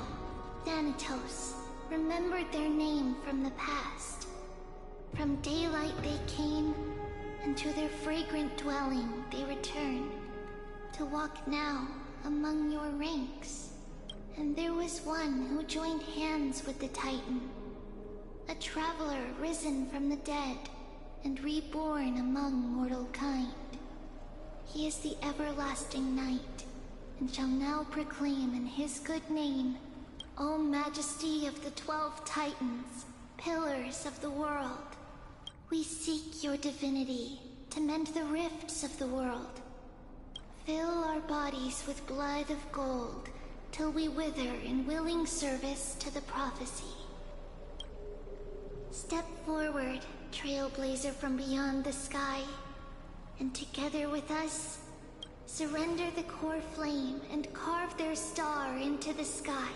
Thanatos, remembered their name from the past. From daylight they came, and to their fragrant dwelling they return, to walk now among your ranks. And there was one who joined hands with the Titan, a traveler risen from the dead, and reborn among mortal kind. He is the everlasting night, and shall now proclaim in his good name, O Majesty of the 12 Titans, pillars of the world. We seek your divinity to mend the rifts of the world. Fill our bodies with blood of gold till we wither in willing service to the prophecy. Step forward, trailblazer from beyond the sky, and together with us, surrender the core flame and carve their star into the sky.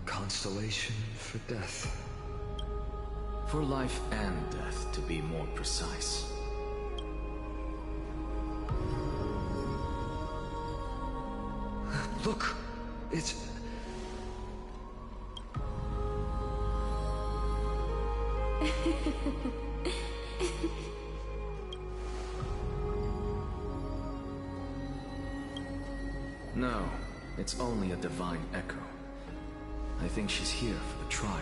Constellation for death. For life and death, to be more precise. Look, it's... No, it's only a divine echo. I think she's here for the trial.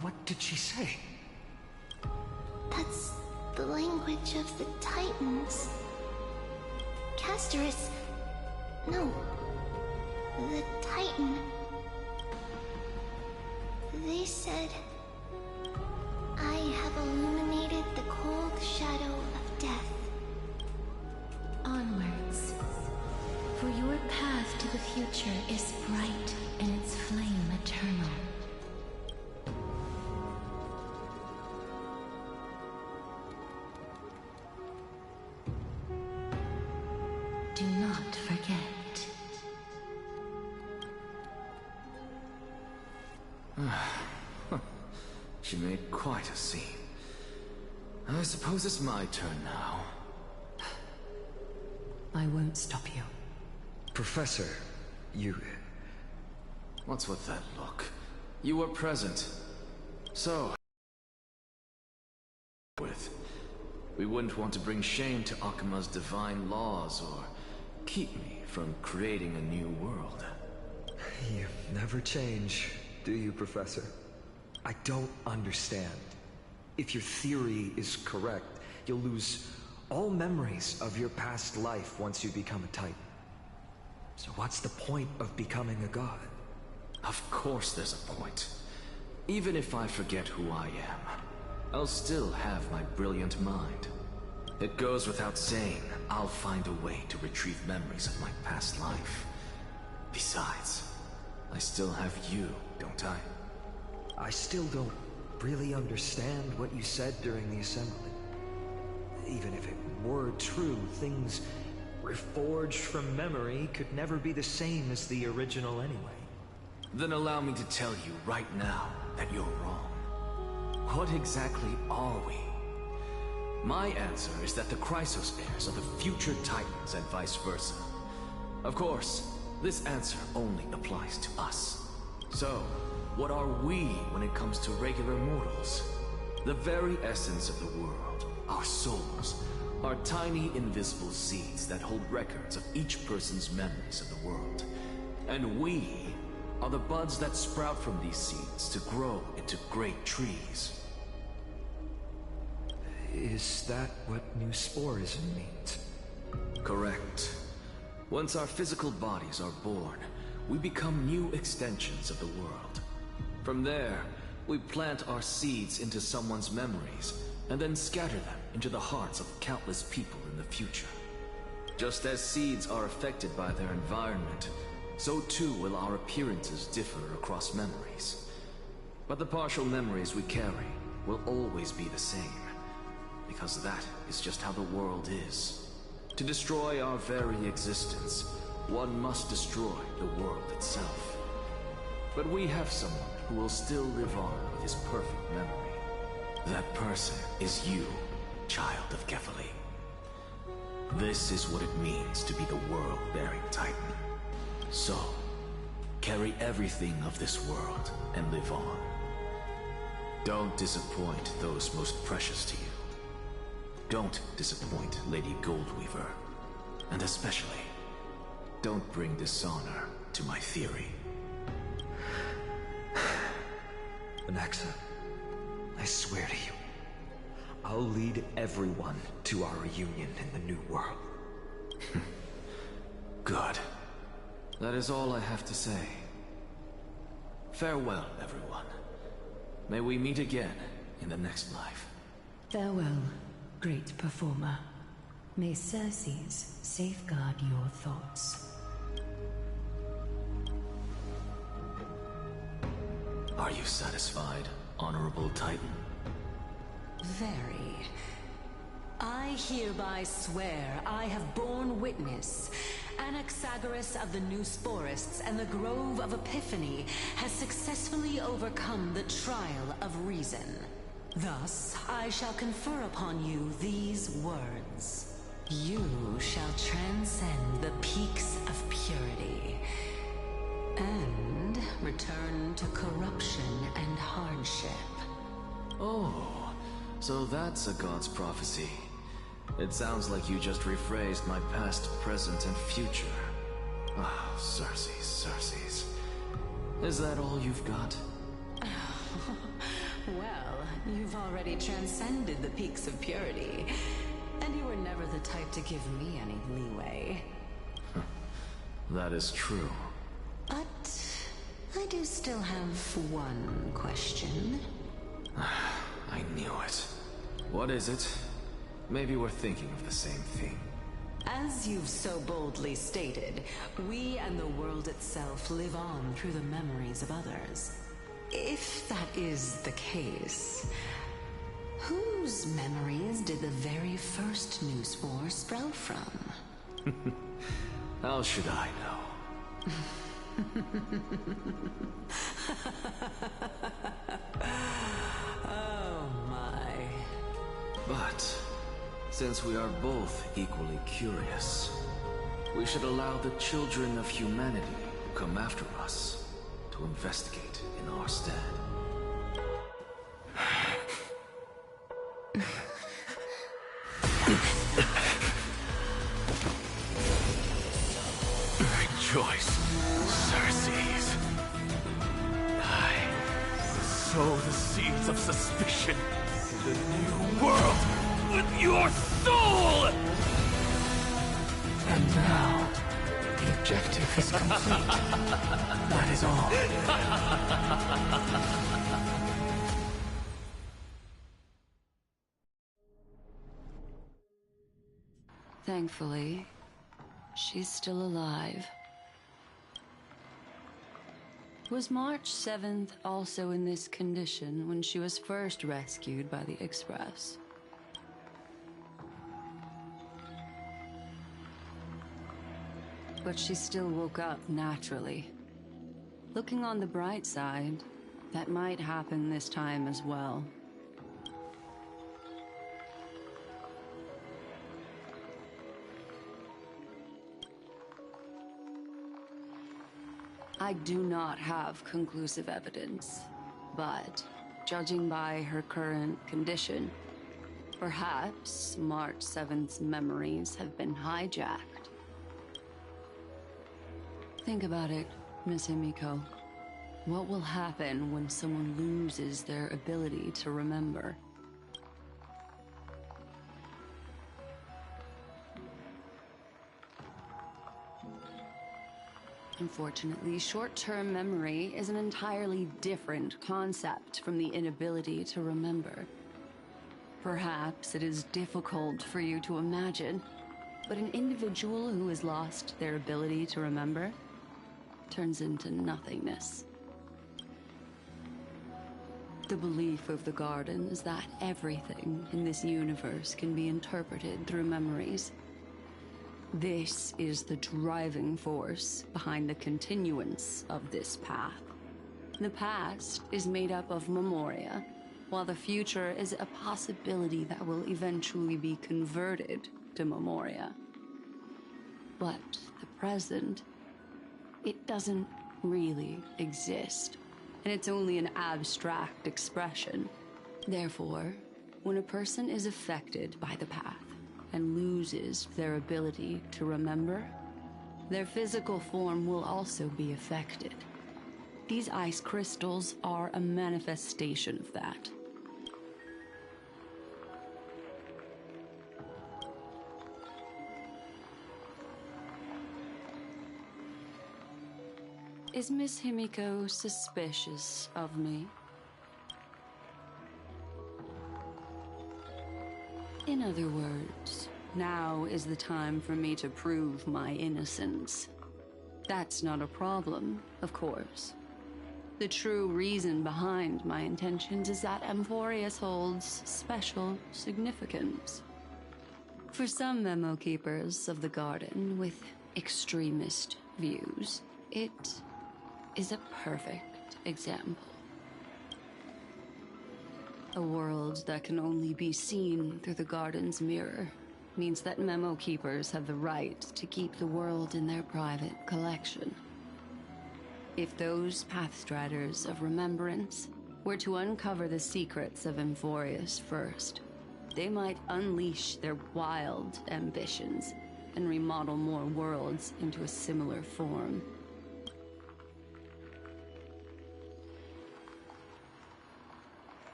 What did she say? That's the language of the Titans. Casterus... No. The Titan... They said... I have illuminated the cold shadow of death. Onwards. For your path to the future is bright and its flame eternal. Do not forget. She made quite a scene. I suppose it's my turn now. I won't stop you. Professor, you... What's with that look? You were present. So, we wouldn't want to bring shame to Akima's divine laws or keep me from creating a new world. You never change, do you, Professor? I don't understand. If your theory is correct, you'll lose all memories of your past life once you become a Titan. So what's the point of becoming a god? Of course there's a point. Even if I forget who I am, I'll still have my brilliant mind. It goes without saying, I'll find a way to retrieve memories of my past life. Besides, I still have you, don't I? I still don't really understand what you said during the assembly. Even if it were true, things reforged from memory could never be the same as the original anyway. Then allow me to tell you right now that you're wrong. What exactly are we? My answer is that the Chrysos heirs are the future Titans and vice versa. Of course, this answer only applies to us. So, what are we when it comes to regular mortals? The very essence of the world, our souls, are tiny invisible seeds that hold records of each person's memories of the world. And we are the buds that sprout from these seeds to grow into great trees. Is that what new sporism means? Correct. Once our physical bodies are born, we become new extensions of the world. From there, we plant our seeds into someone's memories, and then scatter them into the hearts of countless people in the future. Just as seeds are affected by their environment, so too will our appearances differ across memories. But the partial memories we carry will always be the same. Because that is just how the world is. To destroy our very existence, one must destroy the world itself. But we have someone who will still live on with his perfect memory. That person is you, child of Kefali. This is what it means to be the world-bearing Titan. So, carry everything of this world and live on. Don't disappoint those most precious to you. Don't disappoint Lady Goldweaver. And especially, don't bring dishonor to my theory. Anaxa, I swear to you, I'll lead everyone to our reunion in the new world. Good. That is all I have to say. Farewell, everyone. May we meet again in the next life. Farewell, great performer. May Circes safeguard your thoughts. Are you satisfied, Honorable Titan? Very. I hereby swear I have borne witness. Anaxagoras of the New Sporists and the Grove of Epiphany has successfully overcome the trial of reason. Thus, I shall confer upon you these words. You shall transcend the peaks of purity and return to corruption and hardship. Oh, so that's a god's prophecy. It sounds like you just rephrased my past, present, and future. Ah, Circes. Is that all you've got? Well, you've already transcended the peaks of purity, and you were never the type to give me any leeway. That is true. But I do still have one question. I knew it. What is it? Maybe we're thinking of the same thing. As you've so boldly stated, we and the world itself live on through the memories of others. If that is the case, whose memories did the very first new spore sprout from? How should I know? Oh my. But since we are both equally curious, we should allow the children of humanity who come after us to investigate in our stead. sow the seeds of suspicion in the new world with your soul! And now, the objective is complete. That is all. Thankfully, she's still alive. Was March 7th also in this condition when she was first rescued by the Express? But she still woke up naturally. Looking on the bright side, that might happen this time as well. I do not have conclusive evidence, but judging by her current condition, perhaps March 7th's memories have been hijacked. Think about it, Miss Himiko. What will happen when someone loses their ability to remember? Unfortunately, short-term memory is an entirely different concept from the inability to remember. Perhaps it is difficult for you to imagine, but an individual who has lost their ability to remember turns into nothingness. The belief of the Garden is that everything in this universe can be interpreted through memories. This is the driving force behind the continuance of this path. The past is made up of memoria, while the future is a possibility that will eventually be converted to memoria. But the present, it doesn't really exist, and it's only an abstract expression. Therefore, when a person is affected by the path, and loses their ability to remember, their physical form will also be affected. These ice crystals are a manifestation of that. Is Miss Himiko suspicious of me? In other words, now is the time for me to prove my innocence. That's not a problem, of course. The true reason behind my intentions is that Amphoreus holds special significance. For some memo keepers of the Garden with extremist views, it is a perfect example. A world that can only be seen through the Garden's mirror means that memo keepers have the right to keep the world in their private collection. If those Pathstriders of Remembrance were to uncover the secrets of Amphoreus first, they might unleash their wild ambitions and remodel more worlds into a similar form.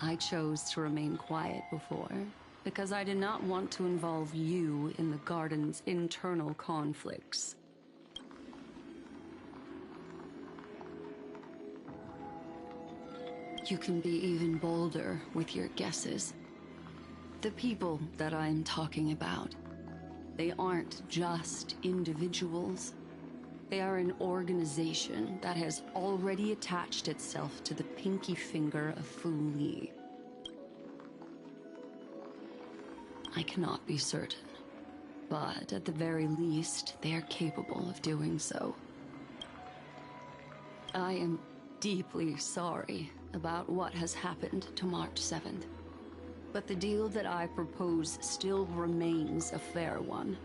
I chose to remain quiet before, because I did not want to involve you in the Garden's internal conflicts. You can be even bolder with your guesses. The people that I'm talking about, they aren't just individuals. They are an organization that has already attached itself to the pinky finger of Fu Li. I cannot be certain, but at the very least, they are capable of doing so. I am deeply sorry about what has happened to March 7th, but the deal that I propose still remains a fair one.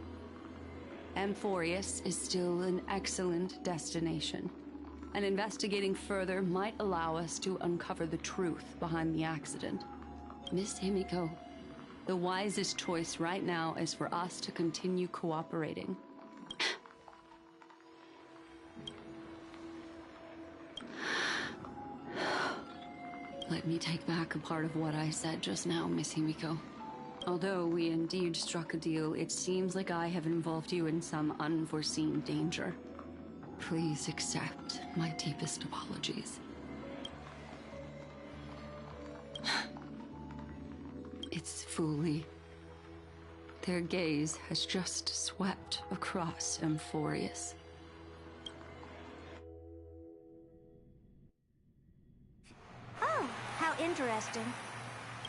Amphoreus is still an excellent destination, and investigating further might allow us to uncover the truth behind the accident. Miss Himiko, the wisest choice right now is for us to continue cooperating. Let me take back a part of what I said just now, Miss Himiko. Although we indeed struck a deal, it seems like I have involved you in some unforeseen danger. Please accept my deepest apologies. It's Fuli. Their gaze has just swept across Amphoreus. Oh, how interesting.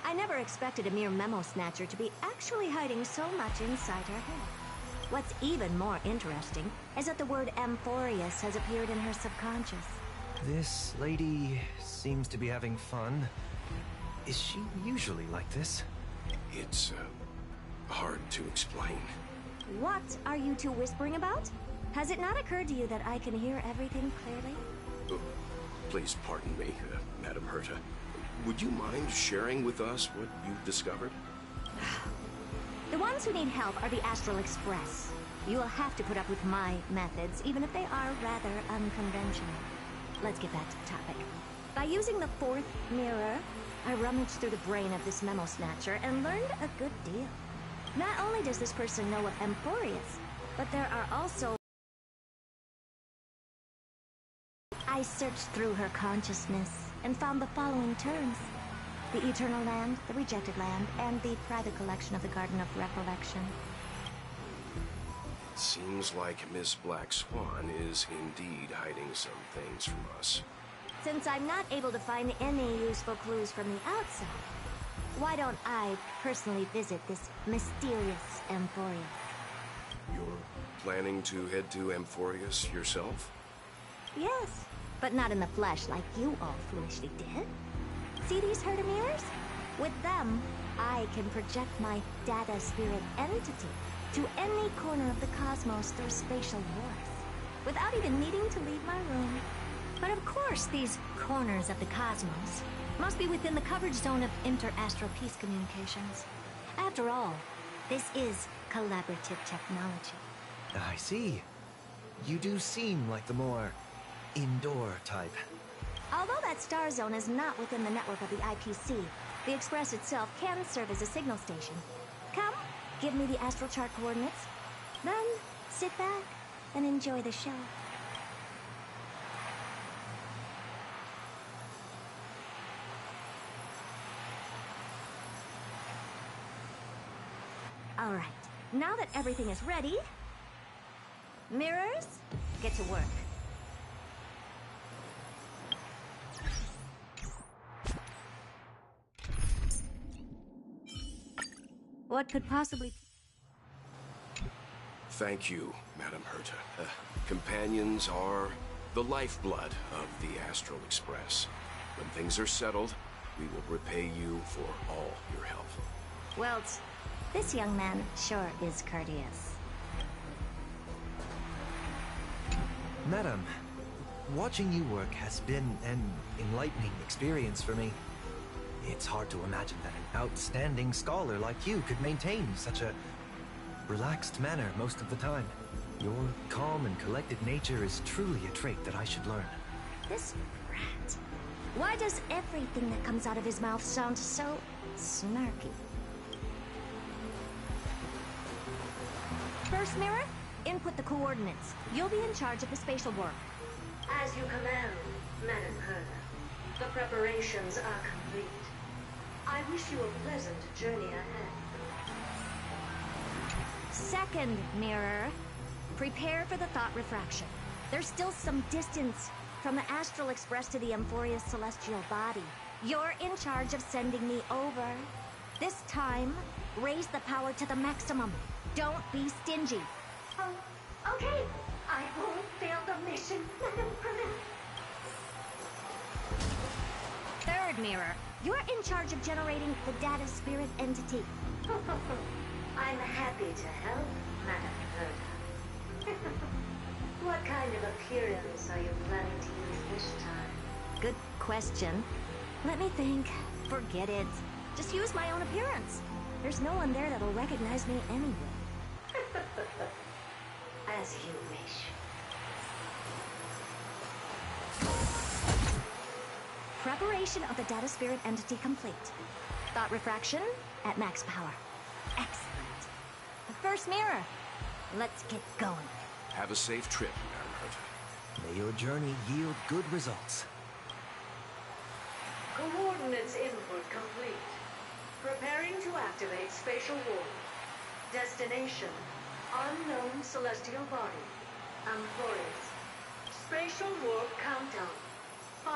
I never expected a mere memo snatcher to be actually hiding so much inside her head. What's even more interesting is that the word Amphoreus has appeared in her subconscious. This lady seems to be having fun. Is she usually like this? It's, hard to explain. What are you two whispering about? Has it not occurred to you that I can hear everything clearly? Oh, please pardon me, Madam Herta. Would you mind sharing with us what you've discovered? The ones who need help are the Astral Express. You will have to put up with my methods, even if they are rather unconventional. Let's get back to the topic. By using the fourth mirror, I rummaged through the brain of this memo snatcher and learned a good deal. Not only does this person know of Amphoreus, but there are also... I searched through her consciousness and found the following terms: the Eternal Land, the Rejected Land, and the private collection of the Garden of Recollection. It seems like Miss Black Swan is indeed hiding some things from us. Since I'm not able to find any useful clues from the outside, why don't I personally visit this mysterious Amphoreus? You're planning to head to Amphoreus yourself? Yes, but not in the flesh like you all foolishly did. See these Herta mirrors? With them, I can project my data spirit entity to any corner of the cosmos through spatial warps, without even needing to leave my room. But of course, these corners of the cosmos must be within the coverage zone of inter-astral peace communications. After all, this is collaborative technology. I see. You do seem like the more indoor type. Although that star zone is not within the network of the IPC, the Express itself can serve as a signal station. Come, give me the astral chart coordinates. Then, sit back and enjoy the show. All right, now that everything is ready, mirrors, get to work. What could possibly... Thank you, Madam Herta. Companions are the lifeblood of the Astral Express. When things are settled, we will repay you for all your help. Well, this young man sure is courteous. Madam, watching you work has been an enlightening experience for me. It's hard to imagine that an outstanding scholar like you could maintain such a relaxed manner most of the time. Your calm and collected nature is truly a trait that I should learn. This rat. Why does everything that comes out of his mouth sound so snarky? First mirror, input the coordinates. You'll be in charge of the spatial work. As you command, Madam Herta. The preparations are complete. I wish you a pleasant journey ahead. Second mirror, prepare for the thought refraction. There's still some distance from the Astral Express to the Amphoreus celestial body. You're in charge of sending me over. This time, raise the power to the maximum. Don't be stingy. Oh, okay. I won't fail the mission, Madam Herta. Third mirror, you're in charge of generating the data spirit entity. I'm happy to help, Madam Herta. What kind of appearance are you planning to use this time? Good question. Let me think. Forget it. Just use my own appearance. There's no one there that'll recognize me anyway. As you wish. Preparation of the data spirit entity complete. Thought refraction at max power. Excellent. The first mirror. Let's get going. Have a safe trip, Madam Herta. May your journey yield good results. Coordinates input complete. Preparing to activate spatial warp. Destination: unknown celestial body. Amphoreus. Spatial warp countdown. 5,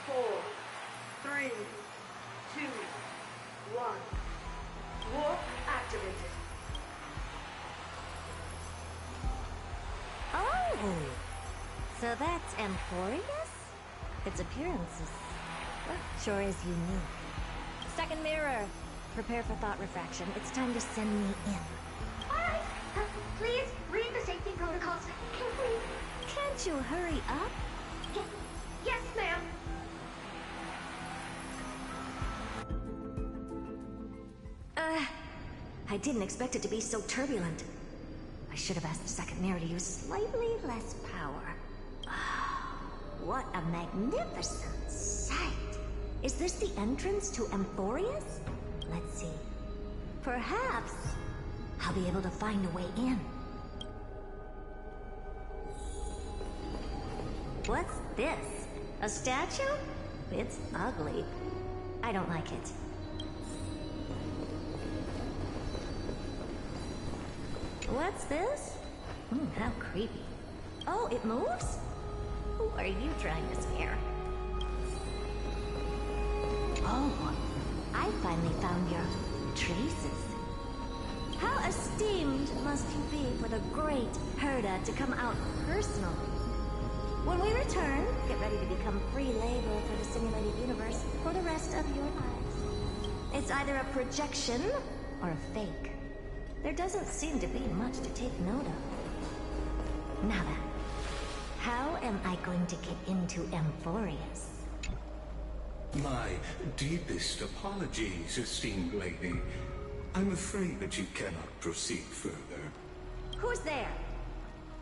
4, 3, 2, 1. Warp activated. Oh! So that's Amphoreus? Its appearance is... well, sure is unique. Second mirror. Prepare for thought refraction. It's time to send me in. Alright, please read the safety protocols. Can't you hurry up? Yes, ma'am. I didn't expect it to be so turbulent. I should have asked the second mirror to use slightly less power. What a magnificent sight! Is this the entrance to Amphoreus? Let's see. Perhaps I'll be able to find a way in. What's this? A statue? It's ugly. I don't like it. What's this? How creepy. Oh, it moves? Who are you trying to scare? Oh, I finally found your traces. How esteemed must you be for the great Herta to come out personally? When we return, get ready to become free labor for the simulated universe for the rest of your lives. It's either a projection or a fake. There doesn't seem to be much to take note of. Now then, how am I going to get into Amphoreus? My deepest apologies, esteemed lady. I'm afraid that you cannot proceed further. Who's there?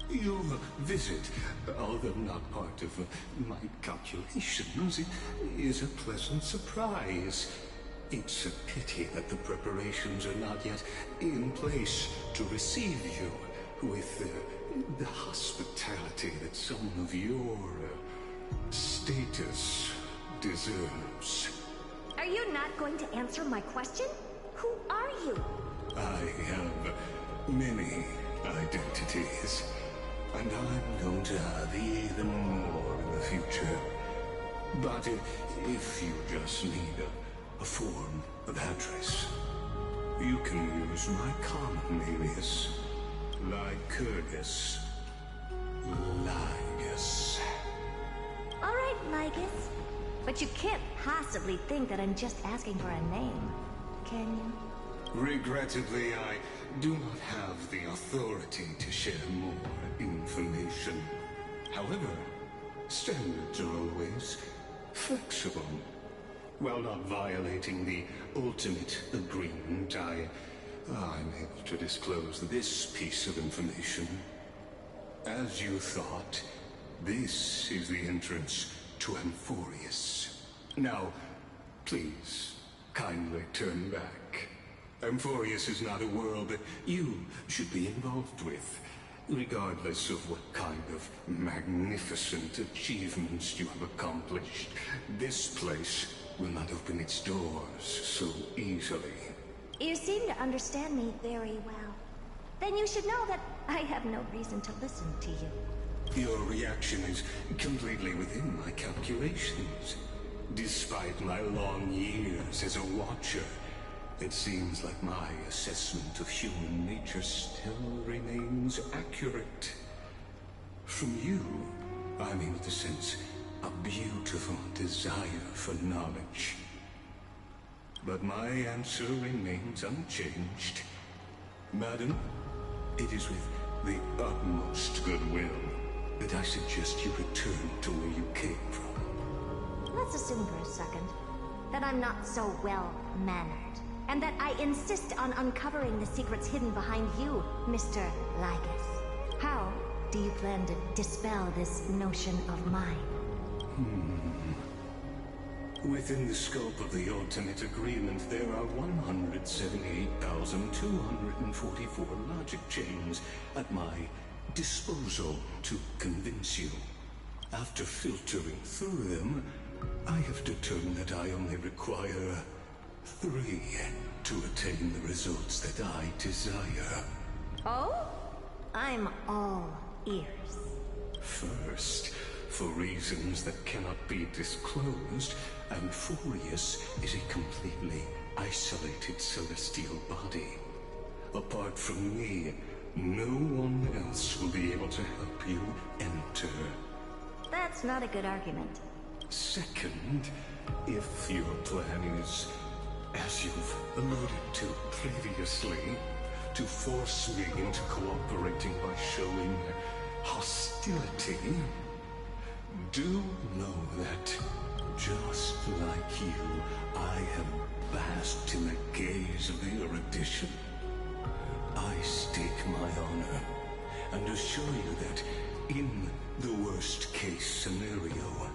Your visit, although not part of my calculations, is a pleasant surprise. It's a pity that the preparations are not yet in place to receive you with the hospitality that someone of your status deserves. Are you not going to answer my question? Who are you? I have many identities, and I'm going to have even more in the future. But if you just need a form of address, you can use my common alias, Lycurgus. Lygus. All right, Lygus. But you can't possibly think that I'm just asking for a name, can you? Regrettably, I do not have the authority to share more information. However, standards are always flexible. While not violating the ultimate agreement, I'm able to disclose this piece of information. As you thought, this is the entrance to Amphoreus. Now, please, kindly turn back. Amphoreus is not a world that you should be involved with, regardless of what kind of magnificent achievements you have accomplished. This place will not open its doors so easily. You seem to understand me very well. Then you should know that I have no reason to listen to you. Your reaction is completely within my calculations. Despite my long years as a watcher, it seems like my assessment of human nature still remains accurate. From you, I'm able to sense a beautiful desire for knowledge. But my answer remains unchanged. Madam, it is with the utmost goodwill that I suggest you return to where you came from. Let's assume for a second that I'm not so well-mannered, and that I insist on uncovering the secrets hidden behind you, Mr. Lygus. How do you plan to dispel this notion of mine? Within the scope of the ultimate agreement, there are 178,244 logic chains at my disposal to convince you. After filtering through them, I have determined that I only require 3 to attain the results that I desire. Oh? I'm all ears. First, for reasons that cannot be disclosed, Amphoreus is a completely isolated celestial body. Apart from me, no one else will be able to help you enter. That's not a good argument. Second, if your plan is, as you've alluded to previously, to force me into cooperating by showing hostility, do know that, just like you, I have basked in the gaze of the erudition. I stake my honor, and assure you that, in the worst-case scenario,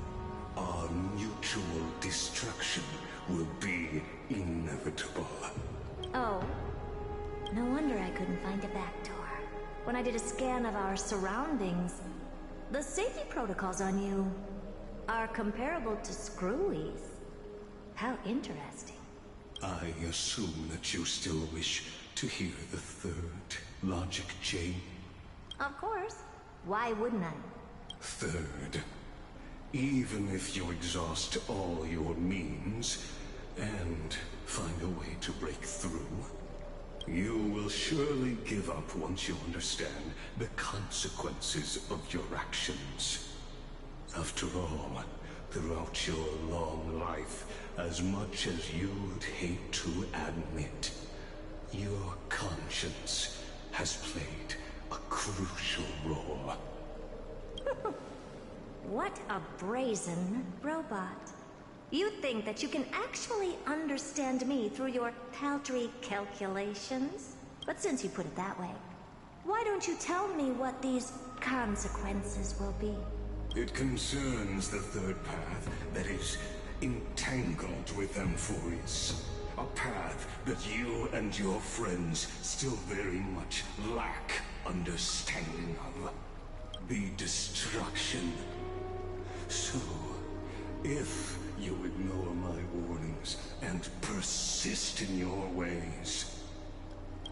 our mutual destruction will be inevitable. Oh. No wonder I couldn't find a back door. When I did a scan of our surroundings, the safety protocols on you are comparable to Screwy's. How interesting. I assume that you still wish to hear the third logic chain? Of course. Why wouldn't I? Third, even if you exhaust all your means and find a way to break through, you will surely give up once you understand the consequences of your actions. After all, throughout your long life, as much as you'd hate to admit, your conscience has played a crucial role. What a brazen robot. You think that you can actually understand me through your paltry calculations? But since you put it that way, why don't you tell me what these consequences will be? It concerns the third path that is entangled with Amphoreus. A path that you and your friends still very much lack understanding of. The destruction. So, if you ignore my warnings and persist in your ways,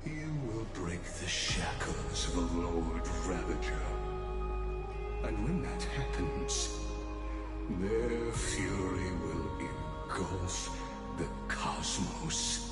you will break the shackles of a Lord Ravager. And when that happens, their fury will engulf the cosmos.